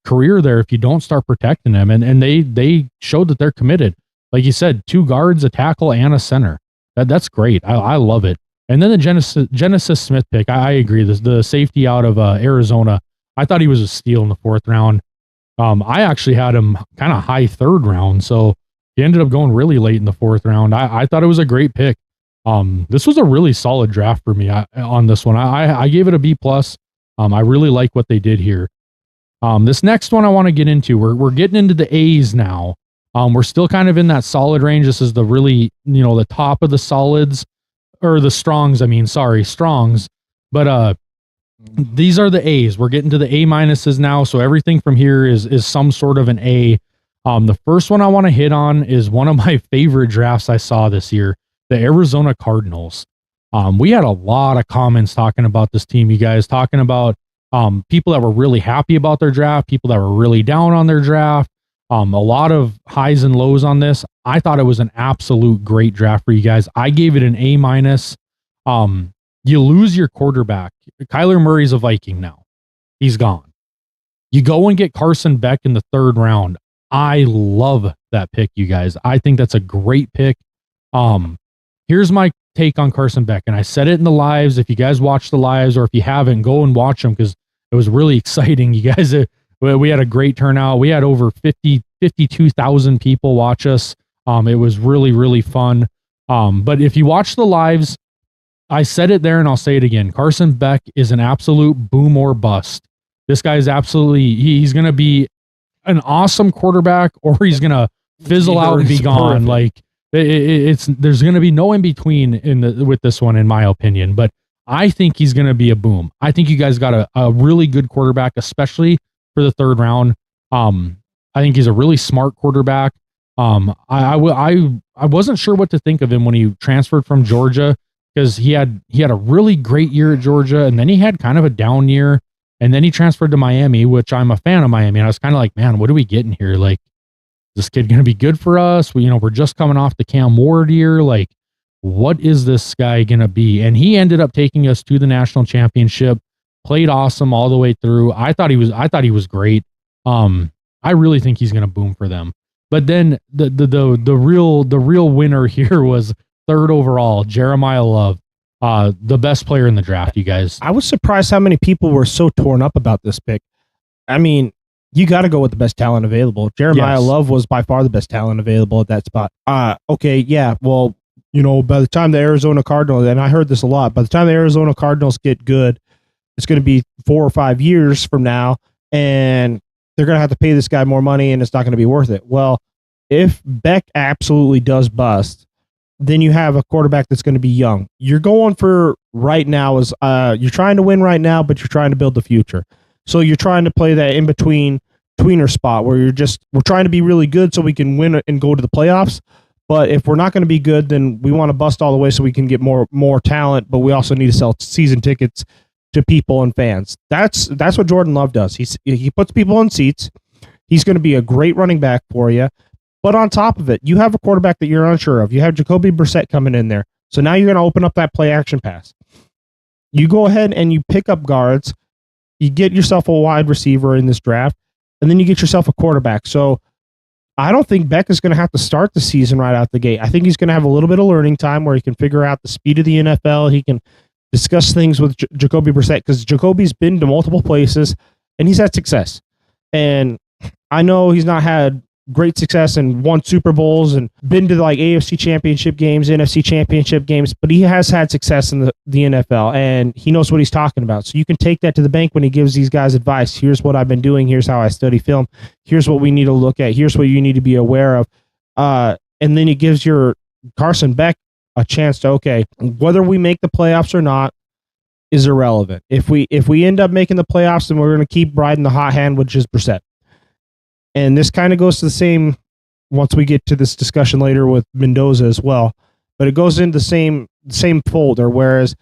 career there if you don't start protecting him. And they showed that they're committed. Like you said, 2 guards, a tackle, and a center. That's great. I love it. And then the Genesis Smith pick, I agree. The safety out of Arizona, I thought he was a steal in the 4th round. I actually had him kind of high 3rd round, so he ended up going really late in the 4th round. I thought it was a great pick. This was a really solid draft for me on this one. I gave it a B+. I really like what they did here. This next one I want to get into, we're getting into the A's now. We're still kind of in that solid range. This is the really, the top of the solids, or the strongs. Strongs. But these are the A's. We're getting to the A- now. So everything from here is some sort of an A. The first one I want to hit on is one of my favorite drafts I saw this year, the Arizona Cardinals. We had a lot of comments talking about this team, you guys, talking about people that were really happy about their draft, people that were really down on their draft. A lot of highs and lows on this. I thought it was an absolute great draft for you guys. I gave it an A-. You lose your quarterback. Kyler Murray's a Viking now. He's gone. You go and get Carson Beck in the 3rd round. I love that pick, you guys. I think that's a great pick. Here's my take on Carson Beck, and I said it in the lives. If you guys watch the lives, or if you haven't, go and watch them, because it was really exciting. You guys, we had a great turnout. We had over 52,000 people watch us. It was really, really fun. But if you watch the lives, I said it there and I'll say it again. Carson Beck is an absolute boom or bust. This guy is absolutely, he's going to be an awesome quarterback, or he's going to fizzle out and be gone. Like it's there's going to be no in between with this one, in my opinion. But I think he's going to be a boom. I think you guys got a really good quarterback, especially for the third round. I think he's a really smart quarterback. I wasn't sure what to think of him when he transferred from Georgia, because he had a really great year at Georgia, and then he had kind of a down year, and then he transferred to Miami, which I'm a fan of Miami. And I was kind of like, man, what are we getting here? Like, is this kid going to be good for us? We're just coming off the Cam Ward year. Like, what is this guy going to be? And he ended up taking us to the national championship, played awesome all the way through. I thought he was great. I really think he's going to boom for them. But then the real winner here was third overall, Jeremiyah Love, the best player in the draft, you guys. I was surprised how many people were so torn up about this pick. I mean, you got to go with the best talent available. Jeremiyah Love was by far the best talent available at that spot. Okay, yeah, well, by the time the Arizona Cardinals, and I heard this a lot, by the time the Arizona Cardinals get good, it's going to be 4 or 5 years from now, and they're going to have to pay this guy more money, and it's not going to be worth it. Well, if Beck absolutely does bust, then you have a quarterback that's going to be young. You're going for right now is you're trying to win right now, but you're trying to build the future. So you're trying to play that in tweener spot where we're trying to be really good so we can win and go to the playoffs. But if we're not going to be good, then we want to bust all the way so we can get more talent. But we also need to sell season tickets to people and fans. That's what Jordan Love does. He puts people in seats. He's going to be a great running back for you. But on top of it, you have a quarterback that you're unsure of. You have Jacoby Brissett coming in there. So now you're going to open up that play action pass. You go ahead and you pick up guards. You get yourself a wide receiver in this draft, and then you get yourself a quarterback. So I don't think Beck is going to have to start the season right out the gate. I think he's going to have a little bit of learning time where he can figure out the speed of the NFL. He can discuss things with Jacoby Brissett, because Jacoby's been to multiple places and he's had success. And I know he's not had great success and won Super Bowls and been to like AFC championship games, NFC championship games, but he has had success in the NFL, and he knows what he's talking about. So you can take that to the bank when he gives these guys advice. Here's what I've been doing. Here's how I study film. Here's what we need to look at. Here's what you need to be aware of. And then he gives your Carson Beck a chance to, okay, whether we make the playoffs or not is irrelevant. If we end up making the playoffs, then we're going to keep riding the hot hand, which is Brissett. And this kind of goes to the same once we get to this discussion later with Mendoza as well. But it goes into the same folder. Whereas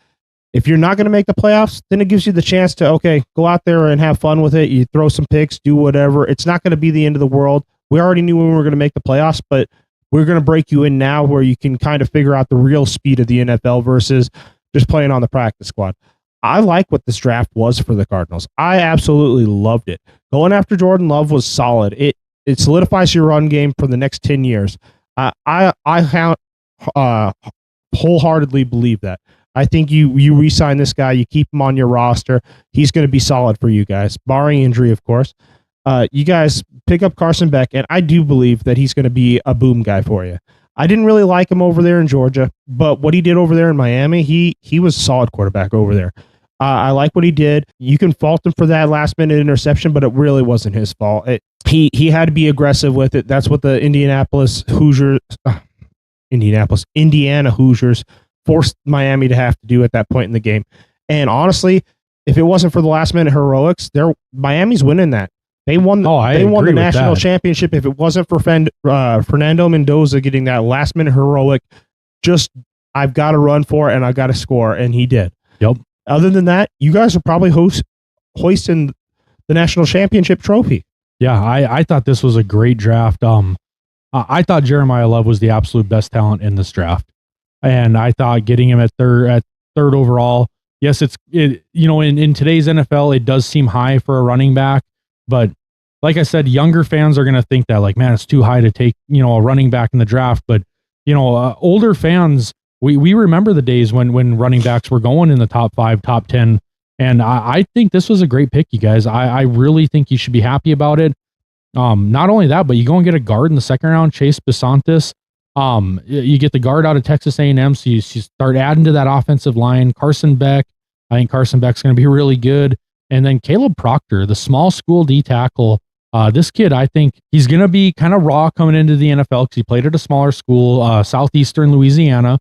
if you're not going to make the playoffs, then it gives you the chance to, okay, go out there and have fun with it. You throw some picks, do whatever. It's not going to be the end of the world. We already knew when we were going to make the playoffs, but we're going to break you in now where you can kind of figure out the real speed of the NFL versus just playing on the practice squad. I like what this draft was for the Cardinals. I absolutely loved it. Going after Jordan Love was solid. It solidifies your run game for the next 10 years. I wholeheartedly believe that. I think you re-sign this guy, you keep him on your roster. He's going to be solid for you guys, barring injury, of course. You guys pick up Carson Beck, and I do believe that he's going to be a boom guy for you. I didn't really like him over there in Georgia, but what he did over there in Miami, he was a solid quarterback over there. I like what he did. You can fault him for that last-minute interception, but it really wasn't his fault. He had to be aggressive with it. That's what the Indiana Hoosiers forced Miami to have to do at that point in the game. And honestly, if it wasn't for the last-minute heroics, Miami's winning that. They won the national championship. If it wasn't for Fernando Mendoza getting that last-minute heroic, just I've got to run for it and I've got to score, and he did. Yep. Other than that, you guys are probably hoisting the national championship trophy. Yeah, I thought this was a great draft. I thought Jeremiyah Love was the absolute best talent in this draft, and I thought getting him at third overall. Yes, in today's NFL, it does seem high for a running back, but like I said, younger fans are going to think that, like, man, it's too high to take a running back in the draft. But older fans, we remember the days when running backs were going in the top 5, top 10. And I think this was a great pick, you guys. I really think you should be happy about it. Not only that, but you go and get a guard in the second round, Chase Bisontis. You get the guard out of Texas A&M, so you start adding to that offensive line. Carson Beck, I think Carson Beck's going to be really good. And then Caleb Proctor, the small school D tackle. This kid, I think he's going to be kind of raw coming into the NFL because he played at a smaller school, Southeastern Louisiana.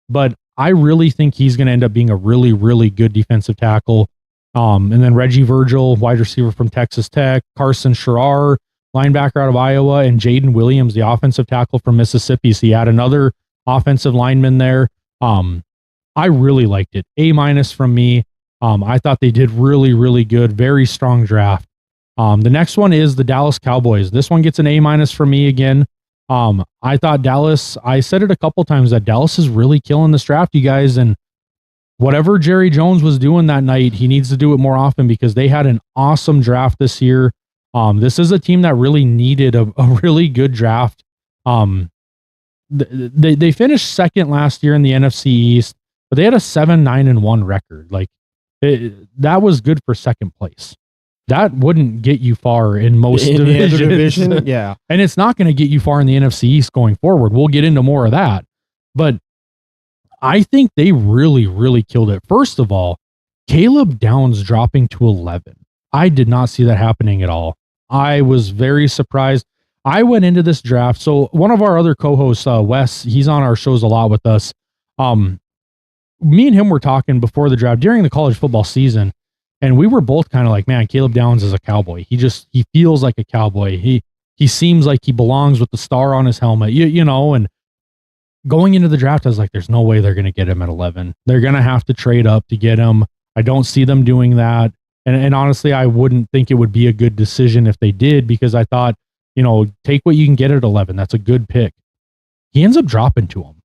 But I really think he's going to end up being a really, really good defensive tackle. And then Reggie Virgil, wide receiver from Texas Tech, Carson Scherer, linebacker out of Iowa, and Jaden Williams, the offensive tackle from Mississippi. So you had another offensive lineman there. I really liked it. A- from me. I thought they did really, really good. Very strong draft. The next one is the Dallas Cowboys. This one gets an A- from me again. I thought Dallas, I said it a couple times that Dallas is really killing this draft, you guys. And whatever Jerry Jones was doing that night, he needs to do it more often because they had an awesome draft this year. This is a team that really needed a really good draft. They finished second last year in the NFC East, but they had a 7-9-1 record. Like that was good for second place. That wouldn't get you far in most divisions. Yeah. And it's not going to get you far in the NFC East going forward. We'll get into more of that. But I think they really, really killed it. First of all, Caleb Downs dropping to 11. I did not see that happening at all. I was very surprised. I went into this draft. So one of our other co-hosts, Wes, he's on our shows a lot with us. Me and him were talking before the draft during the college football season. And we were both kind of like, man, Caleb Downs is a cowboy. He feels like a cowboy. He seems like he belongs with the star on his helmet, you know, and going into the draft, I was like, there's no way they're going to get him at 11. They're going to have to trade up to get him. I don't see them doing that. And honestly, I wouldn't think it would be a good decision if they did, because I thought, you know, take what you can get at 11. That's a good pick. He ends up dropping to him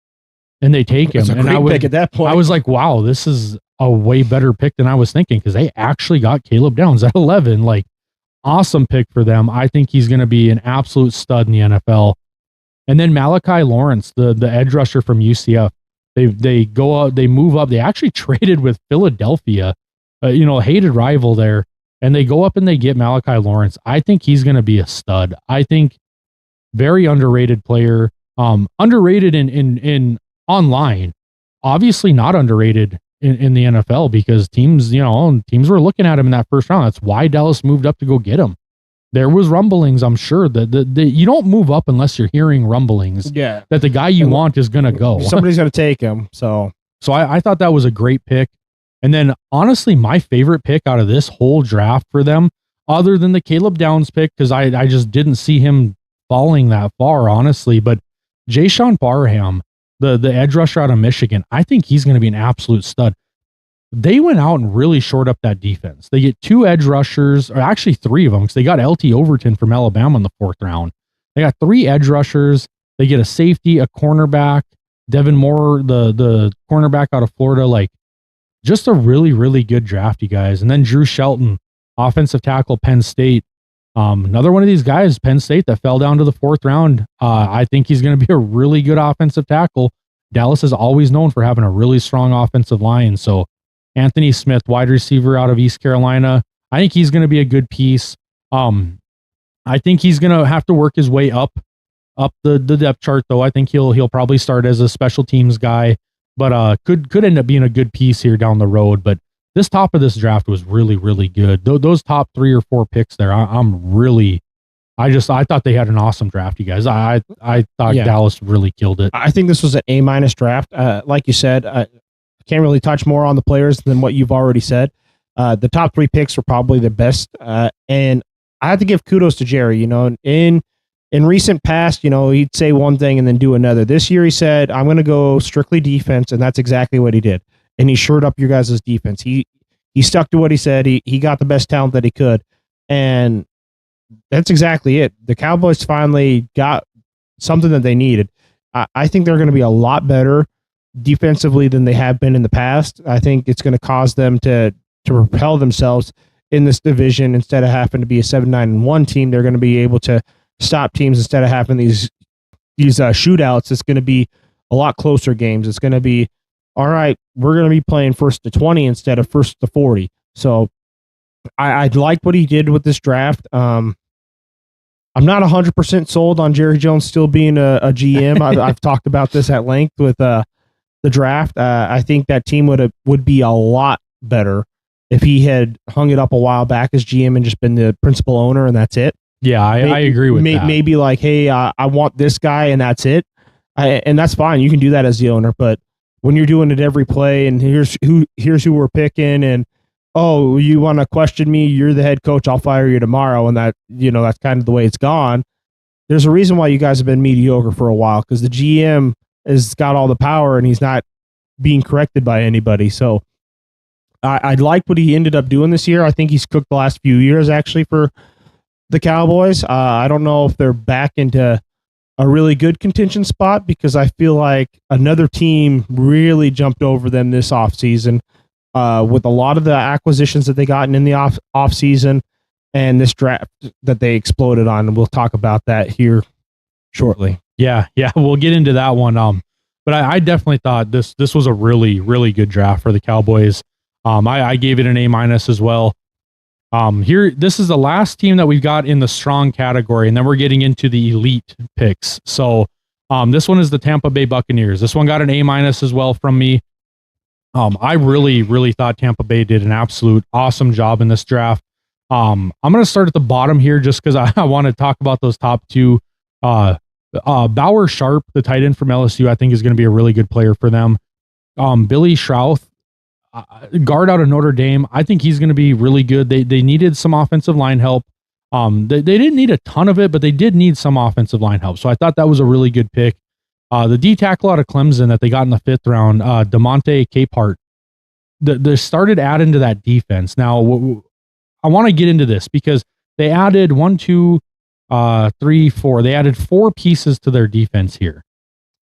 and they take him. And pick at that point. I was like, wow, this is a way better pick than I was thinking, because they actually got Caleb Downs at 11. Like, awesome pick for them. I think he's going to be an absolute stud in the NFL. And then Malachi Lawrence, the edge rusher from UCF, they go out, they move up. They actually traded with Philadelphia, hated rival there, and they go up and they get Malachi Lawrence. I think he's going to be a stud. I think very underrated player, underrated in online, obviously not underrated in the NFL, because teams were looking at him in that first round. That's why Dallas moved up to go get him. There was rumblings, I'm sure, that you don't move up unless you're hearing rumblings that the guy you want is going to go. Somebody's going to take him. So I thought that was a great pick. And then honestly, my favorite pick out of this whole draft for them, other than the Caleb Downs pick, because I just didn't see him falling that far, honestly, but Jayshon Parham, the edge rusher out of Michigan, I think he's going to be an absolute stud. They went out and really shored up that defense. They get 2 edge rushers, or actually 3 of them, because they got LT Overton from Alabama in the 4th round. They got 3 edge rushers. They get a safety, a cornerback, Devin Moore, the cornerback out of Florida. Like, just a really, really good draft, you guys. And then Drew Shelton, offensive tackle, Penn State. Another one of these guys, Penn State, that fell down to the 4th round. I think he's going to be a really good offensive tackle. Dallas is always known for having a really strong offensive line. So Anthony Smith, wide receiver out of East Carolina, I think he's going to be a good piece. I think he's going to have to work his way up the depth chart, though. I think he'll probably start as a special teams guy, but could end up being a good piece here down the road. But this top of this draft was really, really good. Those top 3 or 4 picks there, I thought they had an awesome draft, you guys. I thought Dallas really killed it. I think this was an A- draft. Like you said, I can't really touch more on the players than what you've already said. The top 3 picks were probably the best. And I have to give kudos to Jerry. In recent past, he'd say one thing and then do another. This year he said, I'm going to go strictly defense. And that's exactly what he did. And he shored up your guys' defense. He stuck to what he said. He got the best talent that he could. And that's exactly it. The Cowboys finally got something that they needed. I think they're going to be a lot better defensively than they have been in the past. I think it's going to cause them to propel themselves in this division. Instead of having to be a 7-9-1 team, they're going to be able to stop teams instead of having these shootouts. It's going to be a lot closer games. It's going to be, all right, we're going to be playing 1st to 20 instead of 1st to 40. So I like what he did with this draft. I'm not 100% sold on Jerry Jones still being a GM. I've talked about this at length with the draft. I think that team would be a lot better if he had hung it up a while back as GM and just been the principal owner and that's it. Yeah, I agree with that. Maybe like, hey, I want this guy and that's it. And that's fine. You can do that as the owner, but when you're doing it every play and here's who we're picking and, oh, you want to question me? You're the head coach. I'll fire you tomorrow. And that, that's kind of the way it's gone. There's a reason why you guys have been mediocre for a while, because the GM has got all the power and he's not being corrected by anybody. So I like what he ended up doing this year. I think he's cooked the last few years actually for the Cowboys. I don't know if they're back into a really good contention spot, because I feel like another team really jumped over them this offseason with a lot of the acquisitions that they gotten in the offseason and this draft that they exploded on. And we'll talk about that here shortly. Yeah, we'll get into that one. But I definitely thought this was a really, really good draft for the Cowboys. I gave it an A- as well. Here, this is the last team that we've got in the strong category, and then we're getting into the elite picks. So, this one is the Tampa Bay Buccaneers. This one got an A- as well from me. I really, really thought Tampa Bay did an absolute awesome job in this draft. I'm going to start at the bottom here just because I want to talk about those top two. Bauer Sharp, the tight end from LSU, I think is going to be a really good player for them. Billy Schrauth, guard out of Notre Dame. I think he's going to be really good. They needed some offensive line help. They didn't need a ton of it, but they did need some offensive line help. So I thought that was a really good pick. The D tackle out of Clemson that they got in the 5th round, DeMonte Capehart, they started adding to that defense. Now, I want to get into this because they added 1, 2, 3, 4. They added 4 pieces to their defense here.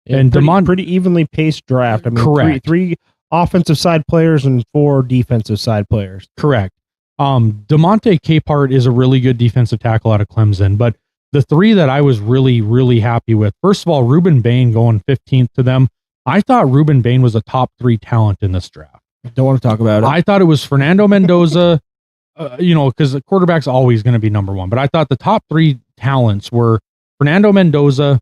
And pretty evenly paced draft. I mean, correct. Three offensive side players and 4 defensive side players. Correct. DeMonte Capehart is a really good defensive tackle out of Clemson, but the 3 that I was really, really happy with, first of all, Ruben Bain going 15th to them. I thought Ruben Bain was a top 3 talent in this draft. Don't want to talk about it. I thought it was Fernando Mendoza, because the quarterback's always going to be number 1, but I thought the top 3 talents were Fernando Mendoza,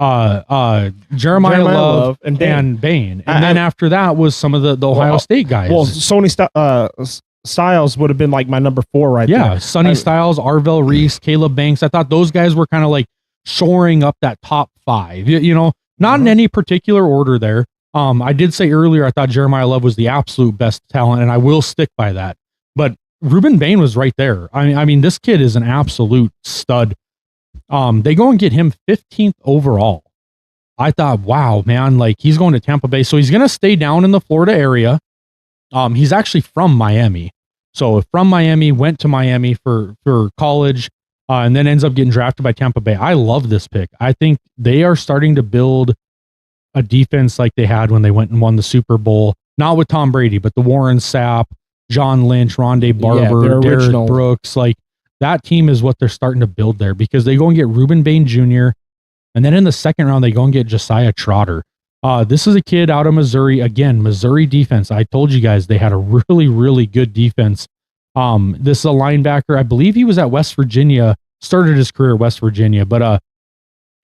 Jeremiyah Love, and Bain. And then after that was some of the Ohio State guys. Well, Styles would have been like my number 4 right there. Yeah, Sonny Styles, Arvell Reese, Caleb Banks. I thought those guys were kind of like shoring up that top 5. Not in any particular order there. I did say earlier I thought Jeremiyah Love was the absolute best talent, and I will stick by that. But Ruben Bain was right there. I mean, this kid is an absolute stud. They go and get him 15th overall. I thought, wow, man, like he's going to Tampa Bay. So he's going to stay down in the Florida area. He's actually from Miami. So from Miami, went to Miami for college, and then ends up getting drafted by Tampa Bay. I love this pick. I think they are starting to build a defense like they had when they went and won the Super Bowl. Not with Tom Brady, but the Warren Sapp, John Lynch, Rondé Barber, Derek Brooks. Like that team is what they're starting to build there, because they go and get Ruben Bain Jr., and then in the 2nd round, they go and get Josiah Trotter. This is a kid out of Missouri. Again, Missouri defense. I told you guys they had a really, really good defense. This is a linebacker. I believe he was at West Virginia, started his career at West Virginia, but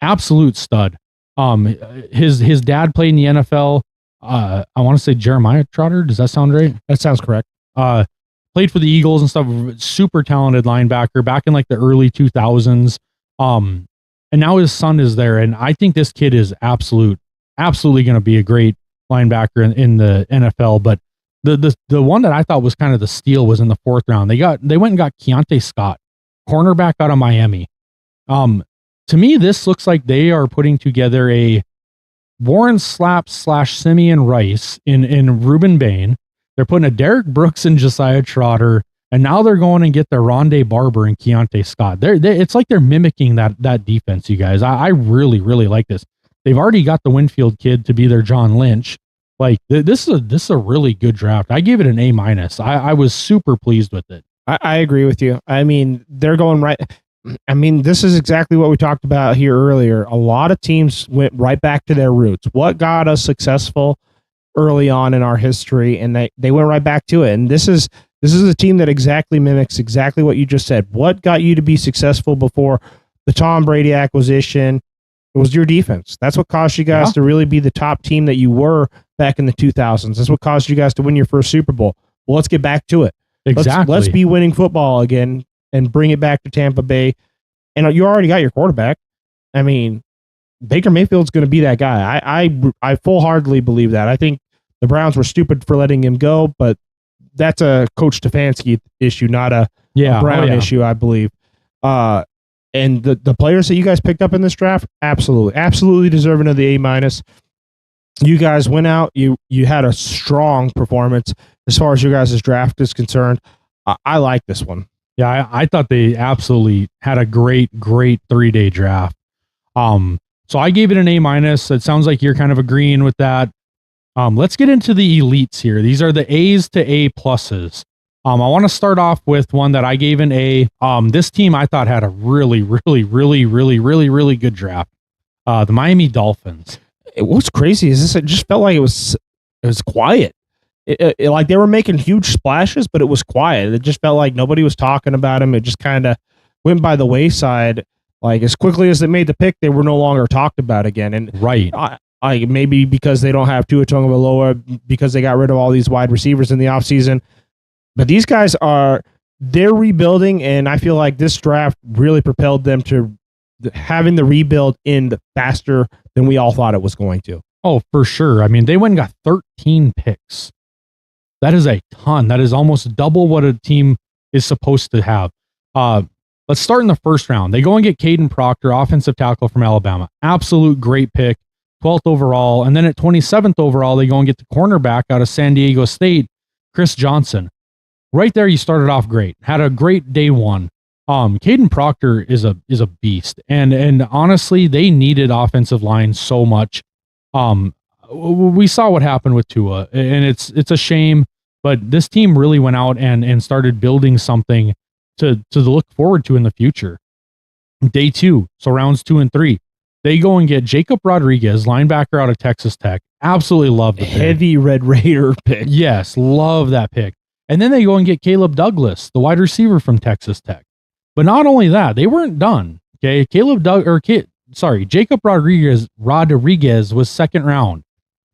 absolute stud. His dad played in the NFL. I want to say Jeremiah Trotter. Does that sound right? That sounds correct. Played for the Eagles and stuff. Super talented linebacker back in like the early 2000s. And now his son is there, and I think this kid is absolutely going to be a great linebacker in the NFL. But the one that I thought was kind of the steal was in the 4th round. They went and got Keontae Scott, cornerback out of Miami. To me, this looks like they are putting together a Warren Sapp / Simeon Rice in Ruben Bain. They're putting a Derek Brooks and Josiah Trotter, and now they're going and get their Rondé Barber and Keontae Scott. It's like they're mimicking that defense, you guys. I really, really like this. They've already got the Winfield kid to be their John Lynch. Like this is a really good draft. I gave it an A-. I was super pleased with it. I agree with you. I mean, they're going right. I mean, this is exactly what we talked about here earlier. A lot of teams went right back to their roots. What got us successful early on in our history, and they went right back to it. And this is a team that exactly mimics exactly what you just said. What got you to be successful before the Tom Brady acquisition? It was your defense. That's what caused you guys to really be the top team that you were back in the 2000s. That's what caused you guys to win your first Super Bowl. Well, let's get back to it. Exactly. Let's be winning football again and bring it back to Tampa Bay. And you already got your quarterback. I mean, Baker Mayfield's going to be that guy. I full-heartedly believe that. I think the Browns were stupid for letting him go, but that's a Coach Stefanski issue, not a Brown issue, I believe. And the players that you guys picked up in this draft, absolutely deserving of the A-. You guys went out. You had a strong performance as far as your guys' draft is concerned. I like this one. Yeah, I thought they absolutely had a great 3-day draft. So I gave it an A-. It sounds like you're kind of agreeing with that. Let's get into the elites here. These are the A's to A pluses. I want to start off with one that I gave an A. This team I thought had a really good draft. The Miami Dolphins. What's crazy is this? It just felt like it was quiet. It like they were making huge splashes, but it was quiet. It just felt like nobody was talking about him. It just kind of went by the wayside. Like as quickly as they made the pick, they were no longer talked about again. And right, I maybe because they don't have Tua Tagovailoa, because they got rid of all these wide receivers in the offseason. But these guys they're rebuilding, and I feel like this draft really propelled them to having the rebuild end faster than we all thought it was going to. Oh, for sure. I mean, they went and got 13 picks. That is a ton. That is almost double what a team is supposed to have. Let's start in the first round. They go and get Caden Proctor, offensive tackle from Alabama. Absolute great pick, 12th overall. And then at 27th overall, they go and get the cornerback out of San Diego State, Chris Johnson. Right there, you started off great. Had a great day one. Caden Proctor is a beast. And honestly, they needed offensive line so much. We saw what happened with Tua, and it's a shame, but this team really went out and started building something to look forward to in the future. Day two, so rounds 2 and 3, they go and get Jacob Rodriguez, linebacker out of Texas Tech. Absolutely love the pick. Heavy Red Raider pick. Yes, love that pick. And then they go and get Caleb Douglas, the wide receiver from Texas Tech. But not only that, they weren't done. Okay, Jacob Rodriguez was second round.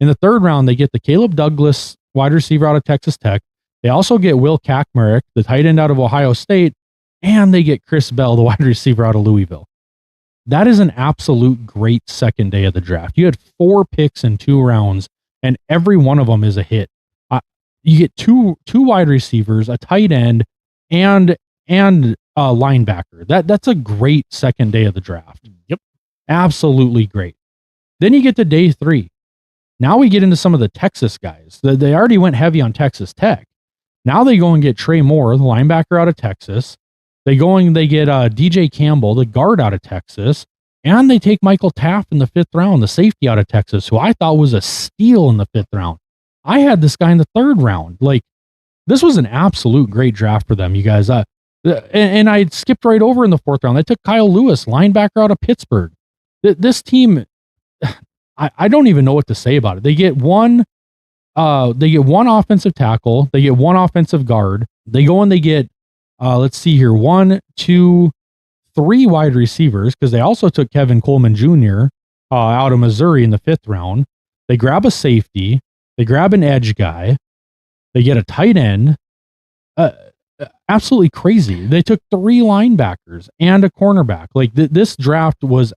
In the third round, they get the Caleb Douglas, wide receiver out of Texas Tech. They also get Will Kaczmarek, the tight end out of Ohio State, and they get Chris Bell, the wide receiver out of Louisville. That is an absolute great second day of the draft. You had 4 picks in 2 rounds, and every one of them is a hit. You get two wide receivers, a tight end, and a linebacker. That's a great second day of the draft. Yep, absolutely great. Then you get to day 3. Now we get into some of the Texas guys. They already went heavy on Texas Tech. Now they go and get Trey Moore, the linebacker out of Texas. They get DJ Campbell, the guard out of Texas. And they take Michael Taft in the 5th round, the safety out of Texas, who I thought was a steal in the 5th round. I had this guy in the 3rd round. Like, this was an absolute great draft for them, you guys. And I skipped right over in the 4th round. They took Kyle Lewis, linebacker out of Pittsburgh. This team, I don't even know what to say about it. They get one offensive tackle. They get 1 offensive guard. They go and they get, 1, 2, 3 wide receivers, because they also took Kevin Coleman Jr. Out of Missouri in the 5th round. They grab a safety. They grab an edge guy. They get a tight end. Absolutely crazy. They took 3 linebackers and a cornerback. Like this draft was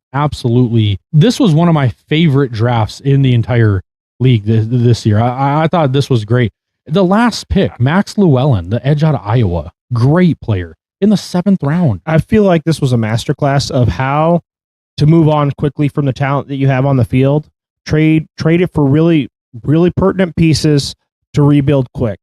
this was one of my favorite drafts in the entire league this year. I thought this was great. The last pick, Max Llewellyn, the edge out of Iowa, great player in the 7th round. I feel like this was a masterclass of how to move on quickly from the talent that you have on the field. Trade it for really, really pertinent pieces to rebuild quick.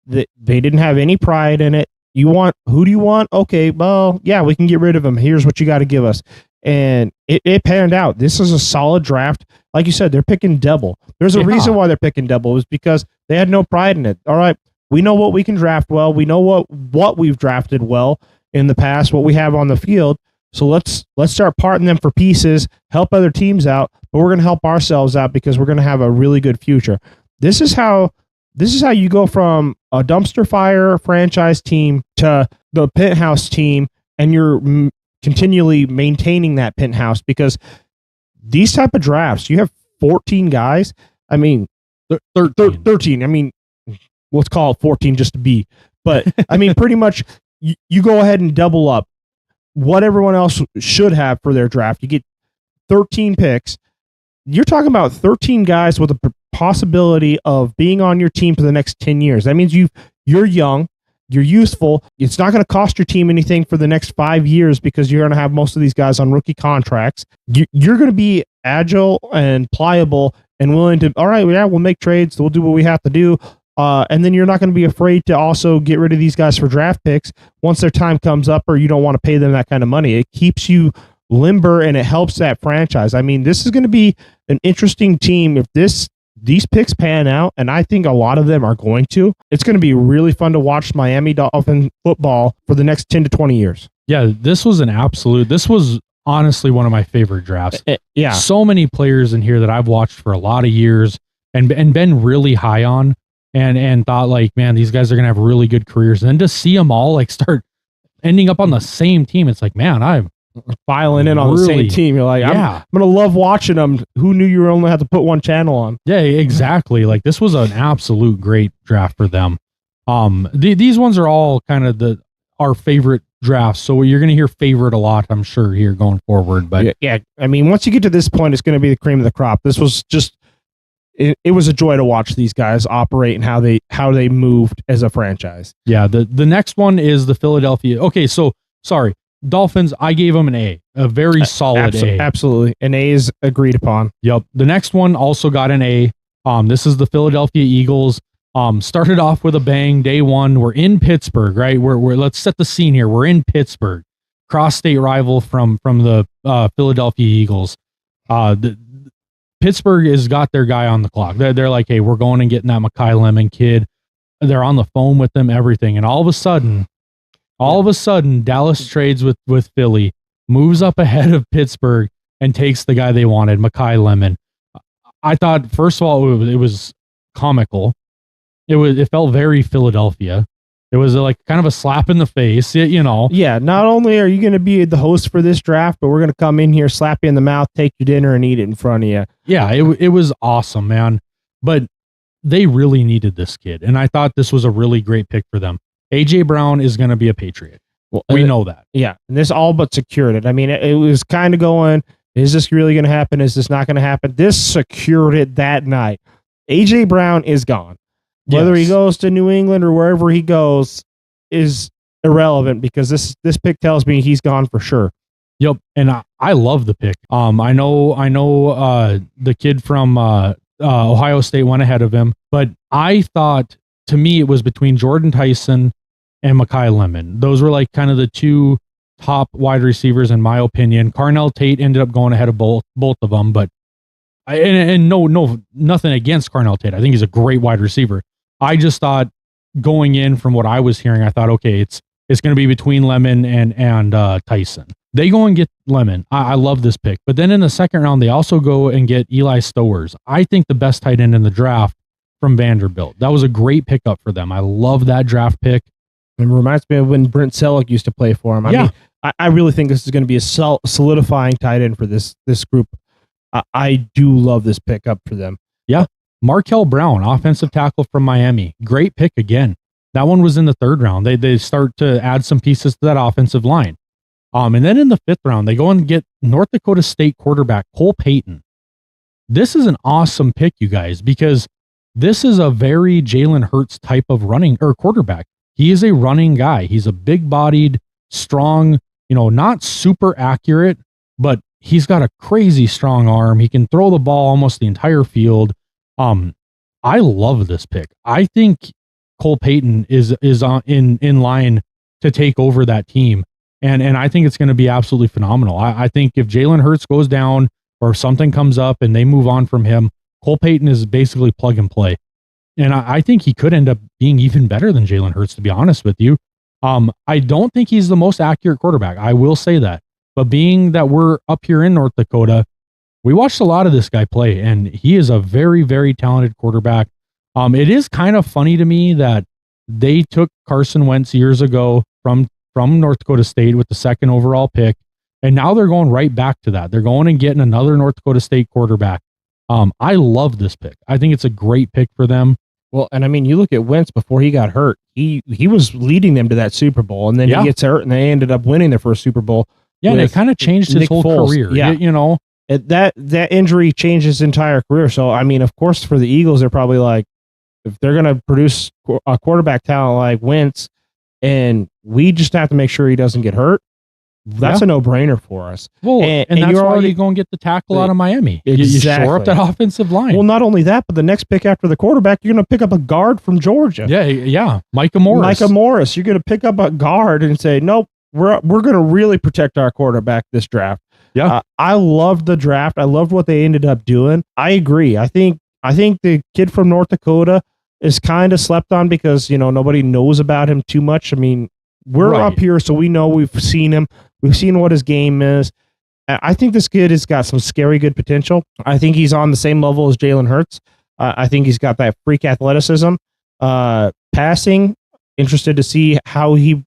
They didn't have any pride in it. Who do you want? Okay, well, yeah, we can get rid of him. Here's what you got to give us. And it panned out. This is a solid draft. Like you said, they're picking double. There's a reason why they're picking double, is because they had no pride in it. All right, we know what we can draft well. We know what we've drafted well in the past, what we have on the field. So let's start parting them for pieces, help other teams out, but we're going to help ourselves out because we're going to have a really good future. This is how you go from a dumpster fire franchise team to the penthouse team, and you're continually maintaining that penthouse, because these type of drafts, you have 14 guys. I mean, 13. I mean, let's call it 14 just to be But I mean, pretty much you go ahead and double up what everyone else should have for their draft. You get 13 picks. You're talking about 13 guys with a possibility of being on your team for the next 10 years. That means you're young, you're useful. It's not going to cost your team anything for the next 5 years because you're going to have most of these guys on rookie contracts. You're going to be agile and pliable and willing to, all right, yeah, we'll make trades. We'll do what we have to do. And then you're not going to be afraid to also get rid of these guys for draft picks once their time comes up, or you don't want to pay them that kind of money. It keeps you limber and it helps that franchise. I mean, this is going to be an interesting team if these picks pan out, and I think a lot of them are going to. It's going to be really fun to watch Miami Dolphin football for the next 10 to 20 years. Yeah, this was honestly one of my favorite drafts. Yeah. So many players in here that I've watched for a lot of years and been really high on and thought like, man, these guys are going to have really good careers. And then to see them all like start ending up on the same team, it's like, man, I'm filing in on the same team. You're like, I'm going to love watching them. Who knew you only had to put one channel on? Yeah, exactly. Like this was an absolute great draft for them. These ones are all kind of our favorite drafts. So you're going to hear favorite a lot, I'm sure, here going forward. But yeah, I mean, once you get to this point, it's going to be the cream of the crop. This was just, it was a joy to watch these guys operate and how they moved as a franchise. Yeah. The next one is the Philadelphia. Okay. So sorry. Dolphins, I gave them an A, a very solid A. Absolutely. An A is agreed upon. Yep. The next one also got an A. This is the Philadelphia Eagles. Started off with a bang. Day one, we're in Pittsburgh, right? We're let's set the scene here. We're in Pittsburgh, cross-state rival from the Philadelphia Eagles. Pittsburgh has got their guy on the clock. They're like, hey, we're going and getting that Makai Lemon kid. They're on the phone with them, everything. And all of a sudden, Dallas trades with Philly, moves up ahead of Pittsburgh, and takes the guy they wanted, Makai Lemon. I thought, first of all, it was comical. It felt very Philadelphia. It was like kind of a slap in the face, you know. Yeah, not only are you going to be the host for this draft, but we're going to come in here, slap you in the mouth, take your dinner, and eat it in front of you. Yeah, it was awesome, man. But they really needed this kid, and I thought this was a really great pick for them. A.J. Brown is going to be a Patriot. Well, we know that. Yeah, and this all but secured it. I mean, it was kind of going, is this really going to happen? Is this not going to happen? This secured it that night. A.J. Brown is gone. Whether he goes to New England or wherever he goes is irrelevant because this pick tells me he's gone for sure. Yep, and I love the pick. I know the kid from Ohio State went ahead of him, but I thought, to me, it was between Jordan Tyson and Makai Lemon. Those were like kind of the two top wide receivers in my opinion. Carnell Tate ended up going ahead of both of them, but nothing against Carnell Tate. I think he's a great wide receiver. I just thought going in from what I was hearing, I thought, okay, it's going to be between Lemon and Tyson. They go and get Lemon. I love this pick. But then in the second round, they also go and get Eli Stowers. I think the best tight end in the draft from Vanderbilt. That was a great pickup for them. I love that draft pick. It reminds me of when Brent Selleck used to play for him. I mean, I really think this is going to be a solidifying tight end for this group. I do love this pickup for them. Yeah. Markel Brown, offensive tackle from Miami. Great pick again. That one was in the third round. They start to add some pieces to that offensive line. And then in the fifth round, they go and get North Dakota State quarterback Cole Payton. This is an awesome pick, you guys, because this is a very Jalen Hurts type of running or quarterback. He is a running guy. He's a big-bodied, strong, not super accurate, but he's got a crazy strong arm. He can throw the ball almost the entire field. I love this pick. I think Cole Payton is in line to take over that team. And I think it's going to be absolutely phenomenal. I think if Jalen Hurts goes down or if something comes up and they move on from him, Cole Payton is basically plug and play. And I think he could end up being even better than Jalen Hurts, to be honest with you. I don't think he's the most accurate quarterback. I will say that. But being that we're up here in North Dakota, we watched a lot of this guy play, and he is a very, very talented quarterback. It is kind of funny to me that they took Carson Wentz years ago from North Dakota State with the second overall pick, and now they're going right back to that. They're going and getting another North Dakota State quarterback. I love this pick. I think it's a great pick for them. Well, and I mean, you look at Wentz before he got hurt. He was leading them to that Super Bowl, and then he gets hurt, and they ended up winning their first Super Bowl. Yeah, and it kind of changed his whole career. Yeah, you know, that injury changed his entire career. So, I mean, of course, for the Eagles, they're probably like, if they're going to produce a quarterback talent like Wentz, and we just have to make sure he doesn't get hurt, that's a no-brainer for us. Well, and that's why you go and get the tackle out of Miami. Exactly. You shore up that offensive line. Well, not only that, but the next pick after the quarterback, you're going to pick up a guard from Georgia. Yeah. Micah Morris. You're going to pick up a guard and say, nope, we're going to really protect our quarterback this draft. Yeah. I loved the draft. I loved what they ended up doing. I agree. I think the kid from North Dakota is kind of slept on because, nobody knows about him too much. I mean, we're up here, so we know we've seen him. We've seen what his game is. I think this kid has got some scary good potential. I think he's on the same level as Jalen Hurts. I think he's got that freak athleticism. Passing, interested to see how he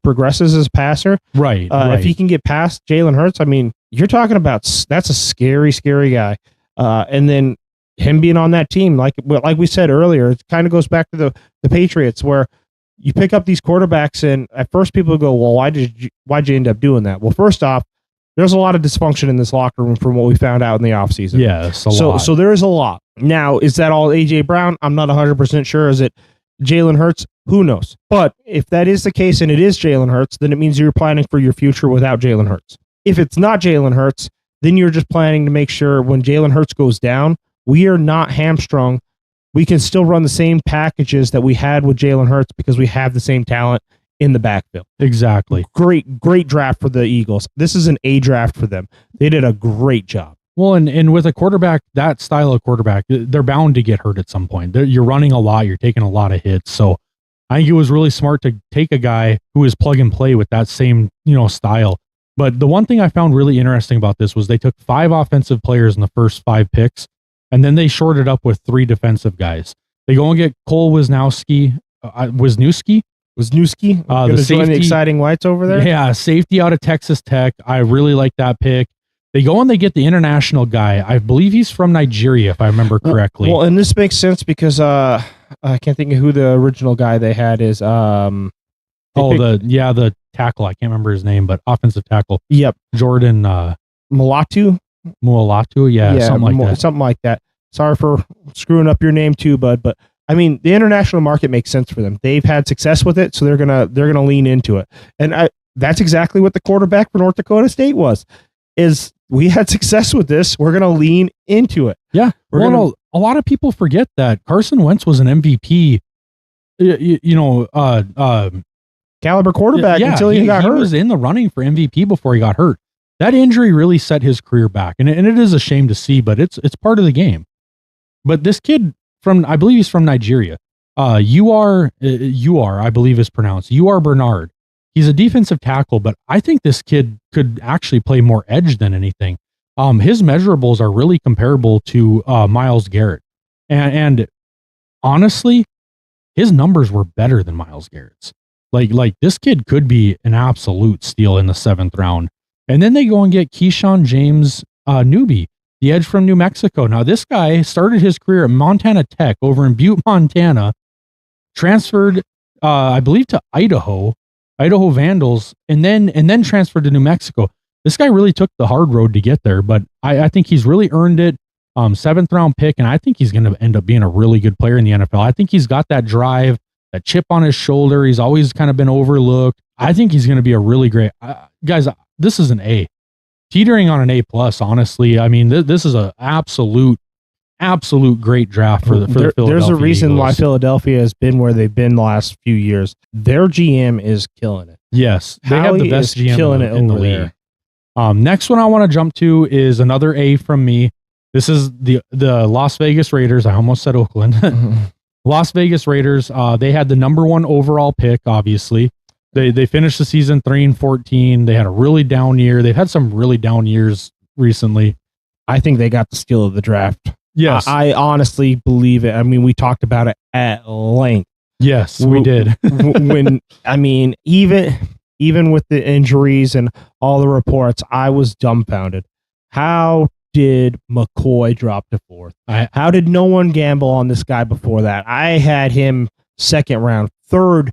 progresses as a passer. Right. If he can get past Jalen Hurts, I mean, you're talking about that's a scary, scary guy. And then him being on that team, like we said earlier, it kind of goes back to the Patriots, where you pick up these quarterbacks, and at first people go, well, why'd you end up doing that? Well, first off, there's a lot of dysfunction in this locker room from what we found out in the offseason. Yes, a lot. So there is a lot. Now, is that all A.J. Brown? I'm not 100% sure. Is it Jalen Hurts? Who knows? But if that is the case and it is Jalen Hurts, then it means you're planning for your future without Jalen Hurts. If it's not Jalen Hurts, then you're just planning to make sure when Jalen Hurts goes down, we are not hamstrung. We can still run the same packages that we had with Jalen Hurts because we have the same talent in the backfield. Exactly. Great draft for the Eagles. This is an A draft for them. They did a great job. Well, and with a quarterback, that style of quarterback, they're bound to get hurt at some point. You're running a lot. You're taking a lot of hits. So I think it was really smart to take a guy who is plug and play with that same, style. But the one thing I found really interesting about this was they took 5 offensive players in the first 5 picks, and then they shorted up with 3 defensive guys. They go and get Cole Wisniewski. The safety, exciting whites over there. Yeah, safety out of Texas Tech. I really like that pick. They go and they get the international guy. I believe he's from Nigeria, if I remember correctly. Well, and this makes sense because I can't think of who the original guy they had is. The tackle. I can't remember his name, but offensive tackle. Yep, Jordan Mulatu. Yeah, something like that. Sorry for screwing up your name too, bud. But I mean, the international market makes sense for them. They've had success with it, so they're gonna lean into it. And that's exactly what the quarterback for North Dakota State was. Is we had success with this, we're gonna lean into it. Yeah, a lot of people forget that Carson Wentz was an MVP. Caliber quarterback until he got hurt. He was in the running for MVP before he got hurt. That injury really set his career back, and it is a shame to see, but it's part of the game. But this kid I believe he's from Nigeria. I believe is pronounced. Bernard. He's a defensive tackle, but I think this kid could actually play more edge than anything. His measurables are really comparable to Myles Garrett, and honestly, his numbers were better than Myles Garrett's. Like this kid could be an absolute steal in the 7th round. And then they go and get Keyshawn James Newby, the edge from New Mexico. Now, this guy started his career at Montana Tech over in Butte, Montana, transferred, I believe, to Idaho Vandals, and then transferred to New Mexico. This guy really took the hard road to get there, but I think he's really earned it. 7th round pick, and I think he's going to end up being a really good player in the NFL. I think he's got that drive, that chip on his shoulder. He's always kind of been overlooked. I think he's going to be a really great guys. This is an A, teetering on an A plus. Honestly, I mean, this is an absolute great draft for the Philadelphia There's a reason Eagles. why Philadelphia has been where they've been the last few years. Their GM is killing it. Yes, they have the best GM in the league. Next one I want to jump to is another A from me. This is the Las Vegas Raiders. I almost said Oakland. Las Vegas Raiders. They had the number 1 overall pick. Obviously, they finished the season 3-14. They had a really down year. They've had some really down years recently. I think they got the steal of the draft. Yes, I honestly believe it. I mean, we talked about it at length. Yes, we did. Even with the injuries and all the reports, I was dumbfounded. How did McCoy drop to fourth? How did no one gamble on this guy before that? I had him second round, third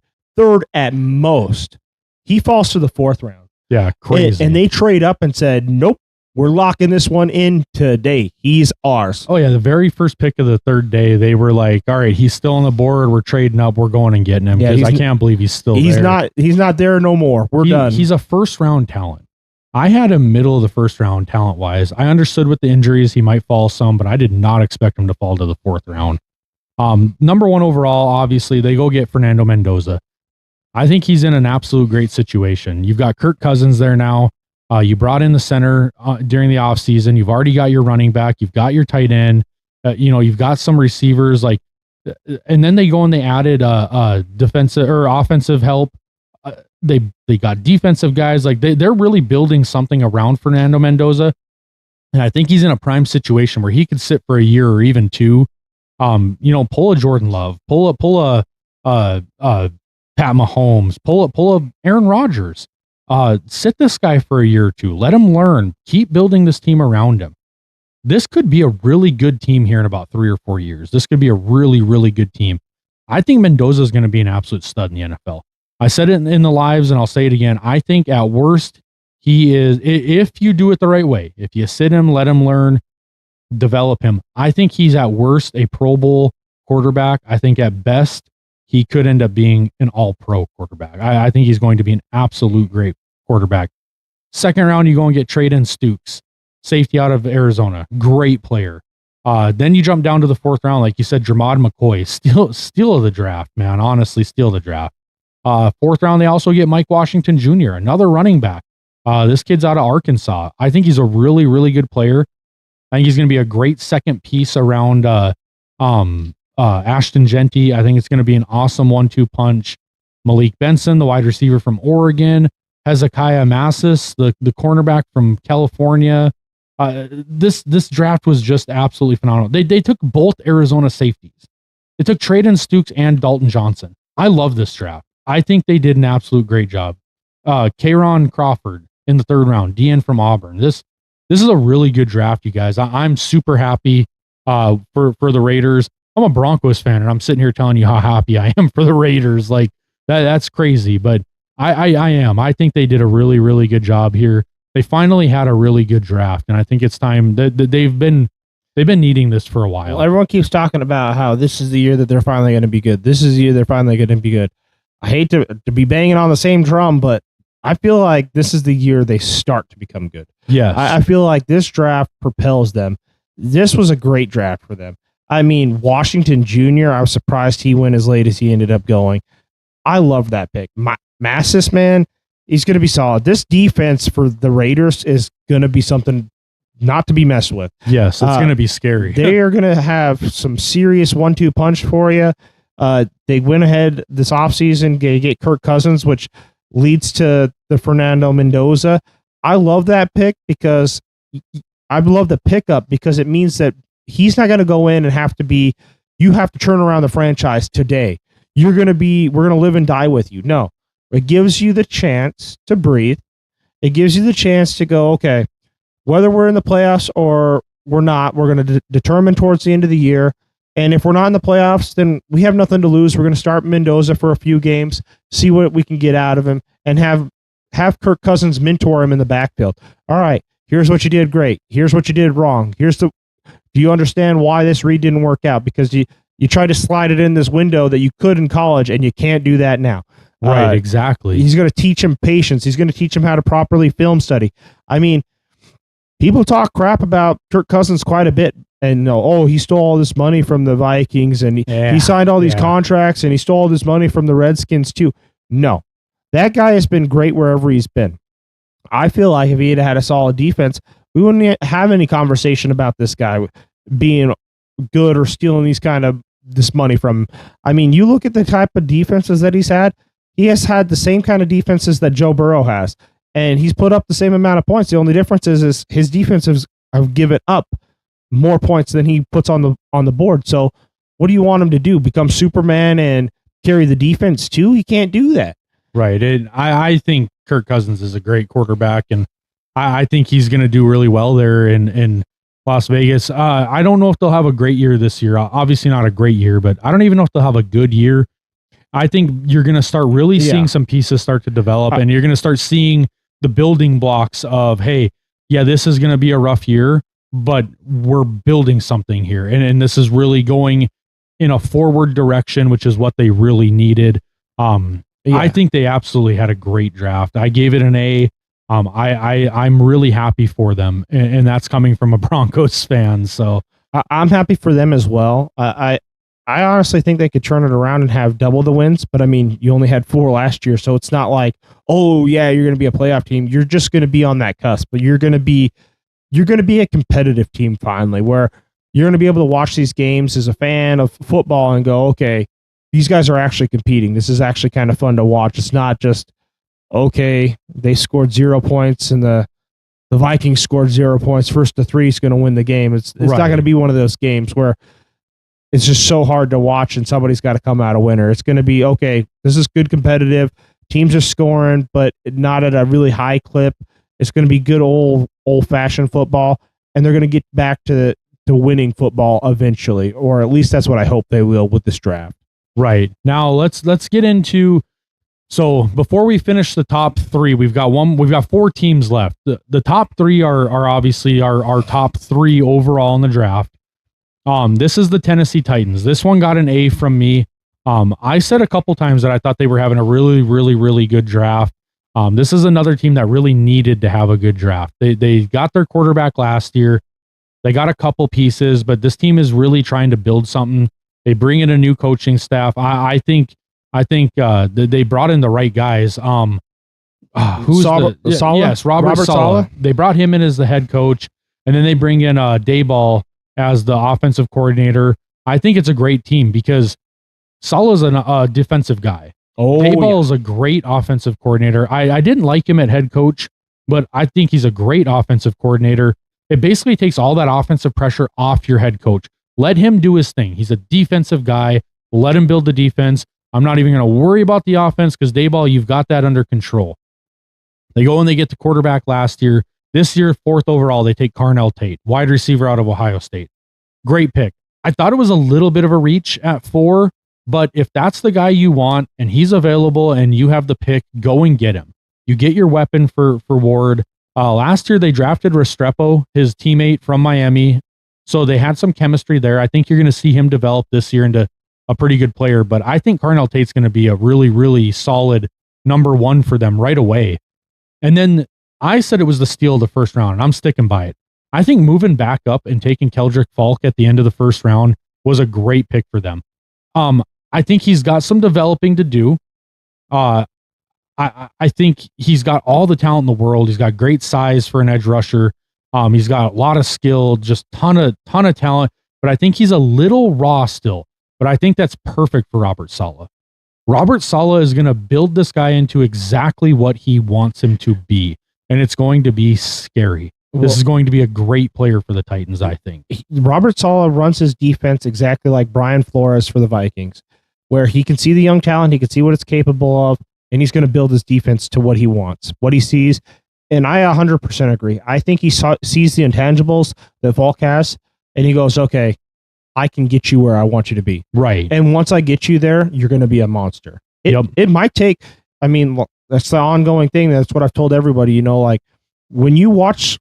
at most. He falls to the fourth round. Yeah, crazy. And they trade up and said, nope, we're locking this one in today. He's ours. Oh, yeah. The very first pick of the third day, they were like, all right, he's still on the board. We're trading up. We're going and getting him. Because I can't believe he's still there. He's not there no more. We're done. He's a first-round talent. I had him middle of the first round talent-wise. I understood with the injuries he might fall some, but I did not expect him to fall to the fourth round. Number one overall, obviously, they go get Fernando Mendoza. I think he's in an absolute great situation. You've got Kirk Cousins there now. You brought in the center during the offseason. You've already got your running back. You've got your tight end. You've got some receivers. And then they go and they added defensive or offensive help. They got defensive guys. They're really building something around Fernando Mendoza. And I think he's in a prime situation where he could sit for a year or even two. Pull a Jordan Love, pull a Pat Mahomes, pull a Aaron Rodgers. Sit this guy for a year or two. Let him learn. Keep building this team around him. This could be a really good team here in about 3 or 4 years. This could be a really, really good team. I think Mendoza is going to be an absolute stud in the NFL. I said it in the lives and I'll say it again. I think at worst, he is, if you do it the right way, if you sit him, let him learn, develop him, I think he's at worst a Pro Bowl quarterback. I think at best, he could end up being an all-pro quarterback. I think he's going to be an absolute great quarterback. Second round, you go and get Traden Stukes, safety out of Arizona. Great player. Then you jump down to the fourth round, like you said, Jeremiyah McCoy, steal of the draft, man. Honestly, steal the draft. Fourth round, they also get Mike Washington Jr., another running back. This kid's out of Arkansas. I think he's a really, really good player. I think he's going to be a great second piece around Ashton Genty. I think it's going to be an awesome 1-2 punch. Malik Benson, the wide receiver from Oregon. Hezekiah Massis, the cornerback from California. This draft was just absolutely phenomenal. They took both Arizona safeties. They took Traden Stukes and Dalton Johnson. I love this draft. I think they did an absolute great job. Kayron Crawford in the third round, DN from Auburn. This is a really good draft, you guys. I'm super happy for the Raiders. I'm a Broncos fan, and I'm sitting here telling you how happy I am for the Raiders. That's crazy, but I am. I think they did a really, really good job here. They finally had a really good draft, and I think it's time that they've been needing this for a while. Well, everyone keeps talking about how this is the year that they're finally going to be good. This is the year they're finally going to be good. I hate to be banging on the same drum, but I feel like this is the year they start to become good. Yes. I feel like this draft propels them. This was a great draft for them. I mean, Washington Jr., I was surprised he went as late as he ended up going. I love that pick. Massis, man, he's going to be solid. This defense for the Raiders is going to be something not to be messed with. Yes, it's going to be scary. They are going to have some serious 1-2 punch for you. They went ahead this offseason, get Kirk Cousins, which leads to the Fernando Mendoza. I love that pick because I love the pickup because it means that he's not going to go in and you have to turn around the franchise today. We're going to live and die with you. No, it gives you the chance to breathe. It gives you the chance to go, okay, whether we're in the playoffs or we're not, we're going to determine towards the end of the year. And if we're not in the playoffs, then we have nothing to lose. We're going to start Mendoza for a few games, see what we can get out of him, and have Kirk Cousins mentor him in the backfield. All right, here's what you did great. Here's what you did wrong. Do you understand why this read didn't work out? Because you tried to slide it in this window that you could in college, and you can't do that now. Right, exactly. He's going to teach him patience. He's going to teach him how to properly film study. I mean, people talk crap about Kirk Cousins quite a bit. And he stole all this money from the Vikings, and he signed all these contracts, and he stole all this money from the Redskins too. No, that guy has been great wherever he's been. I feel like if he had had a solid defense, we wouldn't have any conversation about this guy being good or stealing this money from him. I mean, you look at the type of defenses that he's had. He has had the same kind of defenses that Joe Burrow has, and he's put up the same amount of points. The only difference is his defenses have given up more points than he puts on the board. So what do you want him to do? Become Superman and carry the defense too? He can't do that. Right. I think Kirk Cousins is a great quarterback, and I think he's going to do really well there in Las Vegas. I don't know if they'll have a great year this year. Obviously not a great year, but I don't even know if they'll have a good year. I think you're going to start really seeing some pieces start to develop, and you're going to start seeing the building blocks of, hey, yeah, this is going to be a rough year, but we're building something here. And this is really going in a forward direction, which is what they really needed. I think they absolutely had a great draft. I gave it an A. I'm really happy for them, and that's coming from a Broncos fan. So I'm happy for them as well. I honestly think they could turn it around and have double the wins, but I mean, you only had 4 last year, so it's not like, oh yeah, you're going to be a playoff team. You're just going to be on that cusp, but you're going to be a competitive team finally, where you're going to be able to watch these games as a fan of football and go, okay, these guys are actually competing. This is actually kind of fun to watch. It's not just, okay, they scored 0 points and the Vikings scored 0 points. First to 3 is going to win the game. It's not going to be one of those games where it's just so hard to watch and somebody's got to come out a winner. It's going to be, okay, this is good competitive. Teams are scoring, but not at a really high clip. It's going to be good old-fashioned football, and they're going to get back to winning football eventually, or at least that's what I hope they will with this draft. Right. Now let's get into, so before we finish the top 3, we've got 4 teams left. The top 3 are obviously our top 3 overall in the draft. This is the Tennessee Titans. This one got an A from me. I said a couple times that I thought they were having a really, really, really good draft. This is another team that really needed to have a good draft. They got their quarterback last year. They got a couple pieces, but this team is really trying to build something. They bring in a new coaching staff. I think they brought in the right guys. Who's Saleh? Yes, Robert Saleh. They brought him in as the head coach, and then they bring in Dayball as the offensive coordinator. I think it's a great team because Saleh's a defensive guy. Dayball is a great offensive coordinator. I didn't like him at head coach, but I think he's a great offensive coordinator. It basically takes all that offensive pressure off your head coach. Let him do his thing. He's a defensive guy. Let him build the defense. I'm not even going to worry about the offense because Dayball, you've got that under control. They go and they get the quarterback last year. This year, 4th overall, they take Carnell Tate, wide receiver out of Ohio State. Great pick. I thought it was a little bit of a reach at 4, but if that's the guy you want and he's available and you have the pick, go and get him. You get your weapon for Ward. Last year, they drafted Restrepo, his teammate from Miami. So they had some chemistry there. I think you're going to see him develop this year into a pretty good player, but I think Carnell Tate's going to be a really, really solid number 1 for them right away. And then I said it was the steal of the first round, and I'm sticking by it. I think moving back up and taking Keldrick Falk at the end of the first round was a great pick for them. I think he's got some developing to do. I think he's got all the talent in the world. He's got great size for an edge rusher. He's got a lot of skill, just ton of talent, but I think he's a little raw still. But I think that's perfect for Robert Saleh. Robert Saleh is going to build this guy into exactly what he wants him to be, and it's going to be scary. This is going to be a great player for the Titans, I think. Robert Saleh runs his defense exactly like Brian Flores for the Vikings, where he can see the young talent, he can see what it's capable of, and he's going to build his defense to what he wants, what he sees. And I 100% agree. I think he sees the intangibles that Falk has, and he goes, okay, I can get you where I want you to be. Right. And once I get you there, you're going to be a monster. It might take, I mean, that's the ongoing thing. That's what I've told everybody, like when you watch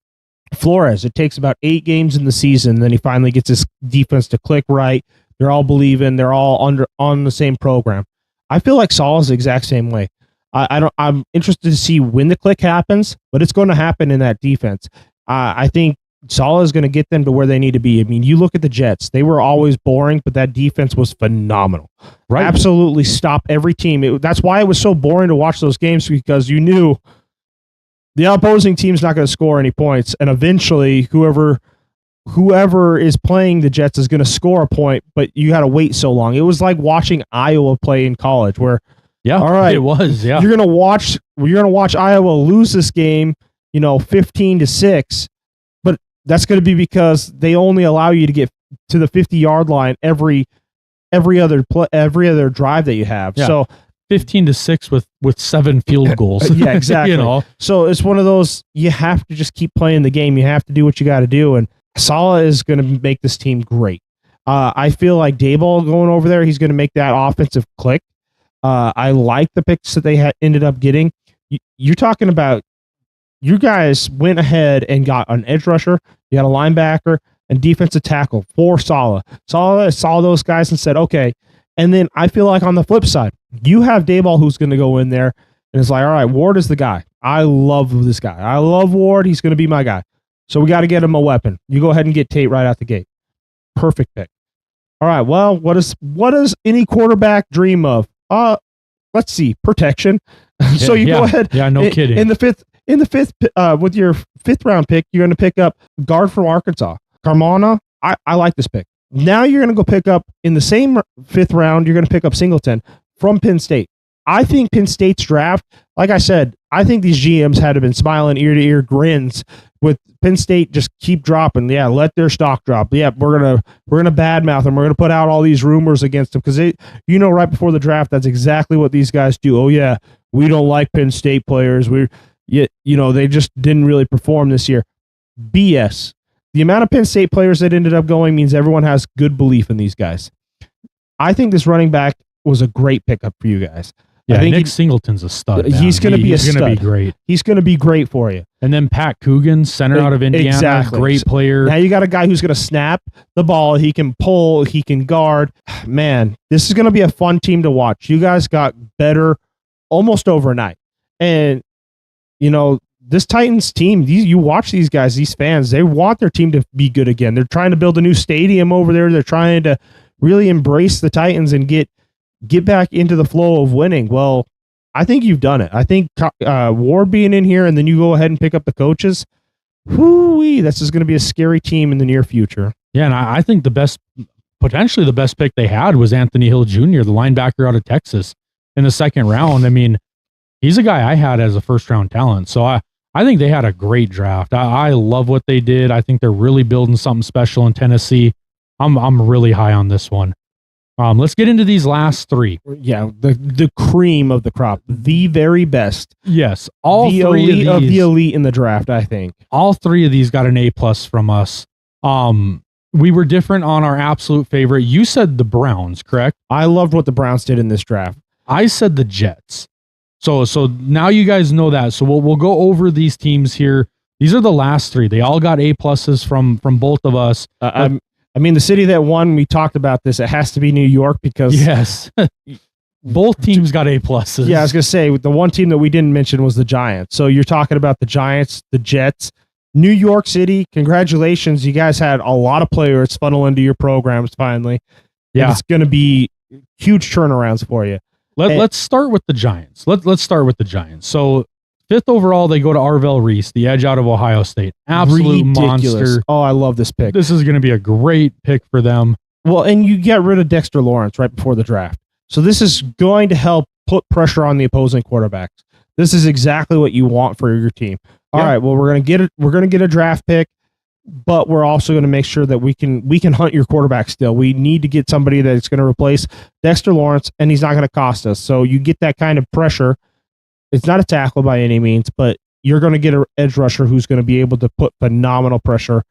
Flores, it takes about 8 games in the season. Then he finally gets his defense to click right. They're all believing. They're all on the same program. I feel like Saleh's the exact same way. I'm interested to see when the click happens, but it's going to happen in that defense. I think Saleh is going to get them to where they need to be. I mean, you look at the Jets; they were always boring, but that defense was phenomenal. Right, absolutely stop every team. That's why it was so boring to watch those games, because you knew the opposing team's not going to score any points, and eventually, whoever is playing the Jets is going to score a point. But you had to wait so long. It was like watching Iowa play in college, where. Yeah, all right. It was. Yeah, you're gonna watch Iowa lose this game, 15-6, but that's going to be because they only allow you to get to the 50-yard line every other drive that you have. Yeah. So 15-6 with 7 field goals. Yeah, exactly. So it's one of those, you have to just keep playing the game. You have to do what you got to do, and Saleh is going to make this team great. I feel like Daboll going over there, he's going to make that offensive click. I like the picks that they ended up getting. You're talking about, you guys went ahead and got an edge rusher, you got a linebacker, and defensive tackle for Saleh. Saleh saw those guys and said, okay. And then I feel like on the flip side, you have Daboll who's going to go in there and it's like, all right, Ward is the guy. I love this guy. I love Ward. He's going to be my guy. So we got to get him a weapon. You go ahead and get Tate right out the gate. Perfect pick. All right. Well, what does any quarterback dream of? Let's see, protection. So you go ahead. Yeah, no kidding. In the fifth, with your 5th round pick, you're going to pick up guard from Arkansas, Carmona. I like this pick. Now you're going to go pick up in the same 5th round. You're going to pick up Singleton from Penn State. I think Penn State's draft, like I said, I think these GMs had to been smiling ear to ear grins with Penn State just keep dropping. Yeah, let their stock drop. Yeah, we're gonna badmouth them. We're gonna put out all these rumors against them because right before the draft, that's exactly what these guys do. Oh yeah, we don't like Penn State players. They just didn't really perform this year. BS. The amount of Penn State players that ended up going means everyone has good belief in these guys. I think this running back was a great pickup for you guys. Yeah, I think Nick Singleton's a stud. He's going to be a stud. He's going to be great. He's going to be great for you. And then Pat Coogan, center out of Indiana, exactly. Great player. Now you got a guy who's going to snap the ball. He can pull. He can guard. Man, this is going to be a fun team to watch. You guys got better almost overnight. And, this Titans team, you watch these guys, these fans, they want their team to be good again. They're trying to build a new stadium over there. They're trying to really embrace the Titans and get back into the flow of winning. Well, I think you've done it. I think Ward being in here and then you go ahead and pick up the coaches. Whoo-wee, this is going to be a scary team in the near future. Yeah, and I think potentially the best pick they had was Anthony Hill Jr., the linebacker out of Texas in the 2nd round. I mean, he's a guy I had as a 1st-round talent. So I think they had a great draft. I love what they did. I think they're really building something special in Tennessee. I'm really high on this one. Let's get into these last 3. Yeah, the cream of the crop, the very best. Yes, all the 3 elite of the elite in the draft. I think all 3 of these got an A+ from us. We were different on our absolute favorite. You said the Browns, correct? I loved what the Browns did in this draft. I said the Jets. So now you guys know that. So we'll go over these teams here. These are the last 3. They all got A+ from both of us. I mean, the city that won, we talked about this. It has to be New York because yes, both teams got A+. Yeah, I was gonna say the one team that we didn't mention was the Giants. So you're talking about the Giants, the Jets, New York City. Congratulations, you guys had a lot of players funnel into your programs finally. Yeah, and it's gonna be huge turnarounds for you. Let's start with the Giants. Let's start with the Giants. So 5th overall, they go to Arvell Reese, the edge out of Ohio State. Absolute ridiculous monster. Oh, I love this pick. This is going to be a great pick for them. Well, and you get rid of Dexter Lawrence right before the draft. So this is going to help put pressure on the opposing quarterbacks. This is exactly what you want for your team. All right, well, we're going to get a draft pick, but we're also going to make sure that we can hunt your quarterback still. We need to get somebody that's going to replace Dexter Lawrence, and he's not going to cost us. So you get that kind of pressure. It's not a tackle by any means, but you're going to get an edge rusher who's going to be able to put phenomenal pressure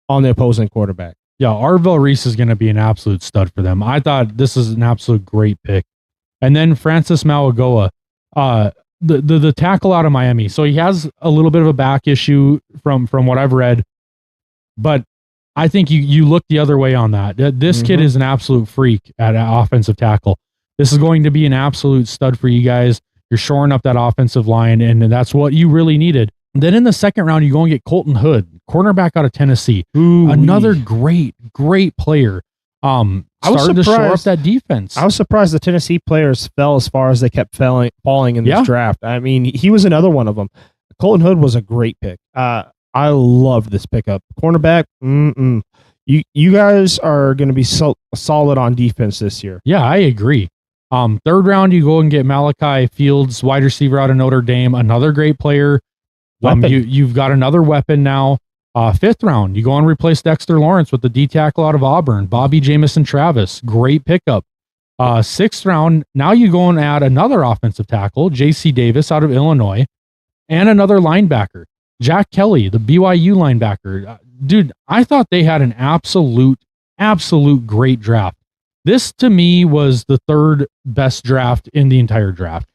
on the opposing quarterback. Yeah, Arvell Reese is going to be an absolute stud for them. I thought this is an absolute great pick. And then Francis Mauigoa, the tackle out of Miami. So he has a little bit of a back issue from what I've read, but I think you look the other way on that. This kid is an absolute freak at offensive tackle. This is going to be an absolute stud for you guys. You're shoring up that offensive line, and that's what you really needed. And then in the 2nd round, you go and get Colton Hood, cornerback out of Tennessee. Another great player. Started to shore up that defense. I was surprised the Tennessee players fell as far as they kept falling in this draft. I mean, he was another one of them. Colton Hood was a great pick. I loved this pickup. Cornerback, you guys are going to be solid on defense this year. Yeah, I agree. 3rd round, you go and get Malachi Fields, wide receiver out of Notre Dame, another great player. You've got another weapon now. 5th round, you go and replace Dexter Lawrence with the D tackle out of Auburn, Bobby Jamison Travis, great pickup. 6th round, now you go and add another offensive tackle, J.C. Davis out of Illinois, and another linebacker, Jack Kelly, the BYU linebacker. dude, I thought they had an absolute great draft. This to me was the third best draft in the entire draft.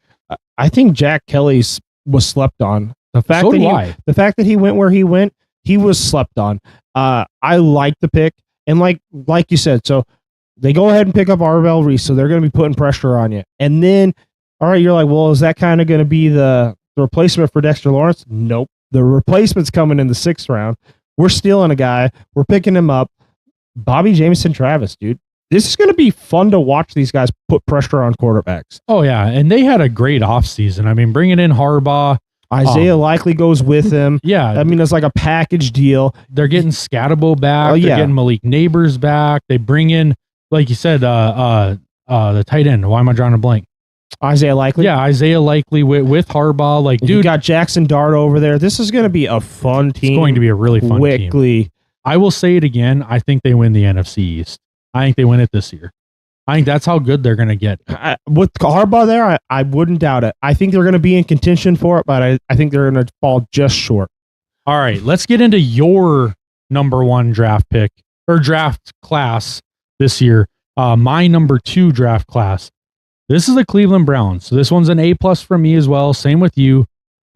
I think Jack Kelly's was slept on. The fact that he went where he went, he was slept on. I like the pick, and like you said, so they go ahead and pick up Arvell Reese, so they're going to be putting pressure on you. And then, all right, you're like, well, is that kind of going to be the replacement for Dexter Lawrence? Nope. The replacement's coming in the 6th round. We're stealing a guy. We're picking him up. Bobby Jameson Travis, dude. This is going to be fun to watch these guys put pressure on quarterbacks. Oh, yeah. And they had a great offseason. I mean, bringing in Harbaugh. Isaiah likely goes with him. Yeah. I mean, it's like a package deal. They're getting Scatabo back. Yeah. They're getting Malik Neighbors back. They bring in, like you said, the tight end. Why am I drawing a blank? Isaiah Likely. Yeah, Isaiah Likely with Harbaugh. Like, dude, you got Jackson Dart over there. This is going to be a fun team. It's going to be a really fun team. I will say it again. I think they win the NFC East. I think they win it this year. I think that's how good they're going to get. With Harbaugh there, I wouldn't doubt it. I think they're going to be in contention for it, but I think they're going to fall just short. All right, let's get into your number 1 draft pick or draft class this year. My number 2 draft class. This is the Cleveland Browns. So this one's an A+ for me as well. Same with you.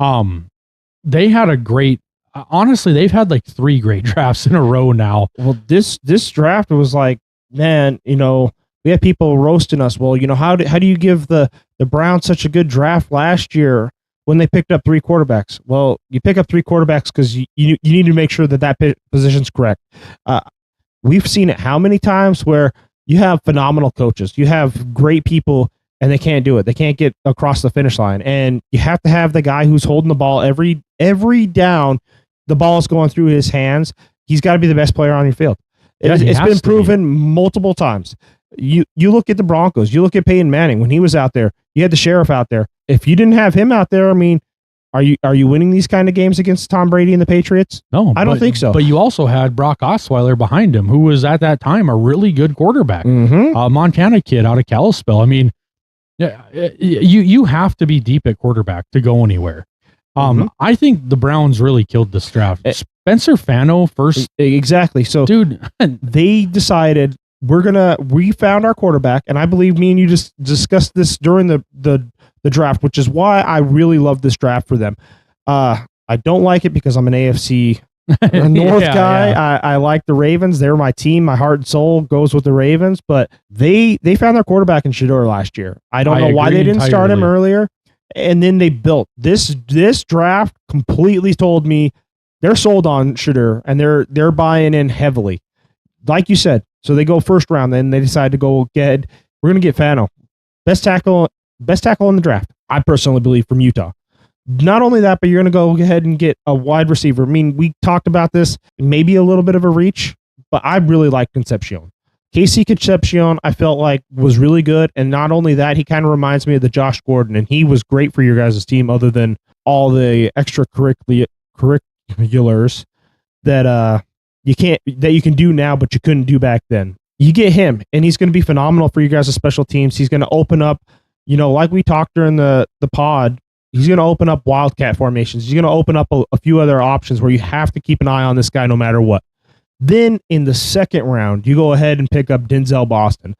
They had a great. Honestly, they've had like 3 great drafts in a row now. Well, this draft was like, man, we had people roasting us. Well, how do you give the Browns such a good draft last year when they picked up 3 quarterbacks? Well, you pick up 3 quarterbacks because you need to make sure that position's correct. We've seen it how many times where you have phenomenal coaches, you have great people, and they can't do it. They can't get across the finish line, and you have to have the guy who's holding the ball every down. The ball is going through his hands. He's got to be the best player on your field. It's been proven multiple times. You look at the Broncos. You look at Peyton Manning when he was out there. You had the sheriff out there. If you didn't have him out there, I mean, are you winning these kind of games against Tom Brady and the Patriots? No, I don't think so. But you also had Brock Osweiler behind him, who was at that time a really good quarterback. Montana kid out of Kalispell. I mean, yeah, you have to be deep at quarterback to go anywhere. I think the Browns really killed this draft. Spencer Fano first. Exactly. So, dude, they decided we found our quarterback, and I believe me and you just discussed this during the draft, which is why I really love this draft for them. I don't like it because I'm an AFC North guy. Yeah. I like the Ravens. They're my team. My heart and soul goes with the Ravens, but they found their quarterback in Shedeur last year. I don't know why they didn't start him earlier. And then they built this draft completely told me they're sold on Shedeur, and they're buying in heavily. Like you said, so they go first round, then they decide to go get, we're going to get Fano. Best tackle in the draft, I personally believe, from Utah. Not only that, but you're going to go ahead and get a wide receiver. I mean, we talked about this, maybe a little bit of a reach, but I really like Concepcion. Casey Concepcion, I felt like was really good. And not only that, he kind of reminds me of the Josh Gordon, and he was great for your guys' team other than all the extracurriculars that you can do now, but you couldn't do back then. You get him, and he's going to be phenomenal for you guys' special teams. He's going to open up, like we talked during the pod, he's going to open up wildcat formations. He's going to open up a few other options where you have to keep an eye on this guy no matter what. Then in the second round, you go ahead and pick up Denzel Boston.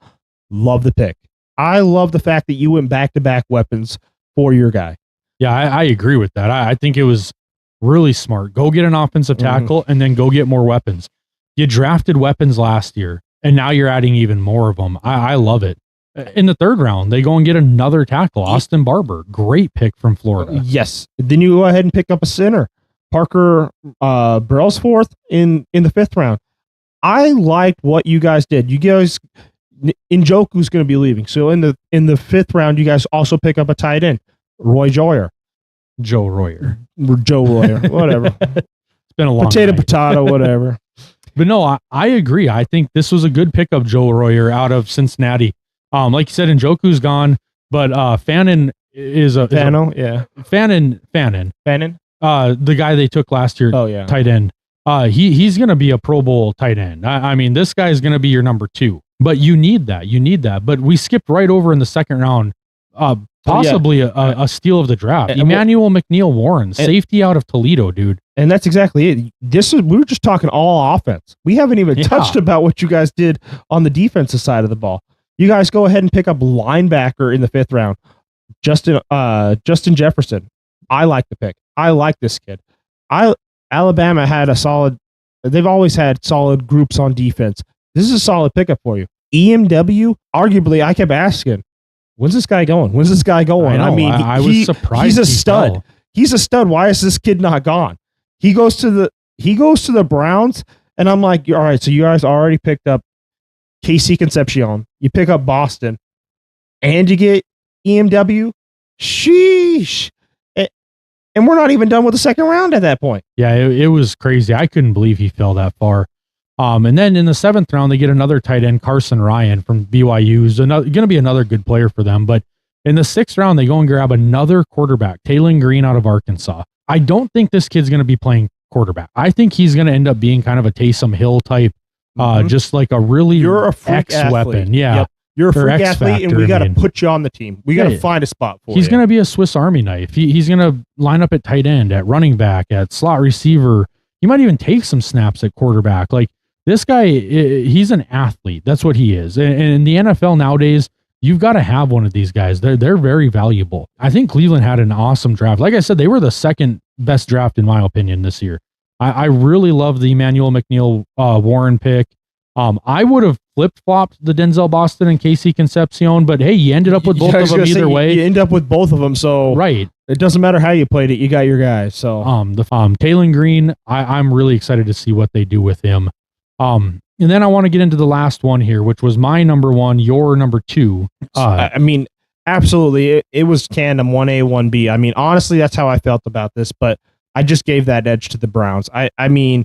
Love the pick. I love the fact that you went back-to-back weapons for your guy. Yeah, I agree with that. I think it was really smart. Go get an offensive tackle and then go get more weapons. You drafted weapons last year, and now you're adding even more of them. I love it. In the third round, they go and get another tackle, Austin Barber. Great pick from Florida. Yes. Then you go ahead and pick up a center. Parker Brailsforth in the fifth round. I liked what you guys did. You guys, Njoku's going to be leaving. So in the fifth round, you guys also pick up a tight end, Joe Royer, whatever. It's been a long potato, whatever. But no, I agree. I think this was a good pickup, Joe Royer out of Cincinnati. Like you said, Njoku's gone, but Fannin is a Fannin. The guy they took last year, tight end. He's going to be a Pro Bowl tight end. I mean, this guy is going to be your number 2. But you need that. But we skipped right over in the second round. possibly a steal of the draft. Emmanuel McNeil Warren, safety out of Toledo, dude. And that's exactly it. We were just talking all offense. We haven't even touched about what you guys did on the defensive side of the ball. You guys go ahead and pick up linebacker in the 5th round. Justin Jefferson. I like the pick. I like this kid. Alabama had they've always had solid groups on defense. This is a solid pickup for you. EMW, arguably, I kept asking, when's this guy going? When's this guy going? I mean, I was surprised. He's a stud. He's a stud. Why is this kid not gone? He goes to the Browns, and I'm like, all right, so you guys already picked up KC Concepcion. You pick up Boston, and you get EMW. Sheesh. And we're not even done with the 2nd round at that point. Yeah, it was crazy. I couldn't believe he fell that far. And then in the 7th round, they get another tight end, Carson Ryan from BYU, who's going to be another good player for them. But in the 6th round, they go and grab another quarterback, Taylon Green out of Arkansas. I don't think this kid's going to be playing quarterback. I think he's going to end up being kind of a Taysom Hill type, just like a really X-weapon. Yeah. Yep. You're a freak athlete, and we got to put you on the team. We got to find a spot for you. He's going to be a Swiss Army knife. He's going to line up at tight end, at running back, at slot receiver. He might even take some snaps at quarterback. Like, this guy, he's an athlete. That's what he is. And in the NFL nowadays, you've got to have one of these guys. They're very valuable. I think Cleveland had an awesome draft. Like I said, they were the 2nd best draft, in my opinion, this year. I really love the Emmanuel McNeil Warren pick. I would have flip-flopped the Denzel Boston and KC Concepcion, but hey, you ended up with both of them either way. You end up with both of them, so right. It doesn't matter how you played it. You got your guys. So Taylon Green, I'm really excited to see what they do with him. And then I want to get into the last one here, which was my number 1, your number 2. I mean, absolutely, it was tandem 1A, 1B. I mean, honestly, that's how I felt about this, but I just gave that edge to the Browns. I mean,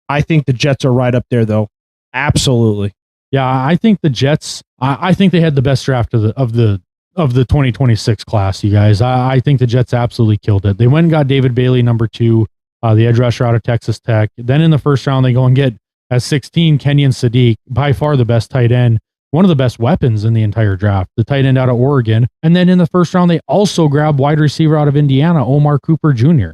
I think the Jets are right up there, though. Absolutely. Yeah, I think the Jets, I think they had the best draft of the 2026 class, you guys. I think the Jets absolutely killed it. They went and got David Bailey, number 2, the edge rusher out of Texas Tech. Then in the 1st round, they go and get, at 16, Kenyon Sadiq, by far the best tight end, one of the best weapons in the entire draft, the tight end out of Oregon. And then in the 1st round, they also grabbed wide receiver out of Indiana, Omar Cooper Jr.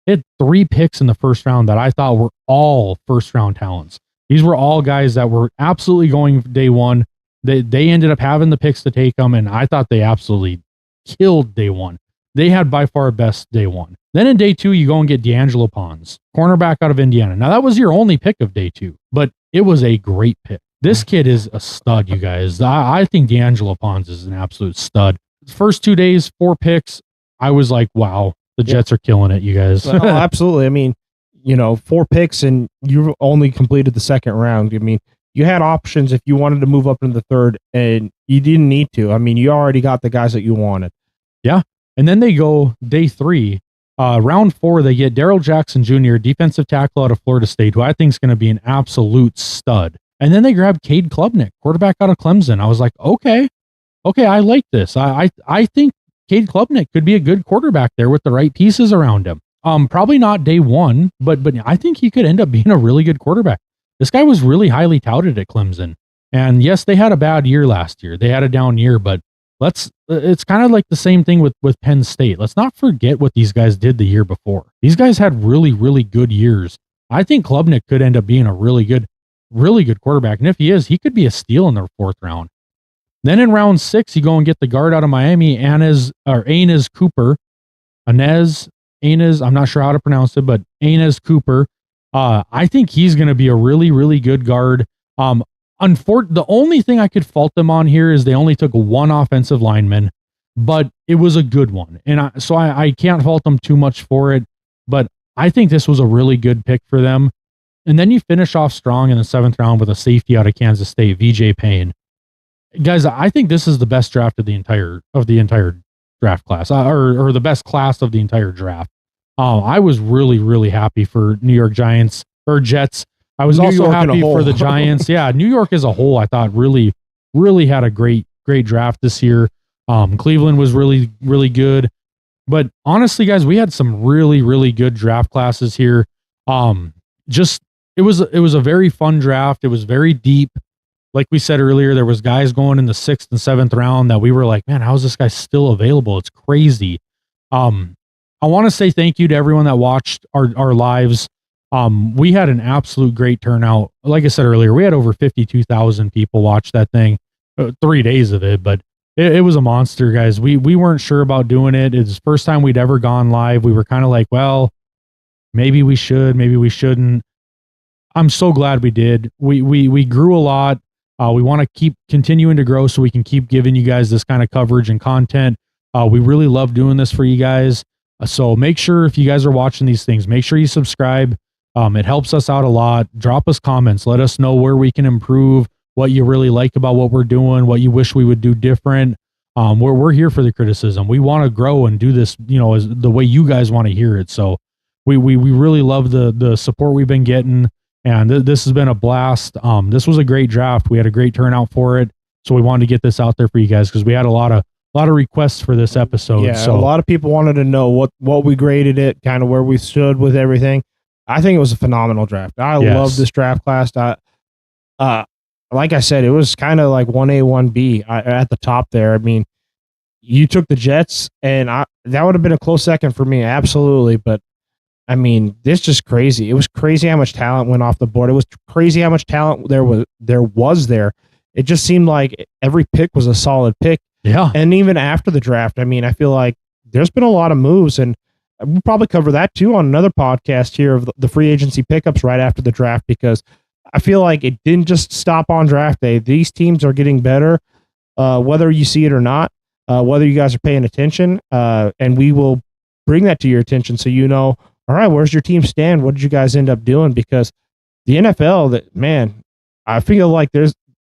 They had 3 picks in the 1st round that I thought were all 1st round talents. These were all guys that were absolutely going day one. They ended up having the picks to take them, and I thought they absolutely killed day one. They had by far best day one. Then in day 2, you go and get D'Angelo Pons, cornerback out of Indiana. Now, that was your only pick of day 2, but it was a great pick. This kid is a stud, you guys. I think D'Angelo Pons is an absolute stud. First 2 days, 4 picks. I was like, wow, the Jets are killing it, you guys. Well, absolutely. I mean, 4 picks and you only completed the 2nd round. I mean, you had options if you wanted to move up into the 3rd, and you didn't need to. I mean, you already got the guys that you wanted. Yeah. And then they go day 3, round 4, they get Darrell Jackson Jr., defensive tackle out of Florida State, who I think is going to be an absolute stud. And then they grabbed Cade Klubnik, quarterback out of Clemson. I was like, okay, I like this. I think Cade Klubnik could be a good quarterback there with the right pieces around him. Probably not day 1, but I think he could end up being a really good quarterback. This guy was really highly touted at Clemson. And yes, they had a bad year last year. They had a down year, but it's kind of like the same thing with Penn State. Let's not forget what these guys did the year before. These guys had really, really good years. I think Klubnik could end up being a really good quarterback. And if he is, he could be a steal in the 4th round. Then in round 6, you go and get the guard out of Miami, Anez Cooper. I'm not sure how to pronounce it, but Anez Cooper. I think he's going to be a really, really good guard. The only thing I could fault them on here is they only took 1 offensive lineman, but it was a good one. And I can't fault them too much for it, but I think this was a really good pick for them. And then you finish off strong in the 7th round with a safety out of Kansas State, VJ Payne. Guys, I think this is the best draft of the entire draft class, or the best class of the entire draft. I was really, really happy for New York Giants or Jets. I was also happy for the Giants. Yeah, New York as a whole, I thought really, really had a great draft this year. Cleveland was really, really good. But honestly, guys, we had some really, really good draft classes here. It was a very fun draft. It was very deep. like we said earlier, there was guys going in the 6th and 7th round that we were like, man, how is this guy still available? It's crazy. I want to say thank you to everyone that watched our lives. We had an absolute great turnout. Like I said earlier, we had over 52,000 people watch that thing, 3 days of it, but it was a monster, guys. We weren't sure about doing it. It's the first time we'd ever gone live. We were kind of like, well, maybe we should, maybe we shouldn't. I'm so glad we did. We grew a lot. We want to keep continuing to grow so we can keep giving you guys this kind of coverage and content. We really love doing this for you guys. So make sure if you guys are watching these things, make sure you subscribe. It helps us out a lot. Drop us comments. Let us know where we can improve, what you really like about what we're doing, what you wish we would do different. We're here for the criticism. We want to grow and do this, as the way you guys want to hear it. So we really love the support we've been getting. And this has been a blast. This was a great draft. We had a great turnout for it. So we wanted to get this out there for you guys because we had a lot of requests for this episode. Yeah, so a lot of people wanted to know what we graded it, kind of where we stood with everything. I think it was a phenomenal draft. I love this draft class. Like I said, it was kind of like 1A, 1B at the top there. I mean, you took the Jets, and that would have been a close second for me, absolutely. But I mean, this just crazy. It was crazy how much talent went off the board. It was crazy how much talent there was there. It just seemed like every pick was a solid pick. Yeah. And even after the draft, I mean, I feel like there's been a lot of moves, and we'll probably cover that too on another podcast here of the free agency pickups right after the draft, because I feel like it didn't just stop on draft day. These teams are getting better, whether you see it or not, whether you guys are paying attention, and we will bring that to your attention so you know, all right, where's your team stand? What did you guys end up doing? Because the NFL, I feel like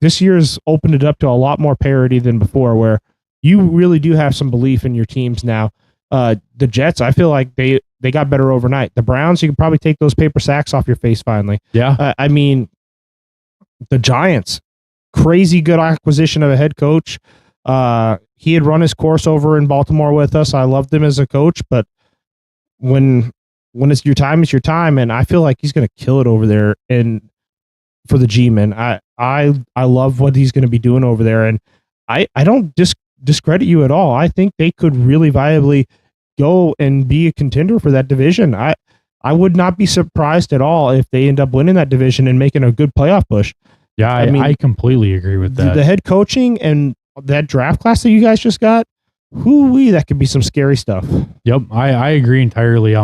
this year's opened it up to a lot more parity than before, where you really do have some belief in your teams now. The Jets, I feel like they got better overnight. The Browns, you can probably take those paper sacks off your face finally. Yeah. I mean, the Giants, crazy good acquisition of a head coach. He had run his course over in Baltimore with us. I loved him as a coach, but when it's your time, it's your time, and I feel like he's going to kill it over there. And for the G-men, I love what he's going to be doing over there, and I don't discredit you at all. I think they could really viably go and be a contender for that division. I would not be surprised at all if they end up winning that division and making a good playoff push. Yeah, I mean, I completely agree with that. The head coaching and that draft class that you guys just got, that could be some scary stuff. Yep, I agree entirely.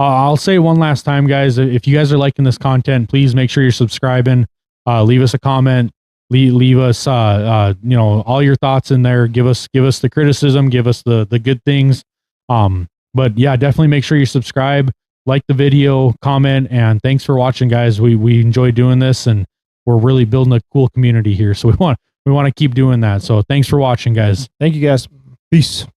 I'll say one last time, guys, if you guys are liking this content, please make sure you're subscribing. Leave us a comment. Leave us, all your thoughts in there. Give us the criticism. Give us the good things. But yeah, definitely make sure you subscribe, like the video, comment, and thanks for watching, guys. We enjoy doing this, and we're really building a cool community here. So we want to keep doing that. So thanks for watching, guys. Thank you, guys. Peace.